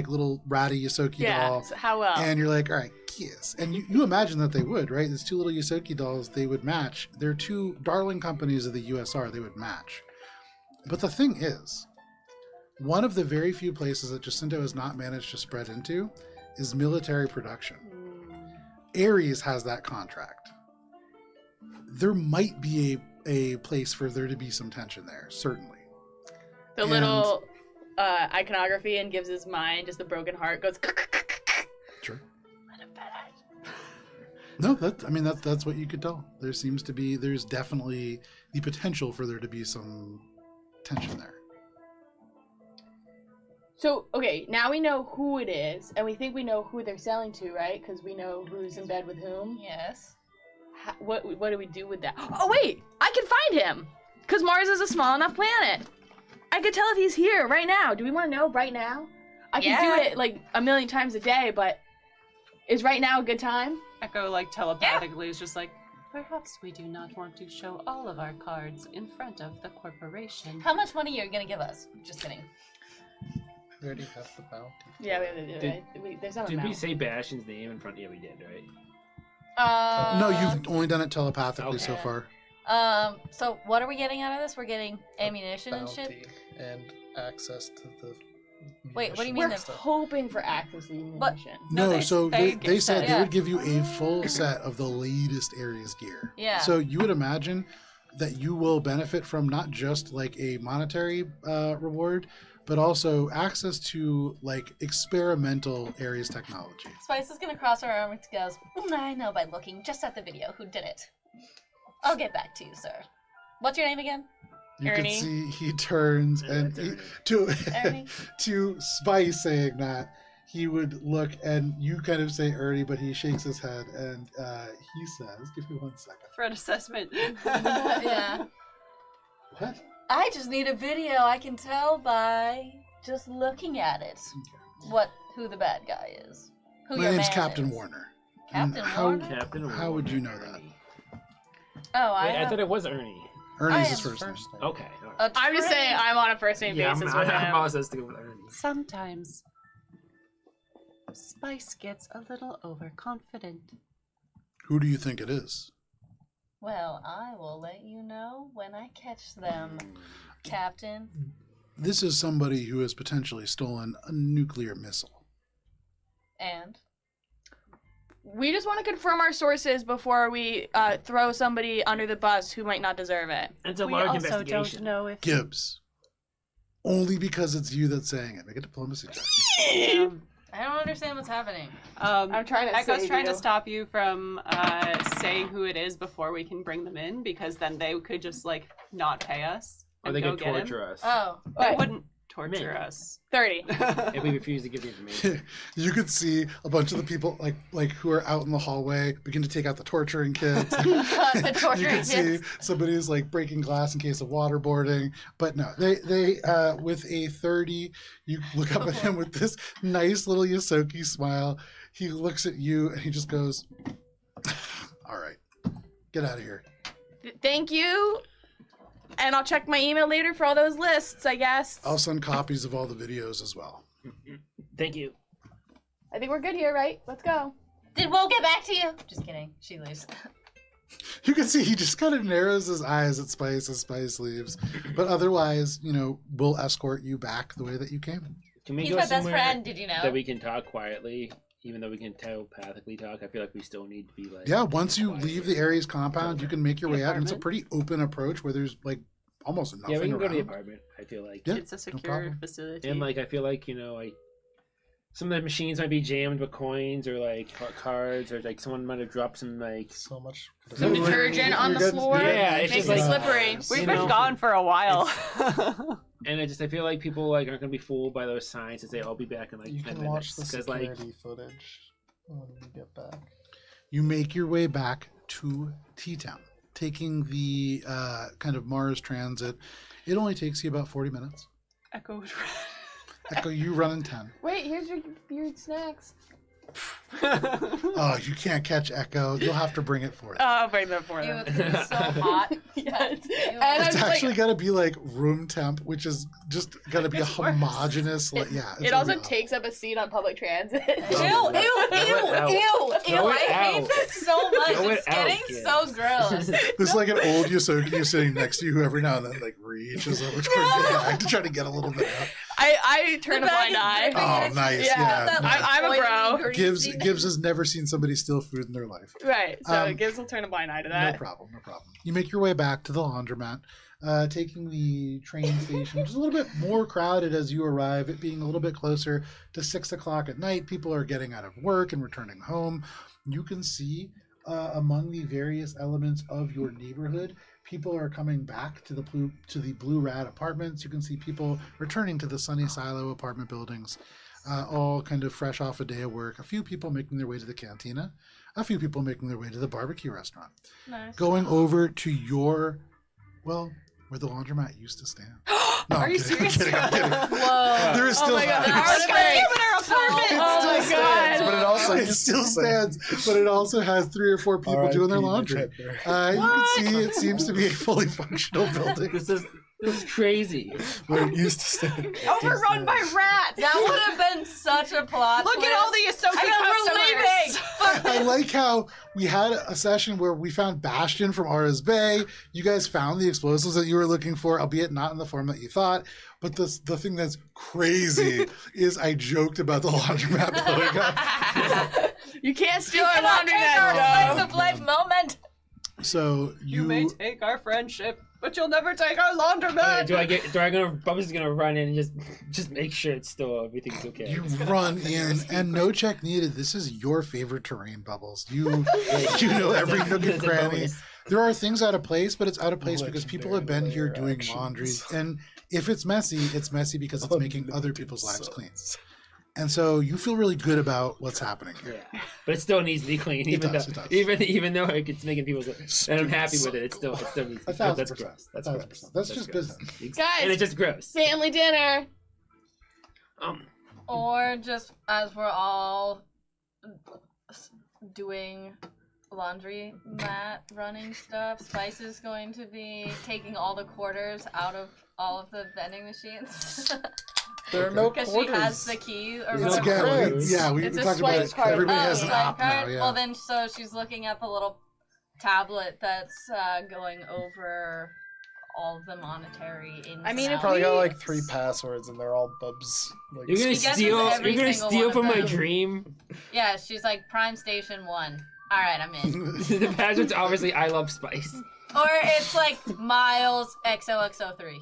little ratty Yosoki Yeah. doll. So how well? And you're like, all right, kiss. And you imagine that they would, right? These two little Yosoki dolls, they would match. They're two darling companies of the USR. They would match. But the thing is, one of the very few places that Jacinto has not managed to spread into is military production. Ares has that contract. There might be a place for there to be some tension there, certainly. The And- little iconography and gives his mind just a broken heart goes. Sure. No, that's what you could tell. There's definitely the potential for there to be some tension there. So, okay, now we know who it is, and we think we know who they're selling to, right? Because we know who's in bed with whom. Yes. What do we do with that? Oh, wait! I can find him! Because Mars is a small enough planet. I could tell if he's here right now. Do we want to know right now? I can do it like 1,000,000 times a day, but is right now a good time? Echo, like, telepathically is just like, perhaps we do not want to show all of our cards in front of the corporation. How much money are you gonna give us? Just kidding. We already have the bounty. Yeah, Did- there's not Did we amount. say Bastion's name in front? Yeah, we did, right? No, you've only done it telepathically so Okay. far. So what are we getting out of this? We're getting ammunition and shit? Bounty and access to the. Wait, what do you munitions mean We're and there's- stuff. hoping for access to the But- ammunition. No, they- so they they said yeah. they would give you a full set of the latest Ares gear. Yeah. So you would imagine that you will benefit from not just like a monetary reward, but also access to like experimental Ares technology. Spice is gonna cross her arms and goes, I know by looking just at the video who did it. I'll get back to you, sir. What's your name again? You Ernie. can see he turns Yeah, and that's Ernie. Ernie? to Spice saying that he would look and you kind of say Ernie, but he shakes his head and he says, "Give me 1 second." Threat assessment. Yeah. What? I just need a video I can tell by just looking at it. Who the bad guy is. Who My your name's man Captain is. Warner. And Captain how, Warner? Captain. How would you know Ernie. Oh, Wait, I I thought it was Ernie. Ernie's I his am first name. First name. Okay. All right. I'm just saying I'm on a first name Yeah, basis I'm with him. about to go with Ernie. Sometimes Spice gets a little overconfident. Who do you think it is? Well, I will let you know when I catch them, Captain. This is somebody who has potentially stolen a nuclear missile. And We just want to confirm our sources before we throw somebody under the bus who might not deserve it. It's a We large also investigation. don't know if Gibbs. Only because it's you that's saying it. Make a diplomacy check. I don't understand what's happening. I'm trying to Echo's save trying you. to stop you from saying who it is before we can bring them in, because then they could just like not pay us. Or they go could get him? torture us. Oh. They What? wouldn't torture Me. us. 30. If we refuse to give the information. You could see a bunch of the people like who are out in the hallway begin to take out the torturing kits. The You torturing can see kids. somebody who's like breaking glass in case of waterboarding. But no, they with a 30, you look up at him with this nice little Yosoki smile. He looks at you and he just goes, "All right, get out of here." Thank you. And I'll check my email later for all those lists, I guess. I'll send copies of all the videos as well. Thank you. I think we're good here, right? Let's go. Then we'll get back to you. Just kidding. She leaves. You can see he just kind of narrows his eyes at Spice as Spice leaves. But otherwise, we'll escort you back the way that you came. Can we He's go my best somewhere friend, did you know? that we can talk quietly, even though we can telepathically talk? I feel like we still need to be like. Yeah, once you quiet. leave the Ares compound, you can make your The way out. And it's a apartment? pretty open approach where there's like almost nothing Yeah, we can go to the around. apartment. I feel like. Yeah, It's a secure problem. facility. And like I feel like some of the machines might be jammed with coins or like cards, or like someone might have dropped some like. So much. Some detergent on the floor. Yeah, it's Makes just it like- slippery. We've you been know, gone for a while. And I feel like people like aren't gonna be fooled by those signs and say I'll be back in like You 10 can watch minutes. the 'Cause, like, security footage when you get back. You make your way back to T-Town, taking the kind of Mars Transit. It only takes you about 40 minutes. Echo was Echo, you run in 10. Wait, here's your snacks. Oh, you can't catch Echo. You'll have to bring it forth. I'll bring them for Ew, them. it's gonna be so hot. Yes. Ew. And I'm It's just actually like, got to be like room temp, which is just got to be a It's worse. homogenous. Yeah. it's it gonna also be awful. takes up a seat on public transit. Ew, ew, ew, ew, ew. Throw it I hate out. this so much. Throw it It's out, getting kid. so gross. There's like an old Yosoki sitting next to you who every now and then like reaches over towards the bag to try to get a little bit out. I turn a blind eye. Oh, nice. Yeah, Yeah. that- I'm a bro. Oily, Gibbs greasy- has never seen somebody steal food in their life. Right, so Um, Gibbs will turn a blind eye to No that. problem. You make your way back to the laundromat, taking the train station, which is a little bit more crowded as you arrive, it being a little bit closer to 6 o'clock at night. People are getting out of work and returning home. You can see among the various elements of your neighborhood, people are coming back to the Blue Rat apartments. You can see people returning to the Sunny Silo apartment buildings, all kind of fresh off a day of work. A few people making their way to the cantina, a few people making their way to the barbecue restaurant. nice. Going over to where the laundromat used to stand. No, Are I'm you kidding, serious? I'm kidding. Whoa. There is Oh still my God, there the is- apartment. Oh my God. But it also it still stands, but it also has 3 or 4 people doing their laundry. You can see it seems to be a fully functional building. This is crazy. Where it used to stand. Overrun by rats! That would have been such a plot. Look at all the Ahsoka I customers! I like how we had a session where we found Bastion from Aura's Bay. You guys found the explosives that you were looking for, albeit not in the form that you thought. But the thing that's crazy is I joked about the laundromat blowing up. You can't steal our cannot laundry take our net, slice of life moment. So You may take our friendship, but you'll never take our laundromat. Bubba's is gonna run in and just make sure it's still everything's okay. You run in, and no check needed. This is your favorite terrain, Bubbles. You know every nook and It's a cranny. bonus. There are things out of place, but it's out of place because people have been here Legendary doing actions. laundry. And if it's messy because it's making other people's lives clean. And so you feel really good about what's happening here. Yeah, but it still needs to be clean. It Even does, though, it does. even though it's making people, and I'm happy with it. It still needs. To be. 1,000%. That's gross. That's 1,000%. gross. That's just gross. business. Guys! And it's just gross. Family dinner! Or just as we're all doing laundry mat running stuff, Spice is going to be taking all the quarters out of all of the vending machines. There are no Because she quarters. has the key or It's whatever. Again, Cards. we It's a talked about swipe it. card. Everybody has an swipe app now. card? Yeah. Well, then, so she's looking at the little tablet that's going over all of the monetary in. I mean, if Probably got we- like 3 passwords and they're all bubs. Like, You're gonna She guesses steal. every You're gonna single steal one from of my them. dream. Yeah, she's like Prime Station 1. All right, I'm in. The password's obviously I love spice. Or it's like Miles XOXO3.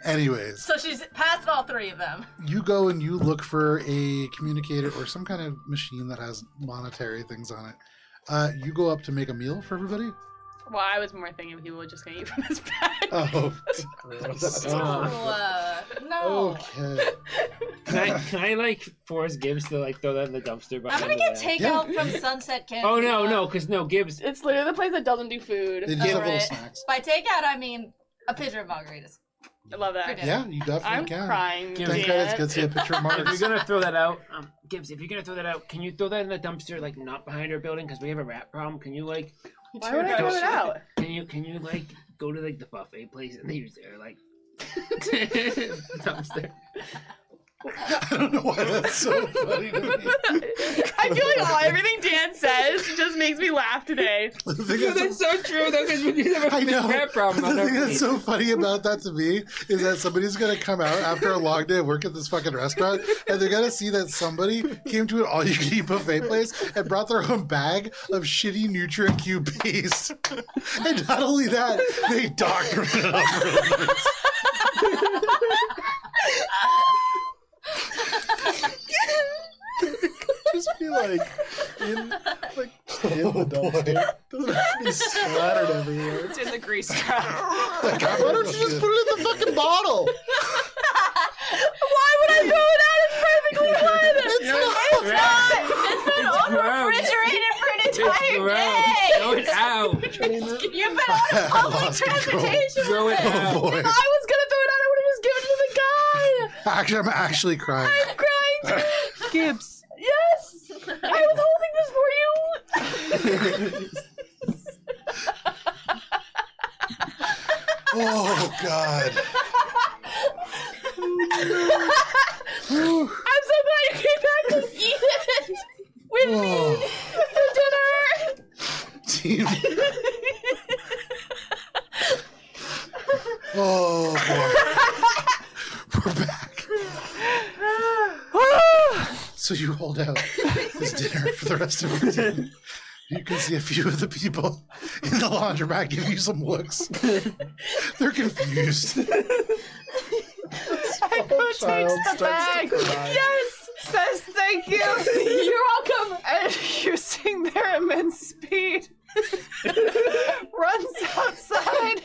Anyways, So she's passed all 3 of them. you go and you look for a communicator or some kind of machine that has monetary things on it. You go up to make a meal for everybody. Well, I was more thinking people were just gonna eat from his bag. Oh, No. okay. Can I like force Gibbs to like throw that in the dumpster? I'm gonna get takeout from Sunset Candy. Oh no, because Gibbs. It's literally the place that doesn't do food. They just have little Alright. snacks. By takeout, I mean a pitcher of margaritas. I love that. For dinner. Yeah, you definitely I'm can. crying. Give Thank me credits Dan. gets you a picture of If Marks. you're gonna throw that out, Gibbs, if you're gonna throw that out, can you throw that in the dumpster, like not behind our building, because we have a rat problem? Can you like, Why would I throw it out? can you like go to like the buffet place and they use their like dumpster? I don't know why that's so funny to me. I feel like everything Dan says just makes me laugh today. The thing that's so true though, because we do have I a know. rat problem on The our thing that's plate. so funny about that to me is that somebody's gonna come out after a long day of work at this fucking restaurant, and they're gonna see that somebody came to an all-you-can-eat buffet place and brought their own bag of shitty NutriCube paste. And not only that, they doctored it up real nice. Just be like in the dumpster. Doesn't have to be splattered everywhere. It's in the grease trap. Like, Why don't you just put it in the fucking bottle? Why would I throw it out? It's perfectly fine. It's been on refrigerated for an entire day. Throw it out. You've been on public lost control. transportation. Throw it Oh out. boy. If I was gonna throw it out, I would have just given it to the guy. Actually, I'm actually crying. I'm crying too. Gibbs. Yes. I was holding this for you. Oh god. I'm so glad you came back to eat it with me for dinner. Team. Oh boy. We're back. So you hold out this dinner for the rest of your day. You can see a few of the people in the laundromat give you some looks. They're confused. Child starts to cry. Yes! Says thank you! You're welcome! And using their immense speed, runs outside,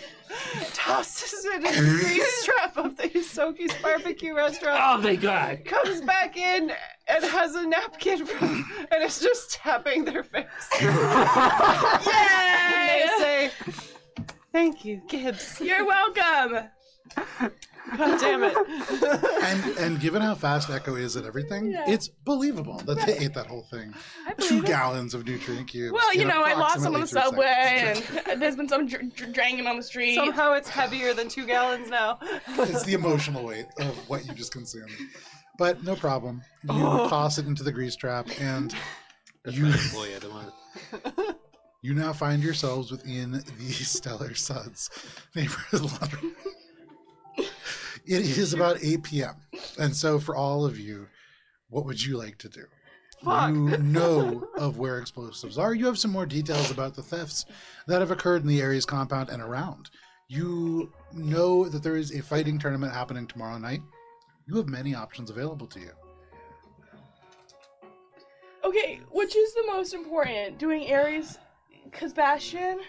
tosses it in the grease trap of the Yusoki's barbecue restaurant, Oh thank God. comes back in and has a napkin from, and is just tapping their face. Yay! And they say, thank you, Gibbs. You're welcome. God damn it. And given how fast Echo is at everything, it's believable that they ate that whole thing. 2 gallons of nutrient cubes. Well, you in know, I lost some on the approximately 3 subway, seconds. and there's been some dragging on the street. Somehow it's heavier than 2 gallons now. It's the emotional weight of what you just consumed. But no problem. You toss it into the grease trap, and you now find yourselves within the Stellar Suds neighborhood laundry. It is about 8 p.m. And so for all of you, what would you like to do? Fuck. You know of where explosives are. You have some more details about the thefts that have occurred in the area's compound and around. You know that there is a fighting tournament happening tomorrow night. You have many options available to you. Okay, which is the most important? Doing Ares, cause Bastion?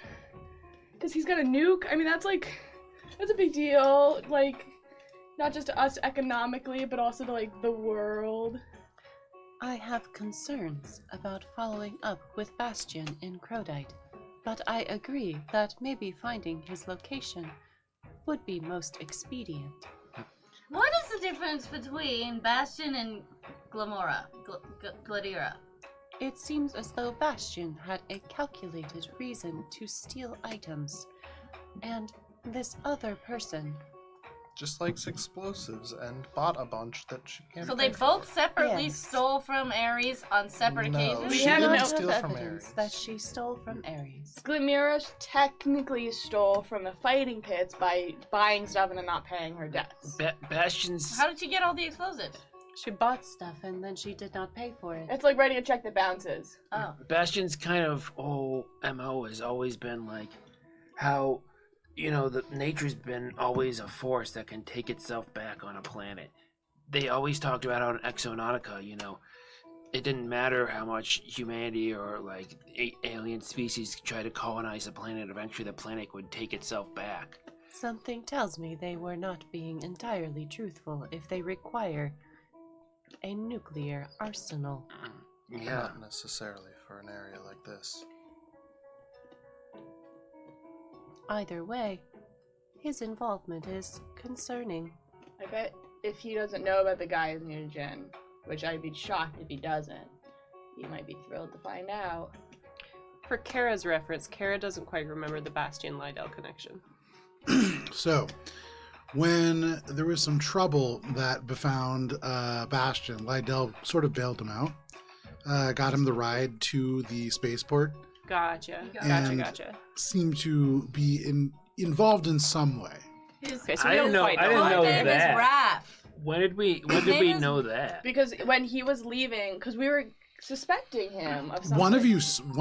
Cause he's got a nuke? I mean, that's a big deal. Like, not just to us economically, but also to, like, the world. I have concerns about following up with Bastion in Crowdite, but I agree that maybe finding his location would be most expedient. What is the difference between Bastion and Glamora? Gladira? It seems as though Bastion had a calculated reason to steal items, and this other person. Just likes explosives and bought a bunch that she can't. So they pay both for. separately Yes. stole from Ares on separate No, occasions? We she have didn't no steal from evidence Ares. that she stole from Ares. Glimira technically stole from the fighting pits by buying stuff and then not paying her debts. Bastion's. How did she get all the explosives? She bought stuff and then she did not pay for it. It's like writing a check that bounces. Oh. Bastion's kind of whole MO has always been like how, you know, the nature's been always a force that can take itself back on a planet. They always talked about how in Exonautica, you know, it didn't matter how much humanity or like alien species try to colonize the planet. Eventually, the planet would take itself back. Something tells me they were not being entirely truthful if they require a nuclear arsenal. Yeah. Not necessarily for an area like this. Either way, his involvement is concerning. I bet if he doesn't know about the guy who's mutagen, which I'd be shocked if he doesn't, he might be thrilled to find out. For Kara's reference, Kara doesn't quite remember the Bastion-Lydell connection. So, when there was some trouble that befound Bastion, Lydell sort of bailed him out, got him the ride to the spaceport, Gotcha. And- Gotcha. seemed to be involved in some way. Okay, so I we didn't don't know- quite I know. didn't My know name that. is Raph. When did we name is- know that? Because when he was leaving, because we were suspecting him of something. One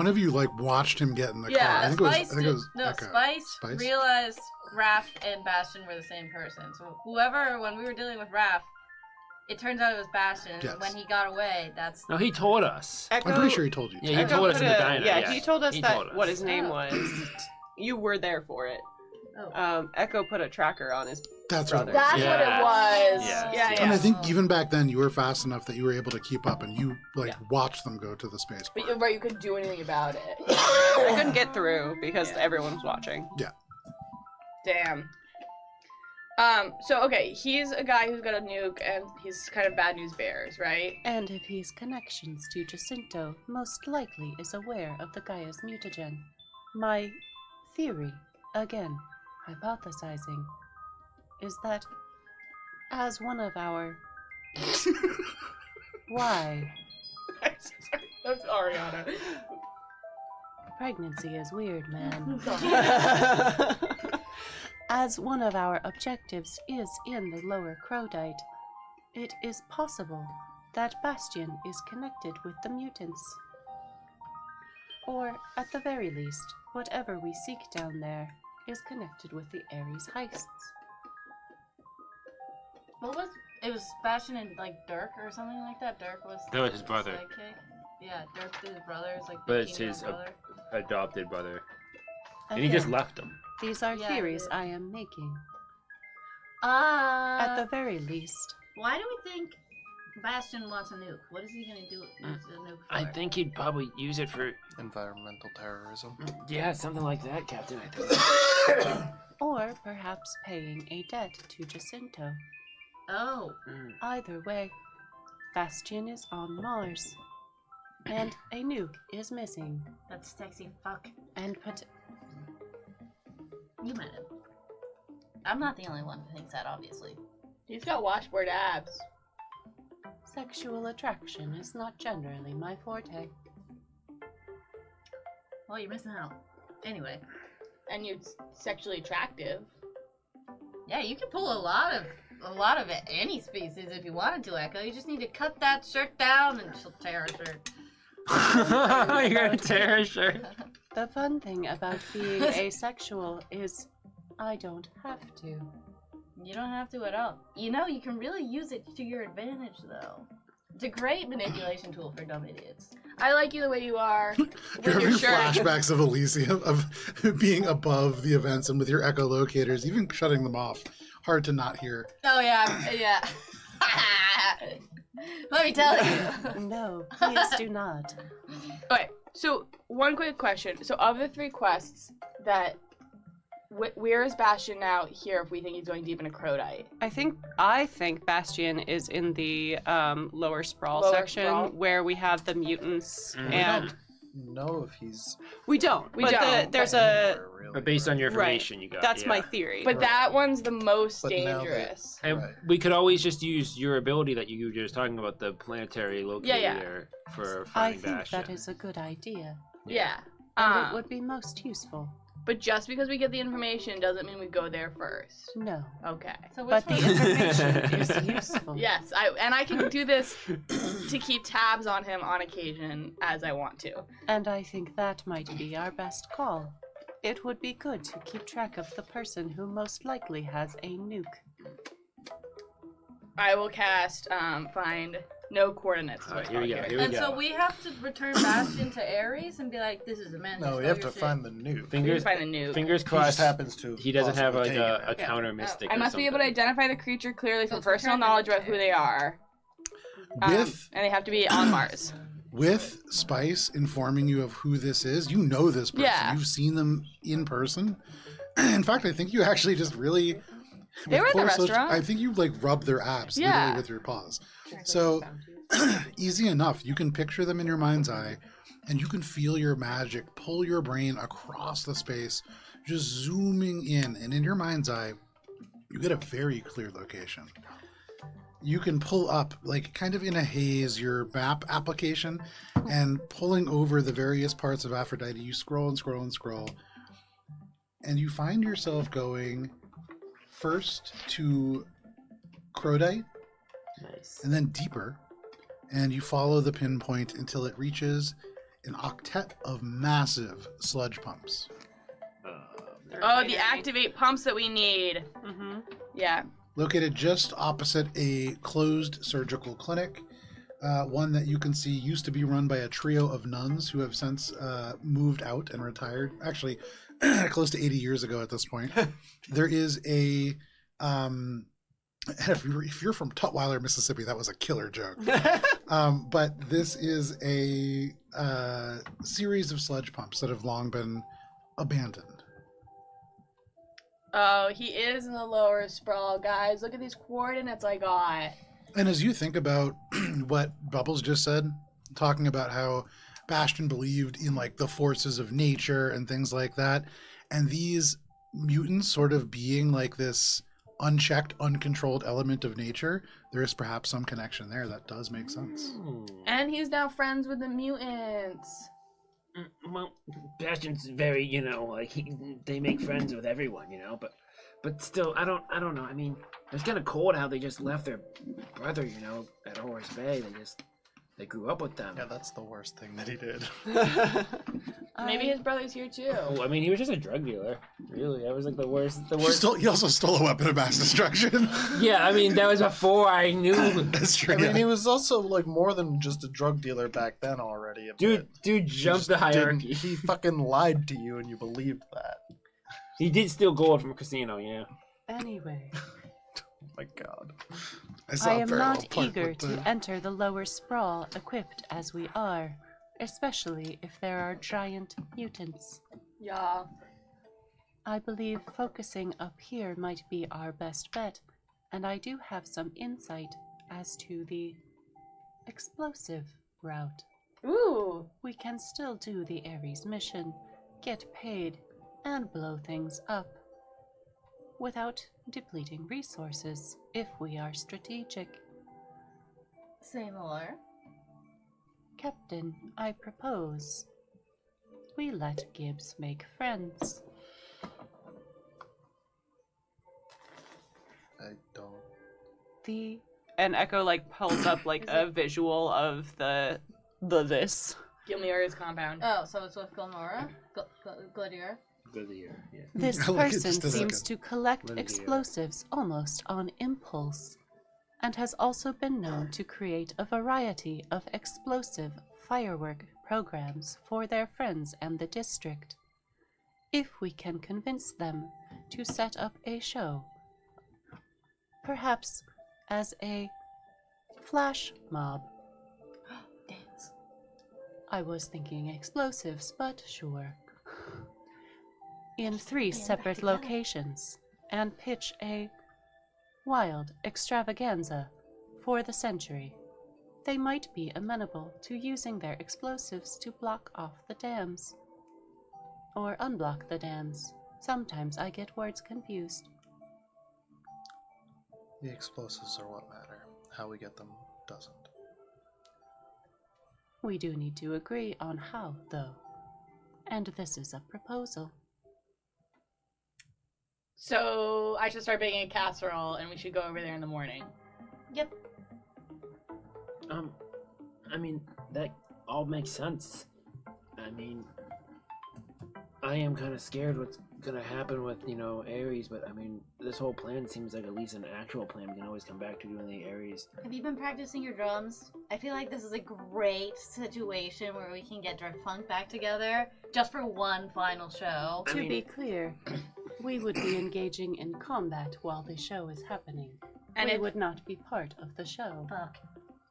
of you like watched him get in the car. Yeah, I think it was. Spice, Echo. Spice realized Raph and Bastion were the same person. So whoever, when we were dealing with Raph, it turns out it was Bastion. Yes. When he got away, that's No, he told us. Echo, I'm pretty sure he told you. Yeah, he Echo told us put in the a- diner. Yeah, he told us he that told us. what his name Oh. was. You were there for it. Oh. Echo put a tracker on his That's what it brother. was. That's what it was. Yeah. Yeah. And I think even back then you were fast enough that you were able to keep up and you like Yeah. watched them go to the spaceport. But you couldn't do anything about it. I couldn't get through because Yeah. everyone was watching. Damn. So okay, he's a guy who's got a nuke and he's kind of bad news bears, right? And if his connections to Jacinto most likely is aware of the Gaia's mutagen. My theory, again, hypothesizing, is that as one of our... Why? That's Ariana. Pregnancy is weird, man. As one of our objectives is in the lower Crowdite, it is possible that Bastion is connected with the mutants. Or, at the very least, whatever we seek down there is connected with the Ares heists. What was it? Was Bastion and like Dirk or something like that? Dirk was. That was his brother. Sidekick? Yeah, Dirk is his brother. It's like. But the it's king his brother. Adopted brother. And he just Again, left him. these are Yeah, theories it- I am making. At the very least, Why do we think Bastion wants a nuke? What is he gonna do with the nuke for? I think he'd probably use it for Environmental terrorism. yeah, something like that, Captain. I think. or perhaps paying a debt to Jacinto. Oh, Either way, Bastion is on Mars. And a nuke is missing. that's sexy fuck. And You met him. I'm not the only one who thinks that, obviously. He's got washboard abs. sexual attraction is not generally my forte. Well, you're missing out. Anyway, And you're sexually attractive. yeah, you can pull a lot of any species if you wanted to, Echo. You just need to cut that shirt down and she'll tear her shirt. You're gonna tear his shirt. The fun thing about being asexual is I don't have to. You don't have to at all. You know, you can really use it to your advantage, though. It's a great manipulation tool for dumb idiots. I like you the way you are. You're With having your shirt. flashbacks of Elysium, of being above the events and with your echolocators, even shutting them off. Hard to not hear. Oh, yeah, yeah. Let me tell you. No, please do not. Okay, so one quick question. So of the 3 quests that, where is Bastion now here if we think he's going deep into Crowdite? I think Bastion is in the lower sprawl Lower section sprawl? where we have the mutants Mhm. and Know if he's we don't. We but don't, there's a anywhere, really. But based on your Right. information you got. that's yeah. my theory. But that one's the most But now that- dangerous. And Right. we could always just use your ability that you were just talking about, the planetary locator for I finding think Bastion. that is a good idea. Yeah. And it would be most useful. But just because we get the information doesn't mean we go there first. No. Okay. So But the which one? information is useful. Yes, I can do this to keep tabs on him on occasion as I want to. And I think that might be our best call. It would be good to keep track of the person who most likely has a nuke. I will cast find No coordinates. is All what's right, here we called go. Here we And go. so we have to return Bastion to Ares and be like, this is a man. who No, stole we have your to shit. find the nuke. We can Fingers, find the nuke. fingers He just crossed. happens to. He doesn't have possibly like take a it. counter mystic. I or must be able to something. identify the creature clearly So from it's personal returned knowledge in about who they are. With And they have to be on Mars. with Spice informing you of who this is, you know this person. Yeah. You've seen them in person. In fact, I think you actually just really. They were at the Poor restaurant. I think you like rub their abs Yeah. literally with your paws. So easy enough. You can picture them in your mind's eye, and you can feel your magic pull your brain across the space, just zooming in. And in your mind's eye, you get a very clear location. You can pull up, like kind of in a haze, your map application, and pulling over the various parts of Aphrodite, you scroll and scroll and scroll, and you find yourself going first to Crowdite, Nice. and then deeper, and you follow the pinpoint until it reaches an octet of massive sludge pumps. Oh, the activate pumps that we need. Mm-hmm. Yeah. Located just opposite a closed surgical clinic, one that you can see used to be run by a trio of nuns who have since moved out and retired. Actually, close to 80 years ago at this point. There is a, if you're from Tutwiler, Mississippi, that was a killer joke. But this is a series of sludge pumps that have long been abandoned. Oh, he is in the lower sprawl, guys. Look at these coordinates I got. And as you think about what Bubbles just said, talking about how Bastion believed in like the forces of nature and things like that, and these mutants sort of being like this unchecked, uncontrolled element of nature, there is perhaps some connection there that does make sense. And he's now friends with the mutants. Well, Bastion's very, like they make friends with everyone, but still, I don't know. I mean, it's kind of cold how they just left their brother, at Horus Bay. They grew up with them. Yeah, that's the worst thing that he did. Maybe his brother's here too. Oh, I mean, he was just a drug dealer. Really, that was like the worst. He also stole a weapon of mass destruction. Yeah, I mean, that was before I knew. That's true. I mean, yeah. he was also like more than just a drug dealer back then already. Dude He jumped just the hierarchy. He fucking lied to you and you believed that. He did steal gold from a casino, yeah. Anyway, Oh my god. saw I a am parallel not park eager with to the- enter the lower sprawl equipped as we are, especially if there are giant mutants. Yeah. I believe focusing up here might be our best bet, and I do have some insight as to the explosive route. Ooh. We can still do the Ares mission, get paid, and blow things up without depleting resources if we are strategic. Say more. Captain, I propose we let Gibbs make friends. I don't. And Echo like pulls up like a visual of the this. Gilmira's compound. Oh, so it's with Gilmora? Gladier? Good year, yeah. This I like it person just a seems second. to collect Lydia. explosives almost on impulse, and has also been known to create a variety of explosive firework programs for their friends and the district. If we can convince them to set up a show, perhaps as a flash mob. Dance. I was thinking explosives, but sure. In 3 separate locations, and pitch a wild extravaganza for the century. They might be amenable to using their explosives to block off the dams. Or unblock the dams. Sometimes I get words confused. The explosives are what matter. How we get them doesn't. We do need to agree on how, though. And this is a proposal. So I should start baking a casserole, and we should go over there in the morning. Yep. I mean, that all makes sense. I mean, I am kind of scared what's gonna happen with, Ares, but I mean, this whole plan seems like at least an actual plan. We can always come back to doing the Ares. Have you been practicing your drums? I feel like this is a great situation where we can get Funk back together just for one final show. To be clear, we would be engaging in combat while the show is happening. And we it would not be part of the show. Fuck.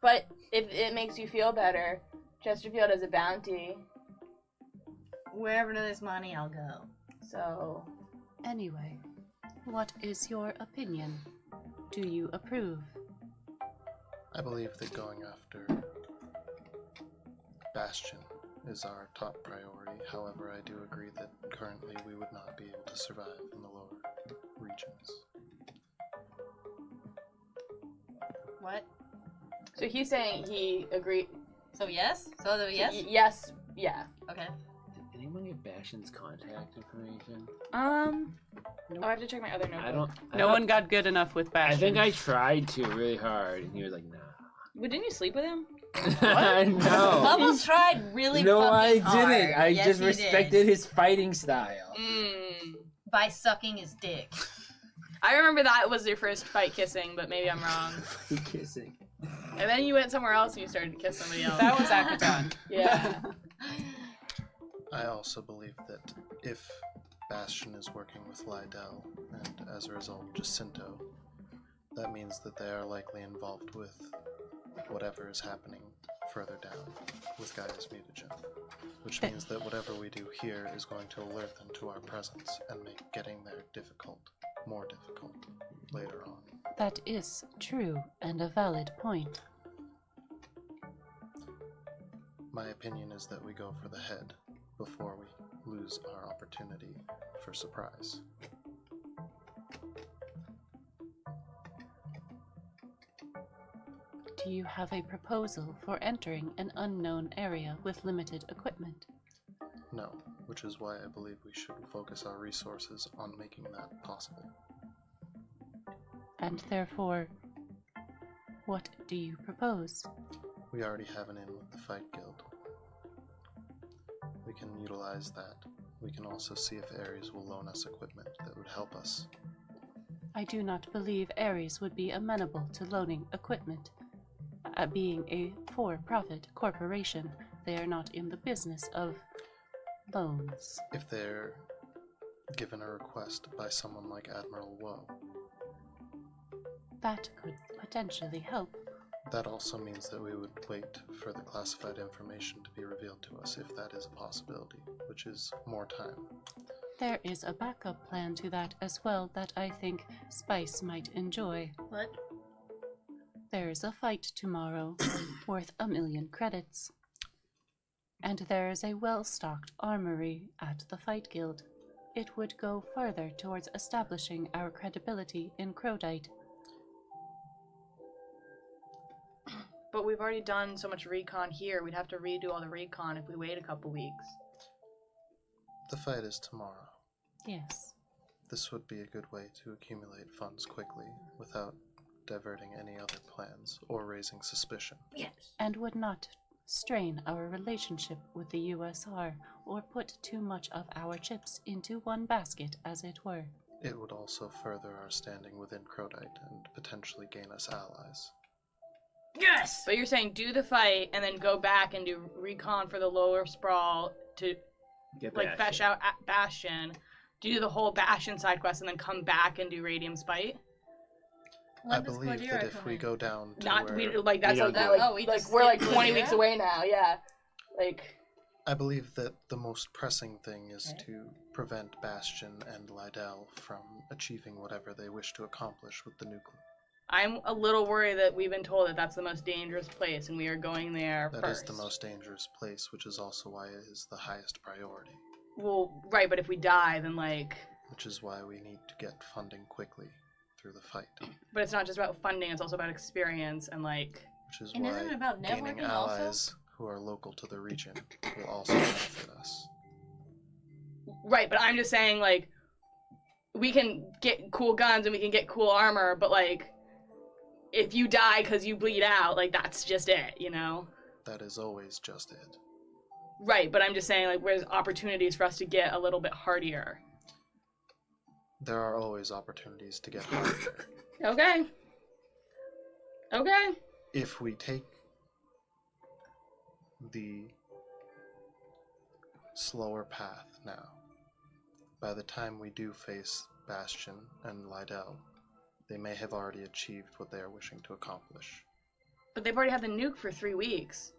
But if it makes you feel better, Chesterfield has a bounty. Wherever there's money, I'll go. So, Anyway, what is your opinion? Do you approve? I believe that going after Bastion is our top priority. However, I do agree that currently we would not be able to survive in the lower regions. What? so he's saying he agreed. So yes? Yes? Yes. Yeah. Okay. Did anyone get Bastion's contact information? Oh, I have to check my other notebook. No one got good enough with Bastion. I think I tried to really hard, and he was like, nah. But didn't you sleep with him? No. Bubbles tried really No, I fucking hard. didn't. I Yes, just he respected did. his fighting style. By sucking his dick. I remember that was your first fight kissing, but maybe I'm wrong. Kissing. And then you went somewhere else and you started to kiss somebody else. That was Akaton. Yeah. I also believe that if Bastion is working with Lydell, and as a result Jacinto, that means that they are likely involved with whatever is happening further down with Gaia's mutagen. Which means that whatever we do here is going to alert them to our presence and make getting there more difficult later on. That is true and a valid point. My opinion is that we go for the head before we lose our opportunity for surprise. Do you have a proposal for entering an unknown area with limited equipment? No, which is why I believe we should focus our resources on making that possible. And therefore, what do you propose? We already have an in with the Fight Guild. We can utilize that. We can also see if Ares will loan us equipment that would help us. I do not believe Ares would be amenable to loaning equipment. Being a for-profit corporation, they are not in the business of loans. If they're given a request by someone like Admiral Woe, That could potentially help. that also means that we would wait for the classified information to be revealed to us if that is a possibility, which is more time. There is a backup plan to that as well that I think Spice might enjoy. What? There is a fight tomorrow worth 1,000,000 credits. And there is a well-stocked armory at the Fight Guild. It would go further towards establishing our credibility in Crowdite. But we've already done so much recon here. We'd have to redo all the recon if we wait a couple weeks. The fight is tomorrow. Yes. This would be a good way to accumulate funds quickly without diverting any other plans or raising suspicion. And would not strain our relationship with the USR or put too much of our chips into one basket, as it were. It would also further our standing within Crowdite and potentially gain us allies. Yes! But you're saying do the fight and then go back and do recon for the lower sprawl to Get flesh out Bastion, do the whole Bastion side quest and then come back and do Radium Spite? I believe that if we go down to Not where... we like that's We like, don't like, do it. we like just we're like did 20 Gordera? weeks away now, yeah. Like I believe that the most pressing thing is to prevent Bastion and Lydell from achieving whatever they wish to accomplish with the nuclear. I'm a little worried that we've been told that that's the most dangerous place and we are going there That is first. the most dangerous place, which is also why it is the highest priority. Well, right, but if we die then like Which is why we need to get funding quickly through the fight. but it's not just about funding, it's also about experience and like Which is And why isn't it about gaining networking also? allies who are local to the region will also benefit us. right, but I'm just saying like we can get cool guns and we can get cool armor, but like if you die because you bleed out, like that's just it, you know? That is always just it. Right, but I'm just saying like where's opportunities for us to get a little bit hardier. There are always opportunities to get higher. Okay. Okay. If we take the slower path now, by the time we do face Bastion and Lydell, they may have already achieved what they are wishing to accomplish. But they've already had the nuke for 3 weeks.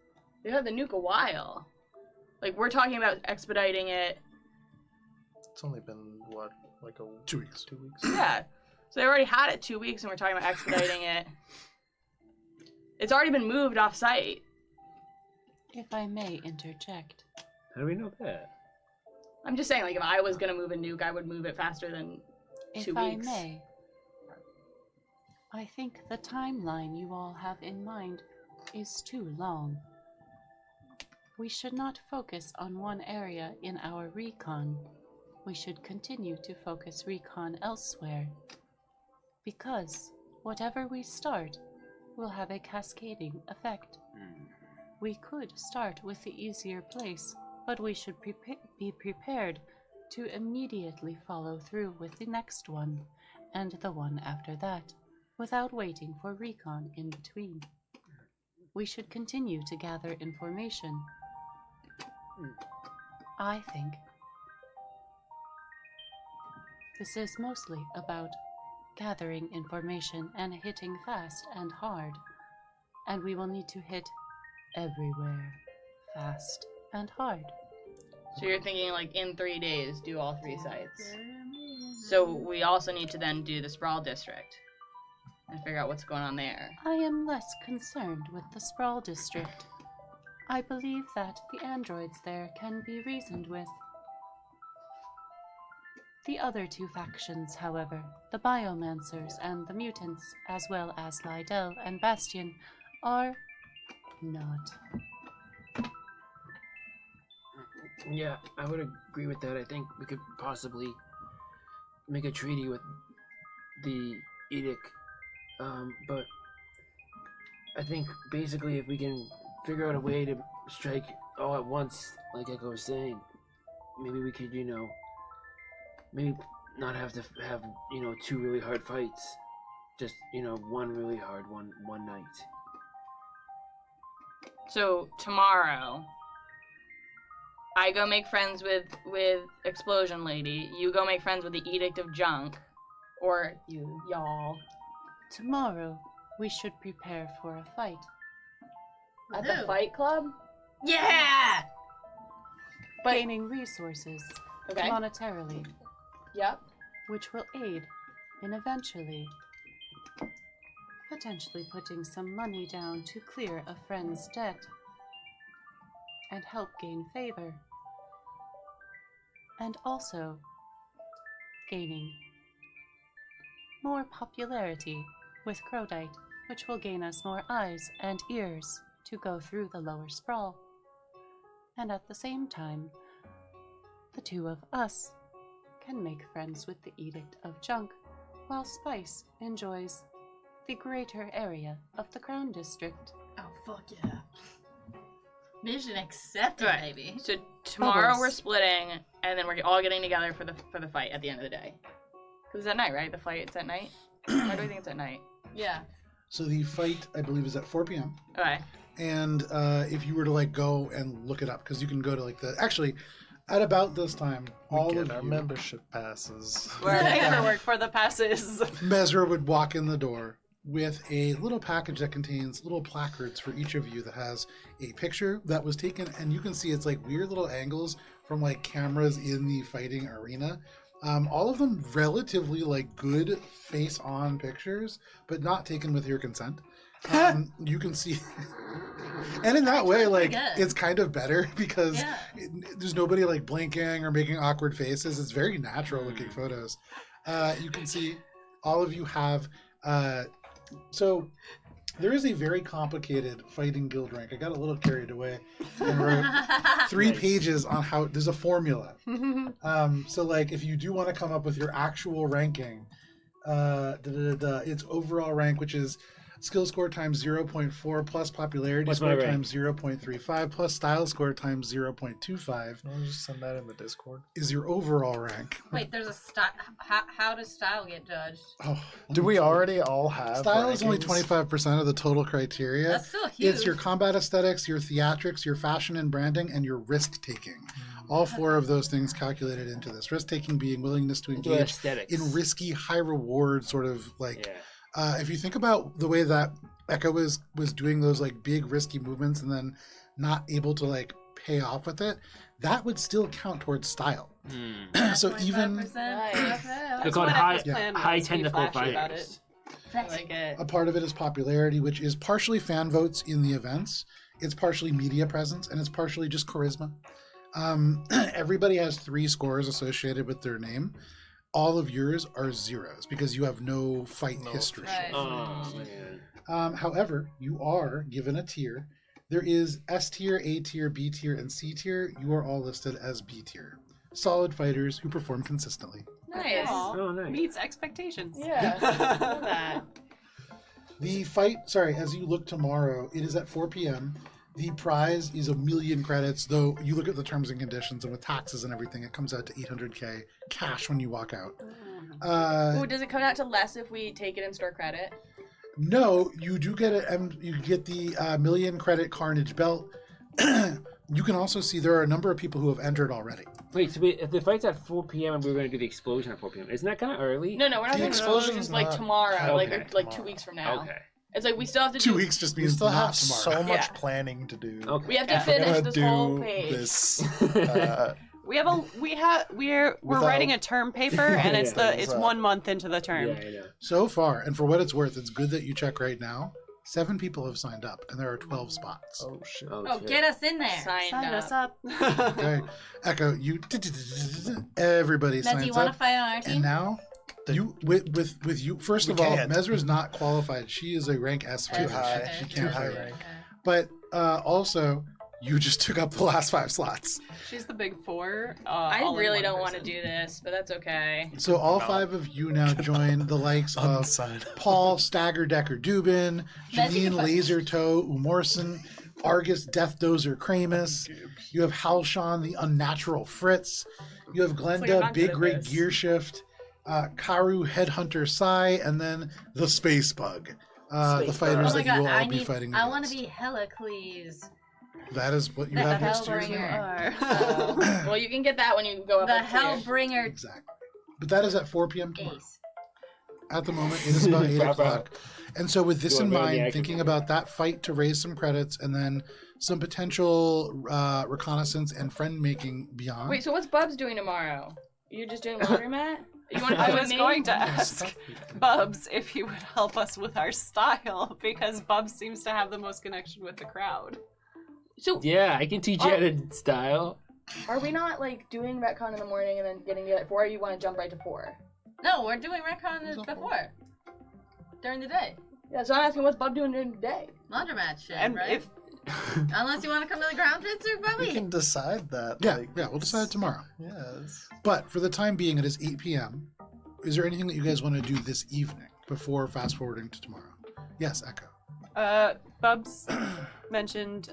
They've had the nuke a while. Like, we're talking about expediting it. It's only been, what, like 2 weeks. 2 weeks? Yeah. So they already had it 2 weeks and we're talking about expediting it. It's already been moved off site. If I may interject. How do we know that? I'm just saying, like, if I was gonna move a nuke, I would move it faster than 2 If weeks. I may. I think the timeline you all have in mind is too long. We should not focus on one area in our recon. We should continue to focus recon elsewhere. Because whatever we start will have a cascading effect. We could start with the easier place, but we should be prepared to immediately follow through with the next one, and the one after that, without waiting for recon in between. We should continue to gather information. I think this is mostly about gathering information and hitting fast and hard, and we will need to hit everywhere fast and hard. So you're thinking, like, in 3 days, do all 3 sites. So we also need to then do the Sprawl District and figure out what's going on there. I am less concerned with the Sprawl District. I believe that the androids there can be reasoned with. The other 2 factions, however, the Biomancers and the Mutants, as well as Lydell and Bastion, are not. Yeah, I would agree with that. I think we could possibly make a treaty with the Edict. But I think basically if we can figure out a way to strike all at once, like Echo was saying, maybe we could, maybe not have to have, 2 really hard fights. Just, one really hard one night. So tomorrow, I go make friends with Explosion Lady. You go make friends with the Edict of Junk, or y'all. Tomorrow, we should prepare for a fight. At the Fight Club? Yeah! But- Gaining resources Okay. monetarily, Yep. which will aid in eventually potentially putting some money down to clear a friend's debt and help gain favor, and also gaining more popularity with Crowdite, which will gain us more eyes and ears to go through the lower sprawl. And at the same time, the 2 of us can make friends with the Edict of Junk, while Spice enjoys the greater area of the Crown District. Oh, fuck yeah. Mission accepted, Right. baby. So tomorrow Bubbles. we're splitting, and then we're all getting together for the fight at the end of the day. Because it's at night, right? The fight's at night? Why do we think it's at night? Yeah. So the fight, I believe, is at 4 p.m. Okay. And if you were to go and look it up, because you can go to actually, at about this time, all We of get our you, membership passes. Where paperwork for the passes. Mesra would walk in the door with a little package that contains little placards for each of you that has a picture that was taken, and you can see it's weird little angles from cameras in the fighting arena. All of them relatively good face-on pictures, but not taken with your consent. You can see, and in that way, it's kind of better because there's nobody blinking or making awkward faces. It's very natural looking photos. You can see all of you have. So there is a very complicated fighting guild rank. I got a little carried away and wrote 3 pages on how there's a formula. So if you do want to come up with your actual ranking, it's overall rank, which is skill score times 0.4 plus popularity What's my score rank? times 0.35 plus style score times 0.25 I'll just send that in the Discord. is your overall rank. Wait, there's a style. How does style get judged? Oh, Do we already all have style is only rankings? 25% of the total criteria. That's still huge. It's your combat aesthetics, your theatrics, your fashion and branding, and your risk taking. All 4 of those things calculated into this. Risk taking being willingness to Into engage aesthetics. in risky, high reward sort of like. Yeah. If you think about the way that Echo was doing those like big risky movements and then not able to like pay off with it, that would still count towards style. So even 25%. Nice. That's They're called what high, Echo's plan was, high to be technical flashy about fighters. it. I like it. a part of it is popularity, which is partially fan votes in the events, it's partially media presence, and it's partially just charisma. Everybody has 3 scores associated with their name. All of yours are 0s because you have no fight history. Right. Oh, man. However, you are given a tier. There is S tier, A tier, B tier, and C tier. You are all listed as B tier. Solid fighters who perform consistently. Nice. Aw, Oh, nice. meets expectations. Yeah. Love that. The fight, sorry, as you look tomorrow, it is at 4 p.m. The prize is 1,000,000 credits, though you look at the terms and conditions, and with taxes and everything, it comes out to 800k cash when you walk out. Ooh, does it come out to less if we take it in store credit? No, you do get you get the 1,000,000 credit Carnage belt. You can also see there are a number of people who have entered already. Wait, so if the fight's at 4 p.m. and we're going to do the explosion at 4 p.m., isn't that kind of early? No, we're not The doing explosion's explosions like not- tomorrow, like Okay. or, like 2 weeks from now. Okay. It's like we still have to 2 do. weeks just We means still not have tomorrow. so much Yeah. planning to do. Okay. We have to Yeah. We're finish gonna this do whole page. this. We're Without- writing a term paper and it's Yeah. it's 1 month into the term. Yeah, I know. So far, and for what it's worth, it's good that you check right now. 7 people have signed up, and there are 12 spots. Oh shit. Oh, shit. get us in there. Signed Sign us up. up. Okay, Echo, you everybody Mez, do signs you want to up, fight on our and team? now you with you. First We of all, can't. Mezra is not qualified. She is a rank S fighter. Too high. Okay. She Too can't high fight. rank. But also, you just took up the last 5 slots. She's the big 4. I all in really one don't want to person. do this, but that's okay. So all No. 5 of you now join the likes of Unsigned. Paul Stagger Decker Dubin, Janine Laser Toe Umorson, Argus Death Dozer Kramus. You have Halshan the Unnatural Fritz. You have like I'm Glenda not Big good at Rig this. Gearshift, Karu Headhunter Sai, and then the Space Bug. The Space fighters Oh my that you will god, all I be need. fighting I want to against. be Heracles. That is what you The have next year. Hellbringer. You are. Well, you can get that when you go up. The a tier. Hellbringer Exactly. But that is at 4 p.m. tomorrow. ace. At the moment, it is about 8 Drop o'clock. And so, with this You in are very mind, accurate. thinking about that fight to raise some credits and then some potential reconnaissance and friend making beyond. Wait, so what's Bubs doing tomorrow? You're just doing laundromat? You want to I play with was me? going to Yeah, ask stuff we can- Bubs if he would help us with our style because Bubs seems to have the most connection with the crowd. So Yeah, I can teach you how to style. are we not like doing retcon in the morning and then getting to at 4? Or you want to jump right to 4? No, we're doing retcon before. During the day. Yeah, so I'm asking what's Bub doing during the day? Laundromat shit, And right? if Unless you want to come to the ground pits or We Bubby. can decide that. Yeah, like, yeah, we'll decide tomorrow. Yes. But for the time being, it is 8 p.m. Is there anything that you guys want to do this evening before fast forwarding to tomorrow? Yes, Echo. Bubs mentioned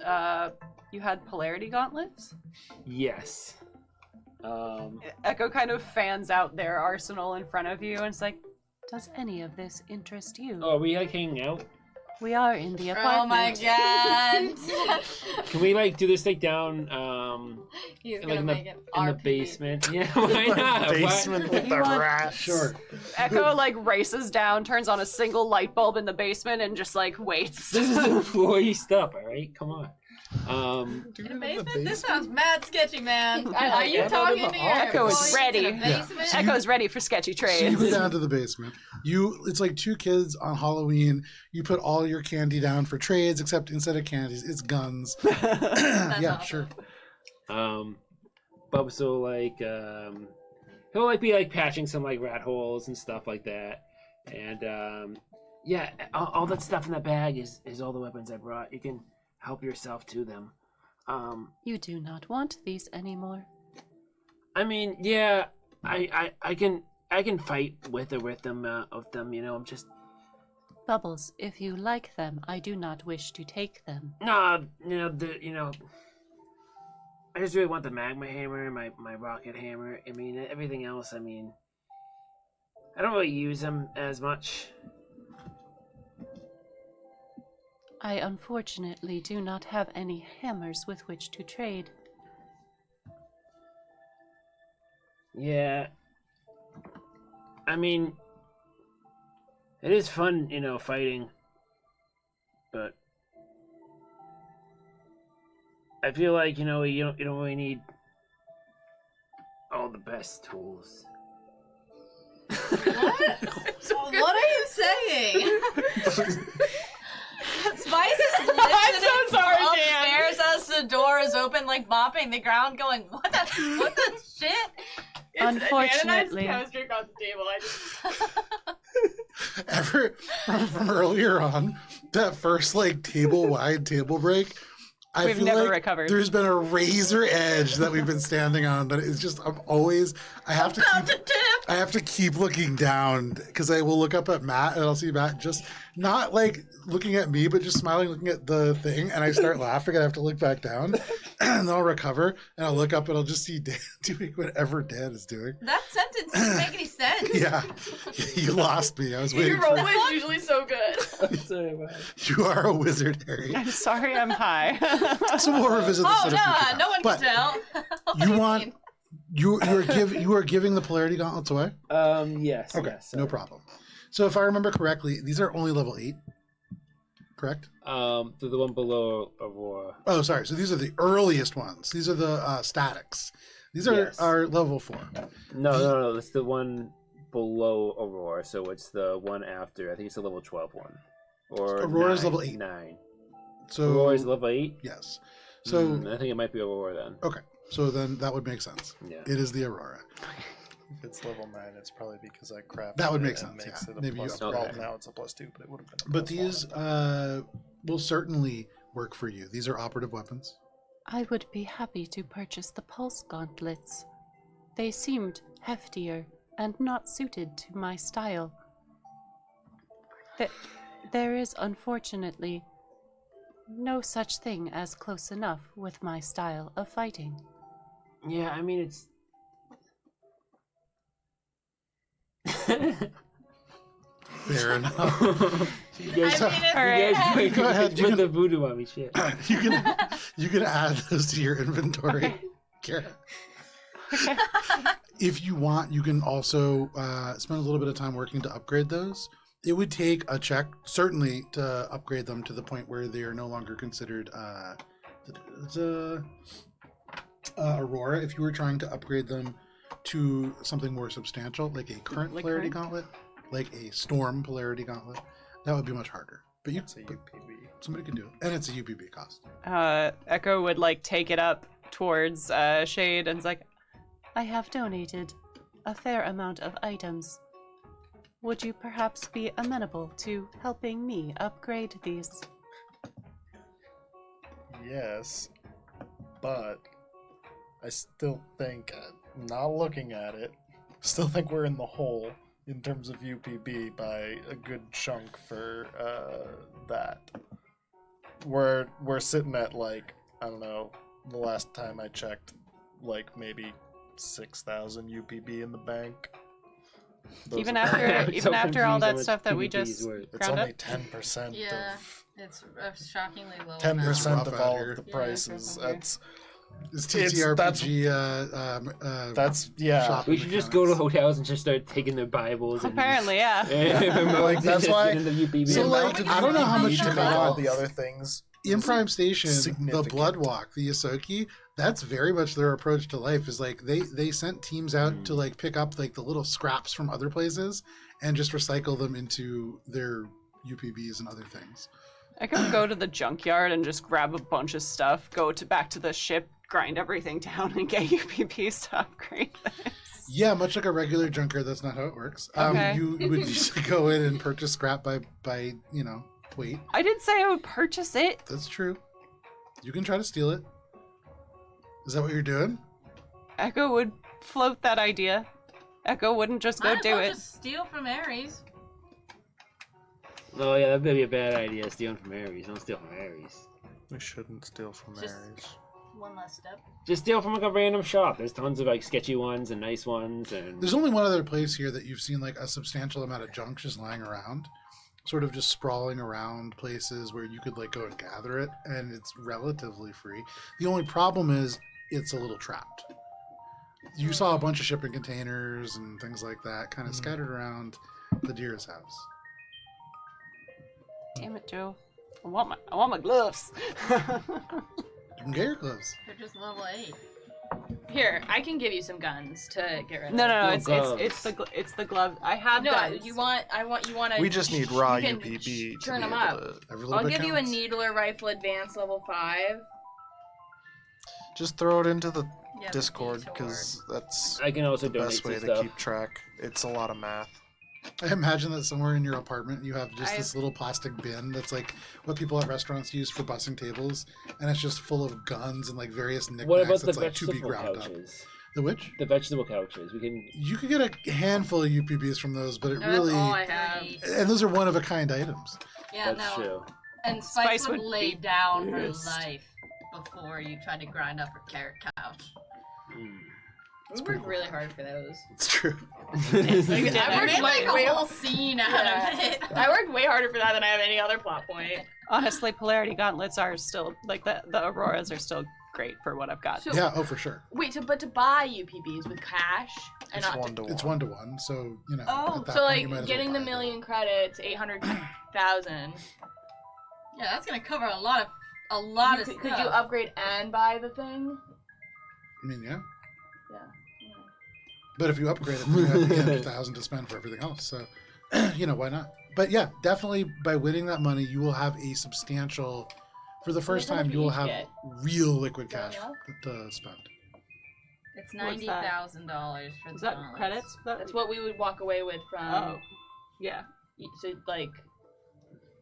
you had polarity gauntlets. Yes. Echo kind of fans out their arsenal in front of you and it's like, does any of this interest you? Oh, are we like hanging out? We are in the apartment. Oh my god. Can we like do this like down He's like gonna in make it the RP. basement? Yeah, why not? Basement with the You want- rats. Sure. Echo like races down, turns on a single light bulb in the basement, and just like waits. This is employee stuff, all right? Come on. Do it In in the the basement? This sounds mad sketchy, man. I Are like you it. talking Not to in your the Echo is employees ready. in a Yeah. basement? So Echo's ready for sketchy So you trades. go down to the basement. It's like 2 kids on Halloween. You put all your candy down for trades, except instead of candies, it's guns. Yeah, awesome. sure. Bubs will like he'll like be like patching some like rat holes and stuff like that. And yeah, all that stuff in that bag is all the weapons I brought. You can help yourself to them. You do not want these anymore. I mean, yeah, I can fight with or with them of them. You know, I'm just Bubbles, if you like them, I do not wish to take them. No, I just really want the magma hammer, my rocket hammer. I mean, everything else, I mean, I don't really use them as much. I unfortunately do not have any hammers with which to trade. Yeah. I mean, it is fun, fighting. But I feel like, you don't really need all the best tools. What? What are you saying? Spice is listening I'm so sorry, from Dan. upstairs as the door is open, like mopping the ground, going, what the shit? Unfortunately. chemistry across the table. From earlier on, that first like table-wide table break, I We've feel never like recovered. there's been a razor edge that we've been standing on. That it's just I have to keep looking down because I will look up at Matt and I'll see Matt just not like looking at me, but just smiling, looking at the thing, and I start laughing. I have to look back down, and then I'll recover, and I'll look up, and I'll just see Dan doing whatever Dan is doing. That sentence didn't make any sense. Yeah, you lost me. I was waiting Your for role is usually so good. I'm sorry about it. you. Are a wizard, Harry. I'm sorry I'm high. So we'll revisit this Oh, in a future no one but can tell. What do you you want mean? you are giving the polarity gauntlets away? Yes. Okay, yes, no problem. So if I remember correctly, these are only level 8, correct? The one below Aurora. Oh, sorry. So these are the earliest ones. These are the statics. These are Yes. are level 4. No, it's the one below Aurora, so it's the one after. I think it's the level 12 one. Or Aurora's 9, level 8. 9. So Aurora's level 8? yes. So I think it might be Aurora then. okay. So then that would make sense. Yeah. It is the Aurora. If it's level 9, it's probably because I crafted That would it make and sense, makes yeah. it a Maybe you plus. upgrade. Well, Okay. now it's a +2, but it would have been a But +1 these anyway. will certainly work for you. These are operative weapons. I would be happy to purchase the pulse gauntlets. They seemed heftier and not suited to my style. There is unfortunately no such thing as close enough with my style of fighting. Yeah, I mean, it's. Fair enough. You guys, I mean, it's you guys bad. Go ahead, you put can- the voodoo on me, shit. you can add those to your inventory. Kara. If you want, you can also spend a little bit of time working to upgrade those. It would take a check, certainly, to upgrade them to the point where they are no longer considered Aurora. If you were trying to upgrade them to something more substantial, like a current Like polarity current? gauntlet, like a storm polarity gauntlet, that would be much harder. But It's a but UPB. somebody can do it, and it's a UPB cost. Echo would like take it up towards Shade and is like, I have donated a fair amount of items. Would you perhaps be amenable to helping me upgrade these? Yes, but I still think, not looking at it, still think we're in the hole in terms of UPB by a good chunk for that. We're sitting at like, I don't know, the last time I checked, like maybe 6,000 UPB in the bank. Those Even are- after I'm so even after all confused that on what stuff that we PvP is just worth. it's ground only up. 10% Yeah. of It's a shockingly low. 10% rough of out all here. of the Yeah, it's prices. rough out here. That's It's It's- TTRPG. that's yeah. Shop. We should just go to hotels and just start taking their Bibles. Apparently, yeah. And Like, that's why- In the UPB. So, like, I don't know how much to you make got. all the other things. In Prime Station, the Significant. Blood Walk, the Yosoki, that's very much their approach to life. Is like they sent teams out to like pick up like the little scraps from other places and just recycle them into their UPBs and other things. I could go to the junkyard and just grab a bunch of stuff, go to back to the ship, grind everything down, and get UPPs to upgrade this. Yeah, much like a regular junker, that's not how it works. Okay. You would just go in and purchase scrap by weight. I didn't say I would purchase it. That's true. You can try to steal it. Is that what you're doing? Echo would float that idea. Echo wouldn't just go Might as do well it. Just steal from Ares. Oh yeah, that may be a bad idea. Stealing from Aries. Don't steal from Aries. We shouldn't steal from Just- Aries. One last step. Just steal from like a random shop. There's tons of like sketchy ones and nice ones, and There's only one other place here that you've seen like a substantial amount of junk just lying around, sort of just sprawling around places where you could like go and gather it, and it's relatively free. The only problem is it's a little trapped. You saw a bunch of shipping containers and things like that kind of scattered around the deer's house. Damn it, Joe. I want my gloves. You can get your gloves. They're just level 8. Here, I can give you some guns to get rid of. No. No It's the glove. I have No, guns. you want to. We just need raw you can UPB to turn be them able up. to Every little I'll bit give you a counts. needler rifle advanced level 5. just throw it into the Yeah, Discord Discord. because that's I can also the donate best some way to stuff. keep track. It's a lot of math. I imagine that somewhere in your apartment you have just I this little plastic bin that's like what people at restaurants use for bussing tables, and it's just full of guns and like various knickknacks. What about the that's like to be vegetable ground up. couches? The which? The vegetable couches. We can. You could get a handful of UPBs from those, but it No, really that's all I have. and those are one of a kind items. Yeah, That's no. true. And Spice, Spice would would lay be down her pissed. life before you try to grind up her carrot couch. Mm. We worked really hard for those. It's true. I I worked made like way, a whole scene out of it. I worked way harder for that than I have any other plot point. Honestly, polarity gauntlets are still like the auroras are still great for what I've got. So Yeah. Oh, for sure. wait, but to buy UPBs with cash and It's not 1 to 1. It's 1-to-1, so you know. Oh, at that so point, you might like as getting well the buy million credits, 800,000. Yeah, that's gonna cover a lot of stuff. Could you upgrade and buy the thing? I mean, yeah. Yeah. But if you upgrade it, then you have 800,000 to spend for everything else. So, you know, why not? But yeah, definitely by winning that money, you will have a substantial. For the first much time, you will each have get? real liquid Do you cash know? to spend. It's What's that? $90,000 for the Is that gauntlets. credits? That's what we would walk away with from. Oh, yeah. So like,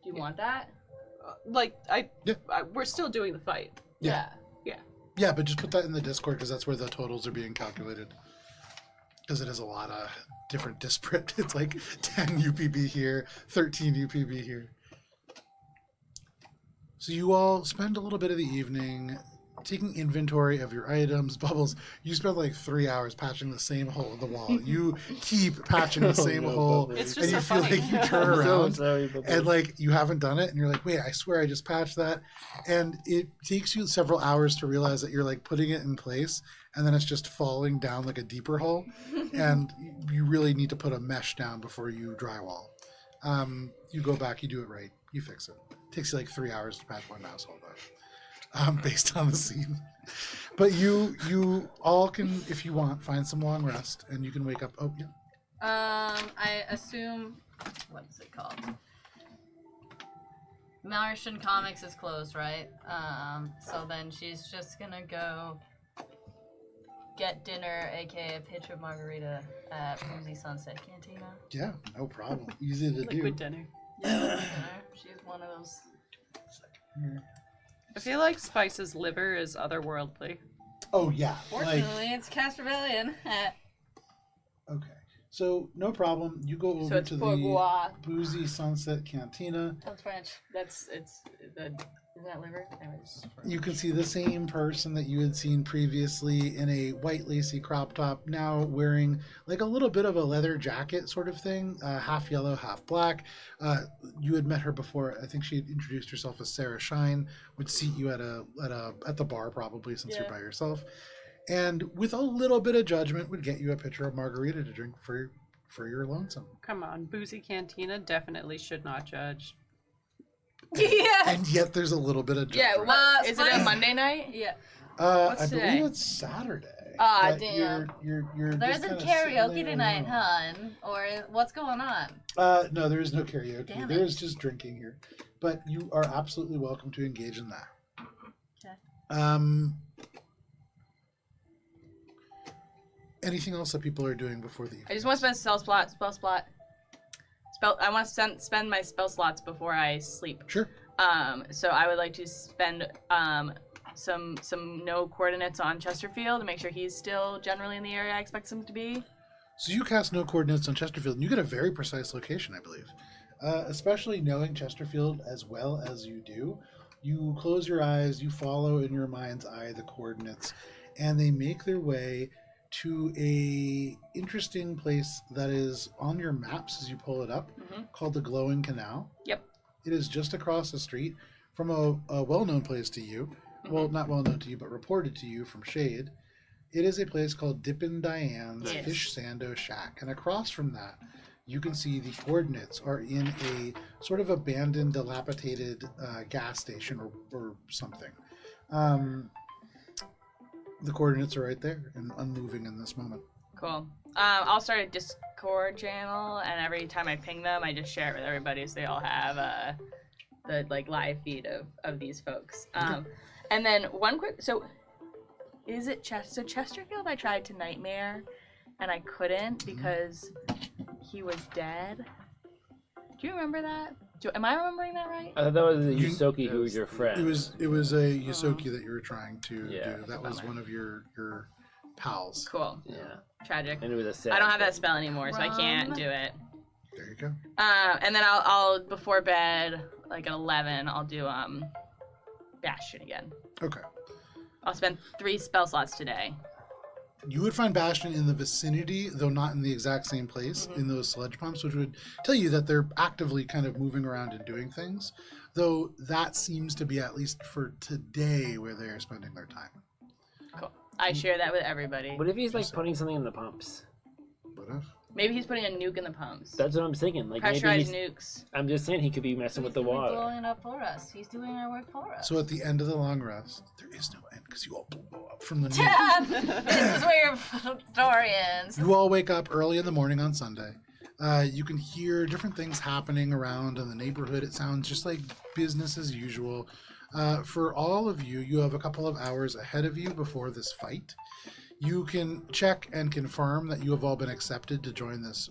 do you want that? Like Yeah. we're still doing the fight. Yeah. Yeah. Yeah, but just put that in the Discord because that's where the totals are being calculated. Because it is a lot of different disparate. It's like 10 UPB here, 13 UPB here. So you all spend a little bit of the evening taking inventory of your items. Bubbles, you spend like 3 hours patching the same hole in the wall. You keep patching the same hole, Bubbles. It's and just you so feel funny. like you turn I'm so around sorry, Bubbles. and like you haven't done it, and you're like, wait, I swear I just patched that, and it takes you several hours to realize that you're like putting it in place, and then it's just falling down like a deeper hole, and you really need to put a mesh down before you drywall. You go back, you do it right, you fix it. Takes you like 3 hours to patch one mouse hole though, based on the scene. But you all can, if you want, find some long rest, and you can wake up. Oh yeah. I assume, what is it called? Martian Comics is closed, right? So then she's just gonna go get dinner, aka a pitch of margarita at Boozy Sunset Cantina. Yeah, no problem. Easy to do. Liquid dinner. Yeah, dinner. She's one of those. I feel like Spice's liver is otherworldly. Oh yeah. Fortunately, it's Castrovillian. Okay. So no problem. You go over So it's to the bourgeois. Boozy Sunset Cantina. That's French. Is that liver? Anyways. You can see the same person that you had seen previously in a white lacy crop top, now wearing like a little bit of a leather jacket sort of thing, half yellow, half black. You had met her before. I think she had introduced herself as Sarah Shine. Would seat you at the bar probably since you're Yeah. by yourself, and with a little bit of judgment would get you a pitcher of margarita to drink for your lonesome. Come on, Boozy Cantina definitely should not judge. Yeah. And yet there's a little bit of Yeah. judgment. What, is it a Spice- Monday night? Yeah. What's I today? believe it's Saturday. Ah, but damn. You're There's just a kinda sitting karaoke there tonight, alone. huh? Or what's going on? No, there is no karaoke. Damn it. There is just drinking here. But you are absolutely welcome to engage in that. Okay. Anything else that people are doing before the I just want to spend spell slot. I want to spend my spell slots before I sleep. Sure. So I would like to spend some no coordinates on Chesterfield to make sure he's still generally in the area I expect him to be. So you cast no coordinates on Chesterfield, and you get a very precise location, I believe. especially knowing Chesterfield as well as you do. You close your eyes, you follow in your mind's eye the coordinates, and they make their way to a interesting place that is on your maps as you pull it up, called the Glowing Canal. Yep. It is just across the street from a well-known place to you. Well, not well-known to you, but reported to you from Shade. It is a place called Dippin' Diane's Yes. Fish Sando Shack. And across from that, you can see the coordinates are in a sort of abandoned, dilapidated gas station or something. The coordinates are right there and unmoving in this moment. Cool. I'll start a Discord channel, and every time I ping them, I just share it with everybody so they all have the like live feed of these folks. And then one quick, so is it so Chesterfield? I tried to nightmare, and I couldn't because he was dead. Do you remember that? Am I remembering that right? I thought that was the Yusoki who was your friend. It was a Yusoki that you were trying to Yeah. do. That was Bummer. one of your pals. Cool. Yeah. Tragic. And it was a sad I don't have that spell anymore, so I can't Rum. do it. There you go. And then I'll before bed, like at 11, I'll do Bastion again. Okay. I'll spend 3 spell slots today. You would find Bastion in the vicinity, though not in the exact same place, in those sludge pumps, which would tell you that they're actively kind of moving around and doing things. Though that seems to be, at least for today, where they're spending their time. Cool. I share that with everybody. What if he's like putting something in the pumps? What if? Maybe he's putting a nuke in the pumps. That's what I'm thinking. Like maybe Pressurized he's, nukes. I'm just saying he could be messing with the water. blowing it up for us. He's doing our work for us. So at the end of the long rest, there is no end because you all blow up from the nuke. This is where your story ends. You all wake up early in the morning on Sunday. You can hear different things happening around in the neighborhood. It sounds just like business as usual. For all of you, you have a couple of hours ahead of you before this fight. You can check and confirm that you have all been accepted to join this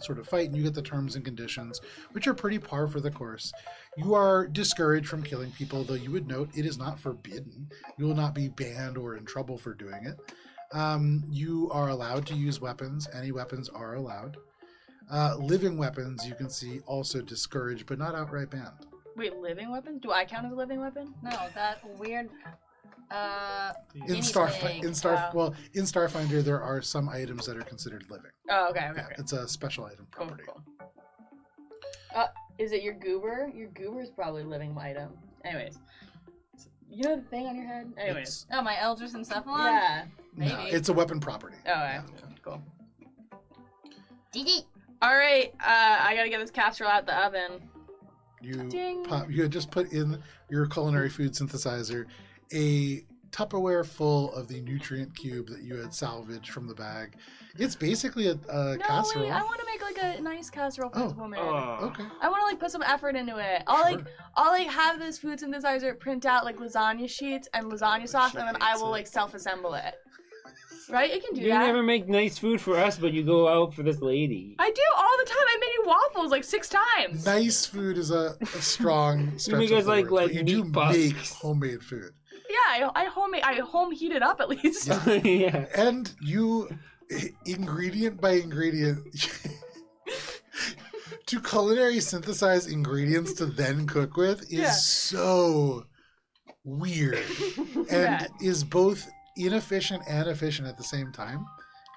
sort of fight, and you get the terms and conditions, which are pretty par for the course. You are discouraged from killing people, though you would note it is not forbidden. You will not be banned or in trouble for doing it. You are allowed to use weapons. Any weapons are allowed. Living weapons, you can see, also discouraged, but not outright banned. Wait, living weapon? Do I count as a living weapon? No, that weird. In anything. in Starfinder, there are some items that are considered living. Oh, okay, okay, Yeah, okay. it's a special item Cool, property. cool. Is it your goober? Your goober is probably a living item. Anyways. You know the thing on your head? Anyways. Oh, my Eldritch Encephalon? Yeah. Maybe. No, it's a weapon property. Oh, okay. Yeah. Cool. Dee-dee. Alright, I gotta get this casserole out the oven. Ding. You had just put in your culinary food synthesizer a Tupperware full of the nutrient cube that you had salvaged from the bag. It's basically a No, casserole. wait, I want to make like a nice casserole for this woman. Okay. I want to like put some effort into it. I'll have this food synthesizer print out like lasagna sheets and lasagna sauce, and then I will like self-assemble it. Right? It can do You that. never make nice food for us, but you go out for this lady. I do all the time. I made you waffles like 6 times. Nice food is a strong stretch. make of us the like- word, like but you do meat puffs. make homemade food. Yeah, I home heat it up at least. Yeah. And you, ingredient by ingredient, to culinary synthesize ingredients to then cook with is Yeah. so weird and Bad. is both inefficient and efficient at the same time.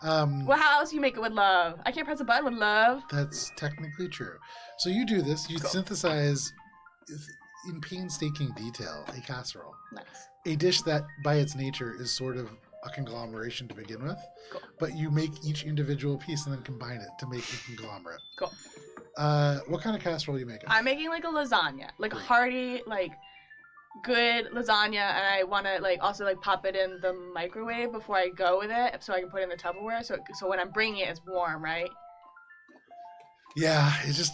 Well, how else do you make it with love? I can't press a button with love. That's technically true. So you do this, you synthesize in painstaking detail a casserole. Nice. A dish that by its nature is sort of a conglomeration to begin with, Cool. but you make each individual piece and then combine it to make a conglomerate. Cool. What kind of casserole are you making? I'm making like a lasagna, like a hearty, like good lasagna, and I want to like also like pop it in the microwave before I go with it, so I can put it in the Tupperware. So when I'm bringing it, it's warm, right? Yeah, it just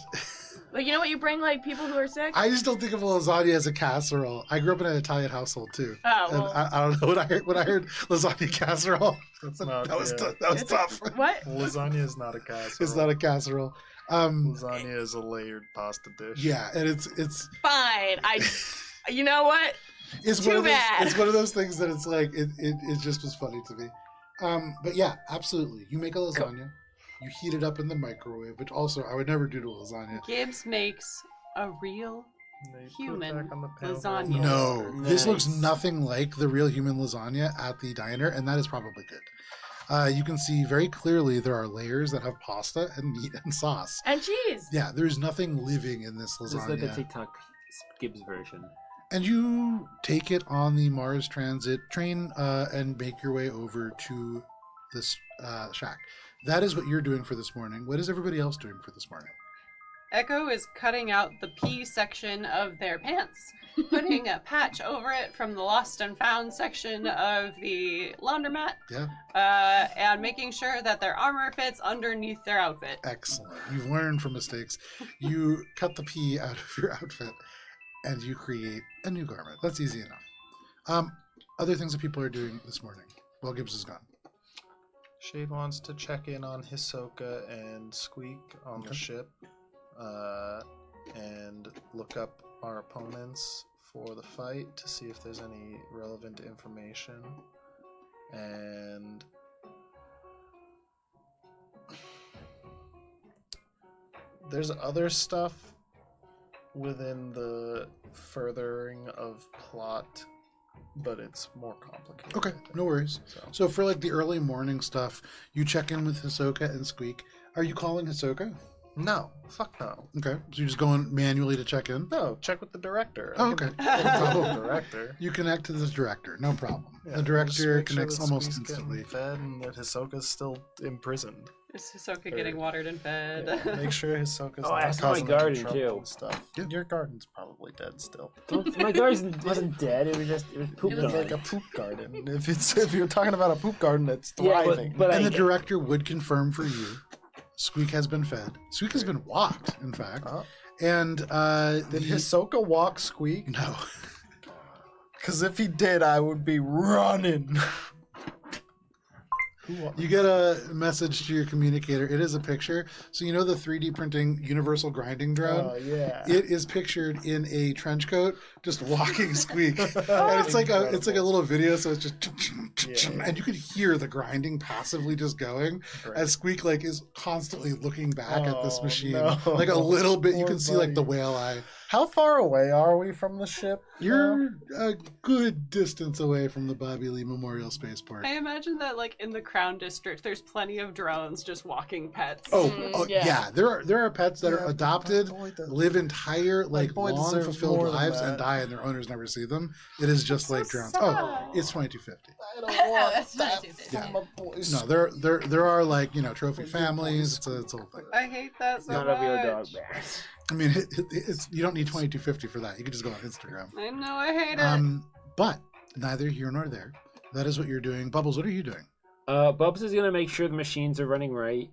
Like you know what you bring like people who are sick. I just don't think of a lasagna as a casserole. I grew up in an Italian household too. Oh And well. I don't know when I heard lasagna casserole. not- that was yeah. that was It's tough. What? Lasagna is not a casserole. It's not a casserole. Lasagna is a layered pasta dish. Yeah, and it's Fine. You know what? It's Too one of those, bad. It's one of those things that it's like it just was funny to me. But yeah, absolutely. You make a lasagna. You heat it up in the microwave, which also I would never do to lasagna. Gibbs makes a real And they put it human back on the pan with lasagna. a little No, water. this looks Nice. nothing like the real human lasagna at the diner, and that is probably good. You can see very clearly there are layers that have pasta and meat and sauce. And cheese. Yeah, there's nothing living in this This is like the lasagna. TikTok Gibbs version. And you take it on the Mars Transit train and make your way over to this shack. That is what you're doing for this morning. What is everybody else doing for this morning? Echo is cutting out the P section of their pants, putting a patch over it from the lost and found section of the laundromat, Yeah, and making sure that their armor fits underneath their outfit. excellent. You've learned from mistakes. You cut the P out of your outfit and you create a new garment. That's easy enough. Other things that people are doing this morning while Gibbs is gone. Shade wants to check in on Hisoka and Squeak on the Okay. ship, and look up our opponents for the fight to see if there's any relevant information. And there's other stuff within the furthering of plot, but it's more complicated. Okay, no worries. So for like the early morning stuff, you check in with Hisoka and Squeak. Are you calling Hisoka? No, fuck no. Okay, so you're just going manually to check in? No, check with the director. Oh, I can okay. call the director. You connect to the director, no problem. Yeah, The just director make sure connects that almost Squeak's getting instantly. Fed and that Hisoka's still imprisoned. Is Hisoka getting watered and fed? Yeah, make sure Hisoka's Oh, not that's my causing any garden, trouble too. and stuff. Yeah. Your garden's probably dead still. My garden wasn't dead. It was pooped It was on. like a poop garden. If you're talking about a poop garden, it's Yeah, thriving. but And I- the director would confirm for you. Squeak has been fed. Squeak has been walked, in fact. Huh? And Did Hisoka walk Squeak? No. Because if he did, I would be running. You get a message to your communicator. It is a picture. So you know the 3D printing universal grinding drone? Oh yeah. It is pictured in a trench coat, just walking Squeak, and it's like a little video. So it's just, Yeah. and you could hear the grinding passively just going as Squeak like is constantly looking back at this Oh, machine, no. like a little bit. You Poor can see like the buddy. whale eye. How far away are we from the ship? You're a good distance away from the Bobby Lee Memorial Spaceport. I imagine that, like, in the Crown District, there's plenty of drones just walking pets. Oh, yeah. yeah. There are pets that are adopted, live entire like boy long deserves fulfilled more than lives that. and die, and their owners never see them. It is just like drones. sad. Oh, it's 2250. I don't want That's not that too bad. from a boy's. No, there are like trophy families. It's a whole thing. I hate that so Not much. a real dog. I mean, it's you don't need 2250 for that. You can just go on Instagram. I know, I hate it. But neither here nor there. That is what you're doing. Bubbles, what are you doing? Bubs is gonna make sure the machines are running right.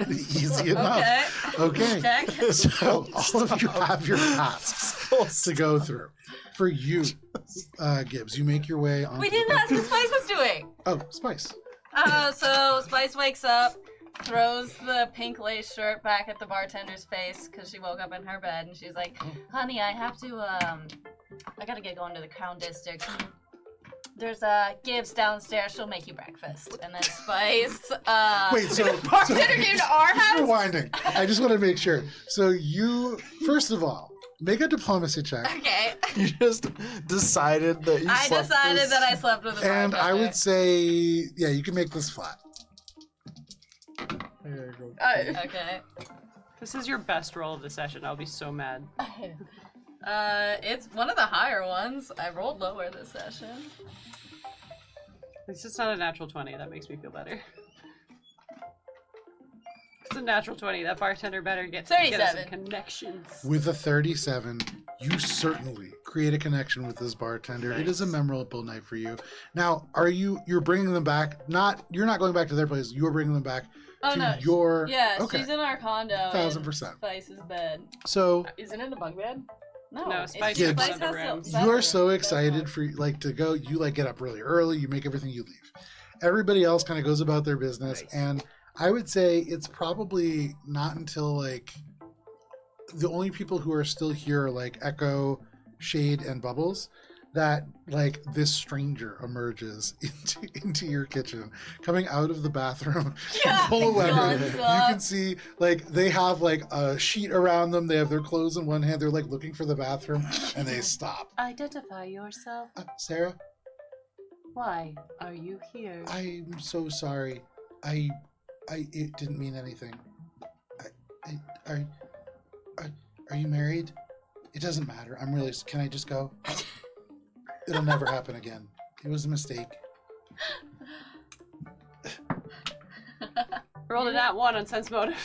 Easy enough. Okay. Check. So all of you have your tasks to go through. For you, Gibbs, you make your way on. We didn't ask what Spice was doing. Oh, Spice. So Spice wakes up, throws the pink lace shirt back at the bartender's face because she woke up in her bed and she's like, "Honey, I have to I gotta get going to the Crown District. There's Gibbs downstairs. She'll make you breakfast." And then Spice. Wait, so Bartender came to our house? rewinding. I just want to make sure. So you, first of all, make a diplomacy check, Okay. You just decided that you I slept decided with- that I slept with a and I bartender. would say, yeah, you can make this flat. There you go. Okay. This is your best roll of the session. I'll be so mad. It's one of the higher ones. I rolled lower this session. It's just not a natural 20. That makes me feel better. It's a natural 20. That bartender better get us some 37. connections. With a 37, you certainly create a connection with this bartender. It is a memorable night for you. Now, you're bringing them back? You're not going back to their place. You're bringing them back Oh to no. your. Yeah, Okay. she's in our condo. 1000%. in Spice's bed. So Isn't it a bunk bed? No, No, it's- Spice is Spice one of the has rooms. the you are bedroom. so That's excited one. for like to go. You like get up really early. You make everything. You leave. Everybody else kind of goes about their business, Nice. and I would say it's probably not until like the only people who are still here are like Echo, Shade, and Bubbles. that like this stranger emerges into your kitchen, coming out of the bathroom, full weapon. You can see like they have like a sheet around them. They have their clothes in one hand. They're like looking for the bathroom, and they stop. Identify yourself. Sarah, Why are you here? I'm so sorry. It didn't mean anything. Are you married? It doesn't matter. I'm really. Can I just go? It'll never happen again. It was a mistake. Rolled a nat 1 on sense motive.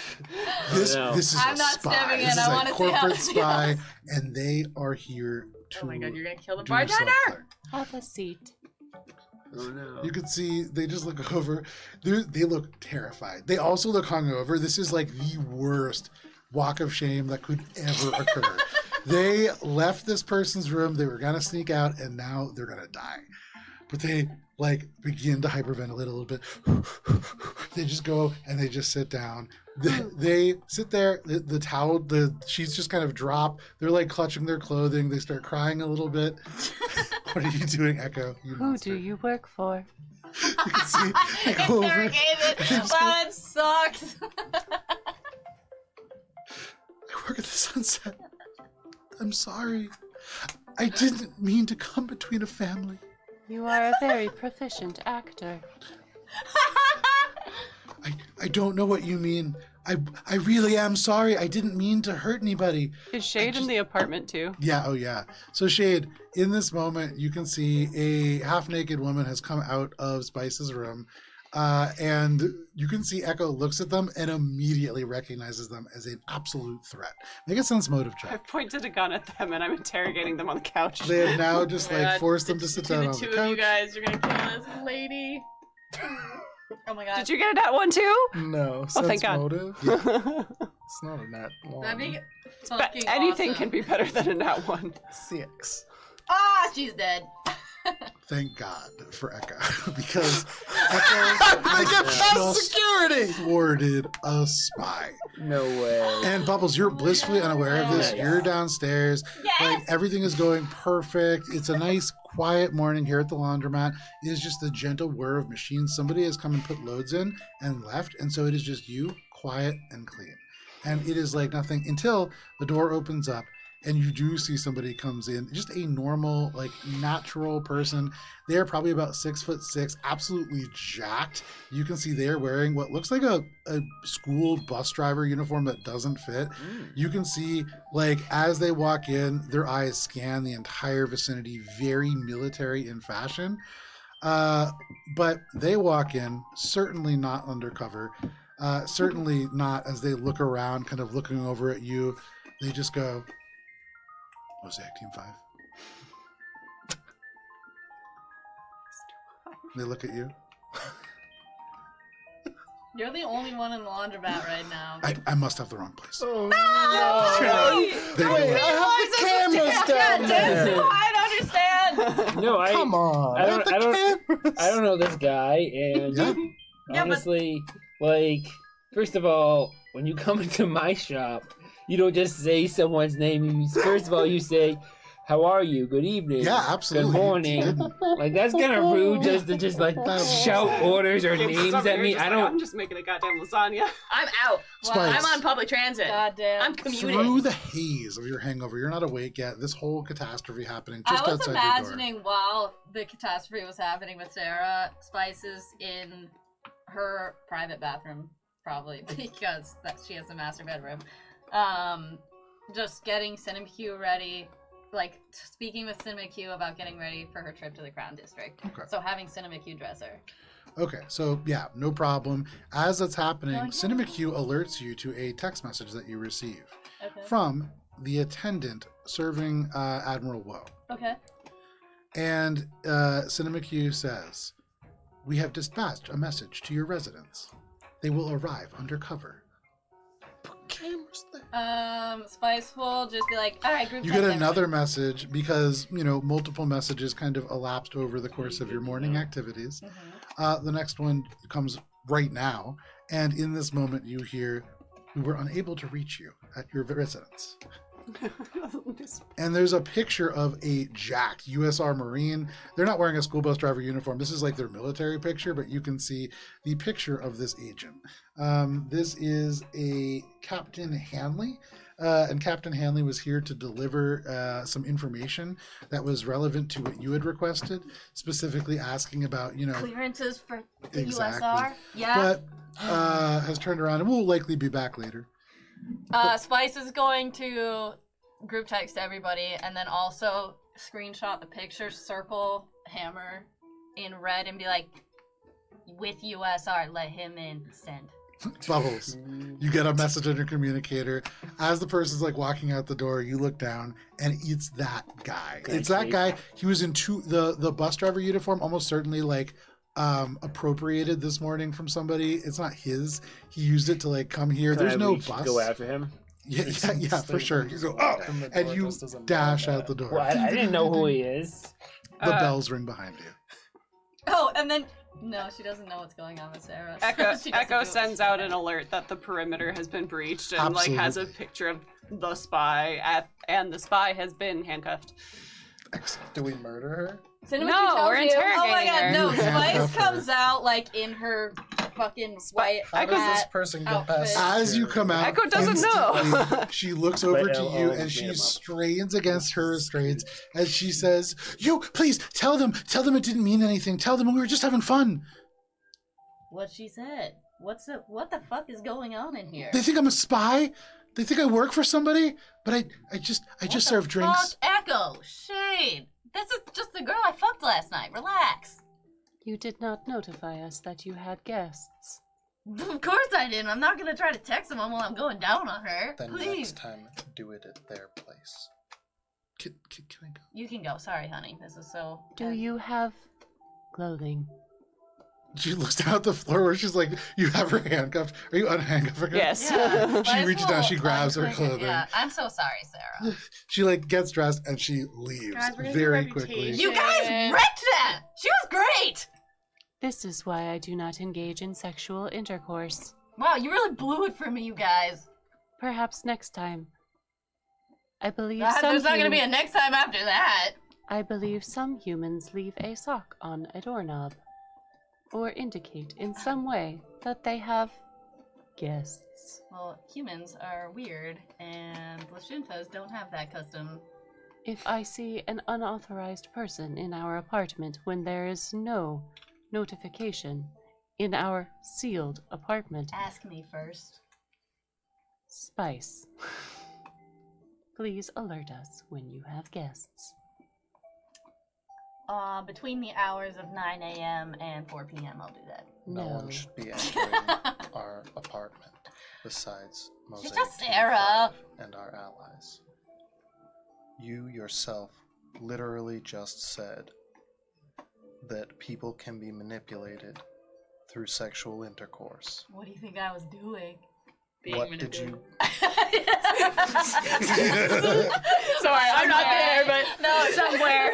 This no. this is I'm a not spy. stepping in. This is I a wanna see how corporate it spy, feels. and they are here to Oh my god, you're gonna kill the do bartender! something. Have a seat. Oh no. You can see they just look over. They look terrified. They also look hungover. This is like the worst walk of shame that could ever occur. They left this person's room. They were gonna sneak out, and now they're gonna die. But they like begin to hyperventilate a little bit. They just go and they just sit down. They sit there. The towel, the sheets just kind of drop. They're like clutching their clothing. They start crying a little bit. What are you doing, Echo? You Who monster? do you work for? You can see they go over. Interrogated. Just Wow, go- that sucks. I work at the Sunset. I'm sorry. I didn't mean to come between a family. You are a very proficient actor. I don't know what you mean. I really am sorry. I didn't mean to hurt anybody. Is Shade in the apartment too? Yeah, oh yeah. So Shade, in this moment, you can see a half-naked woman has come out of Spice's room. And you can see Echo looks at them and immediately recognizes them as an absolute threat. Make a sense motive I check. pointed a gun at them and I'm interrogating them on the couch. They have now just Oh my like God, forced them to sit down the on two the of you couch. guys are gonna kill this lady. Oh my god. Did you get a nat 1 too? No, Oh, thank sense God. motive. It's not a nat one. That'd be But fucking anything awesome. can be better than a nat 1. 6. Ah, she's dead. Thank God for Echo, because Echo I get has past just security. thwarted a spy. No way. And Bubbles, you're blissfully unaware of this. Yeah. You're downstairs. Like everything is going perfect. It's a nice, quiet morning here at the laundromat. It is just the gentle whir of machines. Somebody has come and put loads in and left, and so it is just you, quiet and clean. And it is like nothing until the door opens up and you do see somebody comes in, just a normal, like natural person. They're probably about 6'6", absolutely jacked. You can see they're wearing what looks like a school bus driver uniform that doesn't fit. You can see, like, as they walk in, their eyes scan the entire vicinity, very military in fashion. But they walk in, certainly not undercover, certainly not as they look around, kind of looking over at you. They just go, Mosaic Team 5. They look at you. You're the only one in the laundromat right now. I must have the wrong place. Oh no! They Wait, go, I have the cameras down there. I don't understand. No, Come on. I don't- have the I don't- cameras. I don't know this guy, and Yeah. Yeah, but- honestly, like, first of all, when you come into my shop, you don't just say someone's name. First of all, you say, "How are you? Good evening. Yeah, absolutely. Good morning." Didn't. Like, that's kind of rude just to like shout orders or names at me. I don't. I'm just making a goddamn lasagna. I'm out. Spice. I'm on public transit. God damn. I'm commuting. Through the haze of your hangover, you're not awake yet. This whole catastrophe happening just I was outside your door. imagining while the catastrophe was happening with Sarah, Spices in her private bathroom, probably because she has a master bedroom. Just getting Cinema Q ready, like speaking with Cinema Q about getting ready for her trip to the Crown District. Okay. So having Cinema Q dress her. Okay, so yeah, no problem. As that's happening, Okay. Cinema Q alerts you to a text message that you receive Okay. from the attendant serving Admiral Woe. Okay. And Cinema Q says, "We have dispatched a message to your residence. They will arrive undercover." Put cameras there. Spice will just be like, all right, group You text get everyone." another message because, multiple messages kind of elapsed over the course of your morning activities. Mhm. The next one comes right now. And in this moment, you hear, "We were unable to reach you at your residence. And there's a picture of a Jack, USR Marine. They're not wearing a school bus driver uniform. This is like their military picture, but you can see the picture of this agent. This is a Captain Hanley. And Captain Hanley was here to deliver some information that was relevant to what you had requested, specifically asking about, Clearances for the Exactly. USR? Yeah. but has turned around and will likely be back later. Spice is going to group text everybody and then also screenshot the picture, circle Hammer in red and be like, with USR, let him in, send. Bubbles. You get a message on your communicator. As the person's like walking out the door, you look down and it's that guy. It's that guy. He was in the bus driver uniform, almost certainly like appropriated this morning from somebody. It's not his. He used it to like come here. There's no bus. Go after him. Yeah, for sure. You go, oh, and you dash out the door. Well, I didn't know who he is. The bells ring behind you. Oh, and then no, she doesn't know what's going on with Sarah. Echo sends out an alert that the perimeter has been breached and like has a picture of the spy and the spy has been handcuffed. Excellent. Do we murder her? No, we're interrogating Oh my god, her. no. You Spice handcuff her. comes out like in her fucking white How does this hat person get outfit. past As you security? come out, Echo doesn't know. instantly, she looks over But to I'll you beat and she him up. strains against her restraints and she says, "You, please tell them it didn't mean anything. Tell them we were just having fun. What she said. What the fuck is going on in here? They think I'm a spy. They think I work for somebody. But I just serve drinks." Fuck, Echo, shade. This is just the girl I fucked last night. Relax. You did not notify us that you had guests. Of course I didn't. I'm not gonna try to text someone while I'm going down on her. Then Please. next time, do it at their place. Can I go? You can go. Sorry, honey. This is so. Do you have clothing? She looks down at the floor where she's like, "You have her handcuffed. Are you unhandcuffing her?" Yes. Yeah. She reaches down, she grabs her clothing. Yeah, I'm so sorry, Sarah. She like gets dressed and she leaves Guys, we're gonna very do quickly. reputation. You guys wrecked that. She was great. This is why I do not engage in sexual intercourse. Wow, you really blew it for me, you guys. Perhaps next time. I believe There's not gonna be a next time after that. I believe some humans leave a sock on a doorknob, or indicate in some way that they have guests. Well, humans are weird, and Lashintas don't have that custom. If I see an unauthorized person in our apartment when there is no notification in our sealed apartment, Ask me first. Spice, please alert us when you have guests. Between the hours of 9 a.m. and 4 p.m., I'll do that. No No. one should be entering our apartment besides Mosaic just Sarah. and our allies. You yourself literally just said that people can be manipulated through sexual intercourse. What do you think I was doing? What did you... Sorry, I'm not there, but No, somewhere.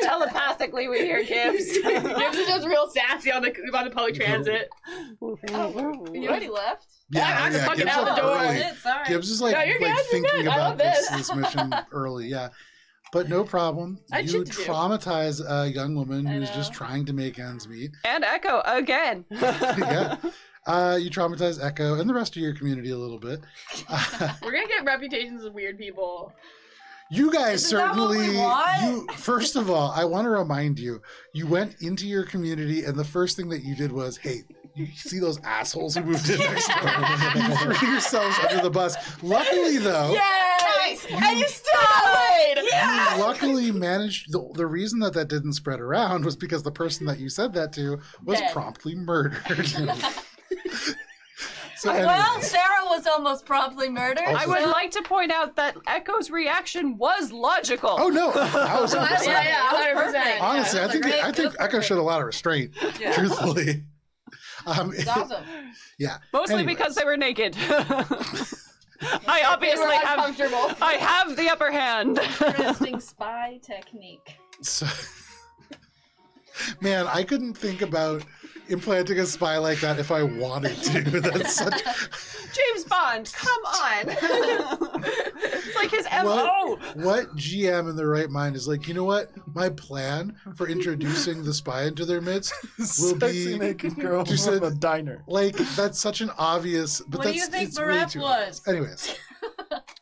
Telepathically, we hear Gibbs. Gibbs is just real sassy on the public transit. You already left? I'm just fucking Gibbs out the left door. early. Shit, sorry. Gibbs is like, No, you're good, you're thinking good. I about love this. this mission early, yeah. But no problem. I had You shit to do. traumatize a young woman I who's know. just trying to make ends meet. And Echo again. Yeah. You traumatize Echo and the rest of your community a little bit. We're gonna get reputations of weird people. You guys Isn't that what we certainly, want? first of all, I want to remind you, you went into your community and the first thing that you did was, hey, you see those assholes who moved in next door? You threw yourselves under the bus. Luckily, though, Nice! And you still died! you luckily managed, the reason that didn't spread around was because the person that you said that to was Dead. promptly murdered. So Well, anyway. Sarah was almost promptly murdered. Also- I would like to point out that Echo's reaction was logical. Oh no, 1,000%. Yeah, 100%. Honestly, Yeah, I think great. I think Echo showed a lot of restraint. Truthfully, It's awesome. yeah. Mostly Anyways. because they were naked. I obviously They were have. uncomfortable. I have the upper hand. Interesting spy technique. So, man, I couldn't think about implanting a spy like that if I wanted to. That's such. James Bond, come on. It's like his MO. What GM in their right mind is like, you know what? My plan for introducing the spy into their midst will Sexy be naked girl you said- from a diner. like that's such an obvious. But What do that's you think it's way Barep too was? obvious. Anyways,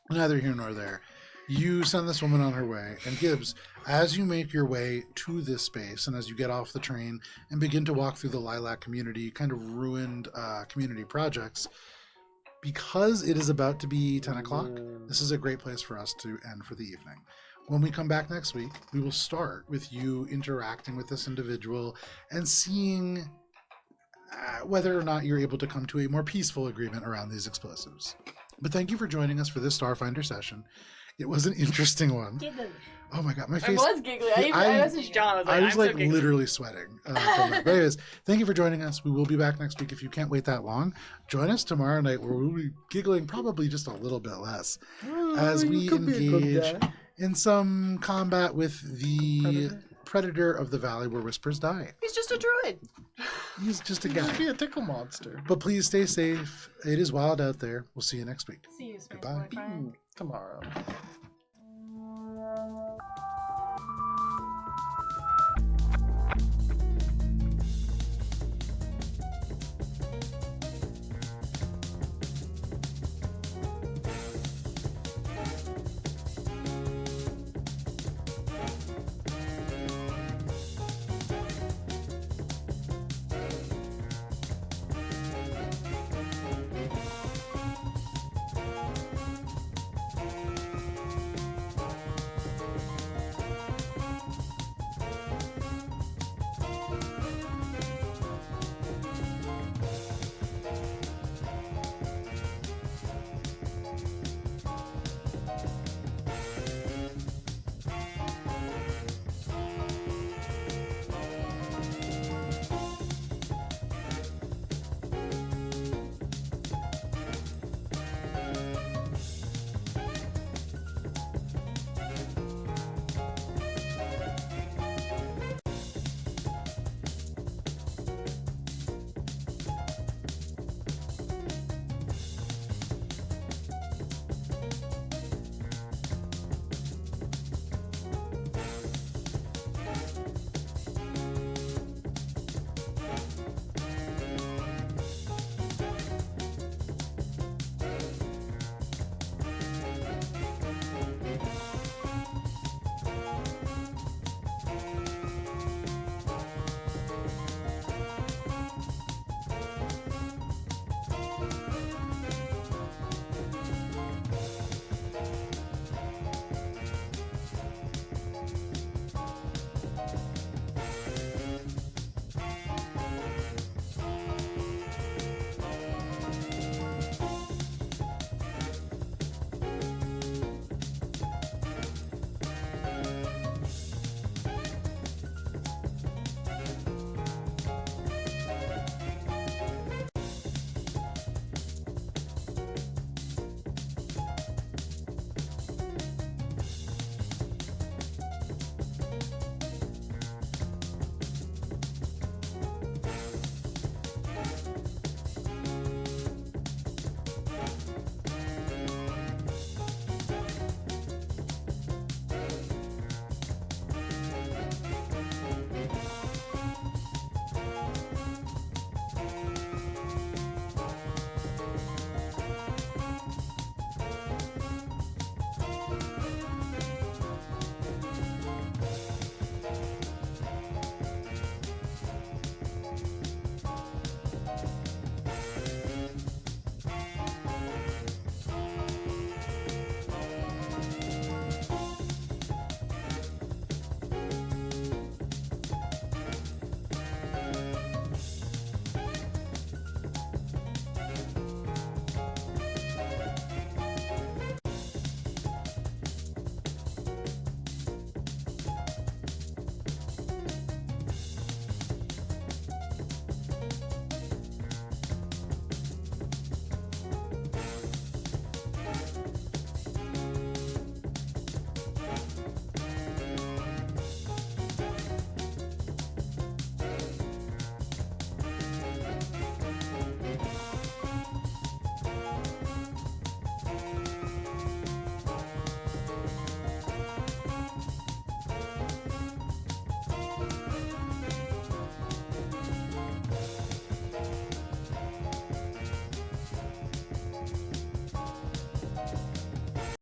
neither here nor there. You send this woman on her way, and Gibbs, as you make your way to this space, and as you get off the train and begin to walk through the Lilac community, kind of ruined community projects, because it is about to be 10 o'clock, this is a great place for us to end for the evening. When we come back next week, we will start with you interacting with this individual and seeing whether or not you're able to come to a more peaceful agreement around these explosives. But thank you for joining us for this Starfinder session. It was an interesting one. Oh my god, my I face. was giggling. I messaged John. I was I'm like so giggling. literally sweating from that. But anyways, thank you for joining us. We will be back next week. If you can't wait that long, join us tomorrow night where we'll be giggling probably just a little bit less as we engage in some combat with the predator of the valley where whispers die. He's just a druid. He's just a Just guy. be a tickle monster. But please stay safe. It is wild out there. We'll see you next week. See you, space Goodbye. boyfriend. Tomorrow.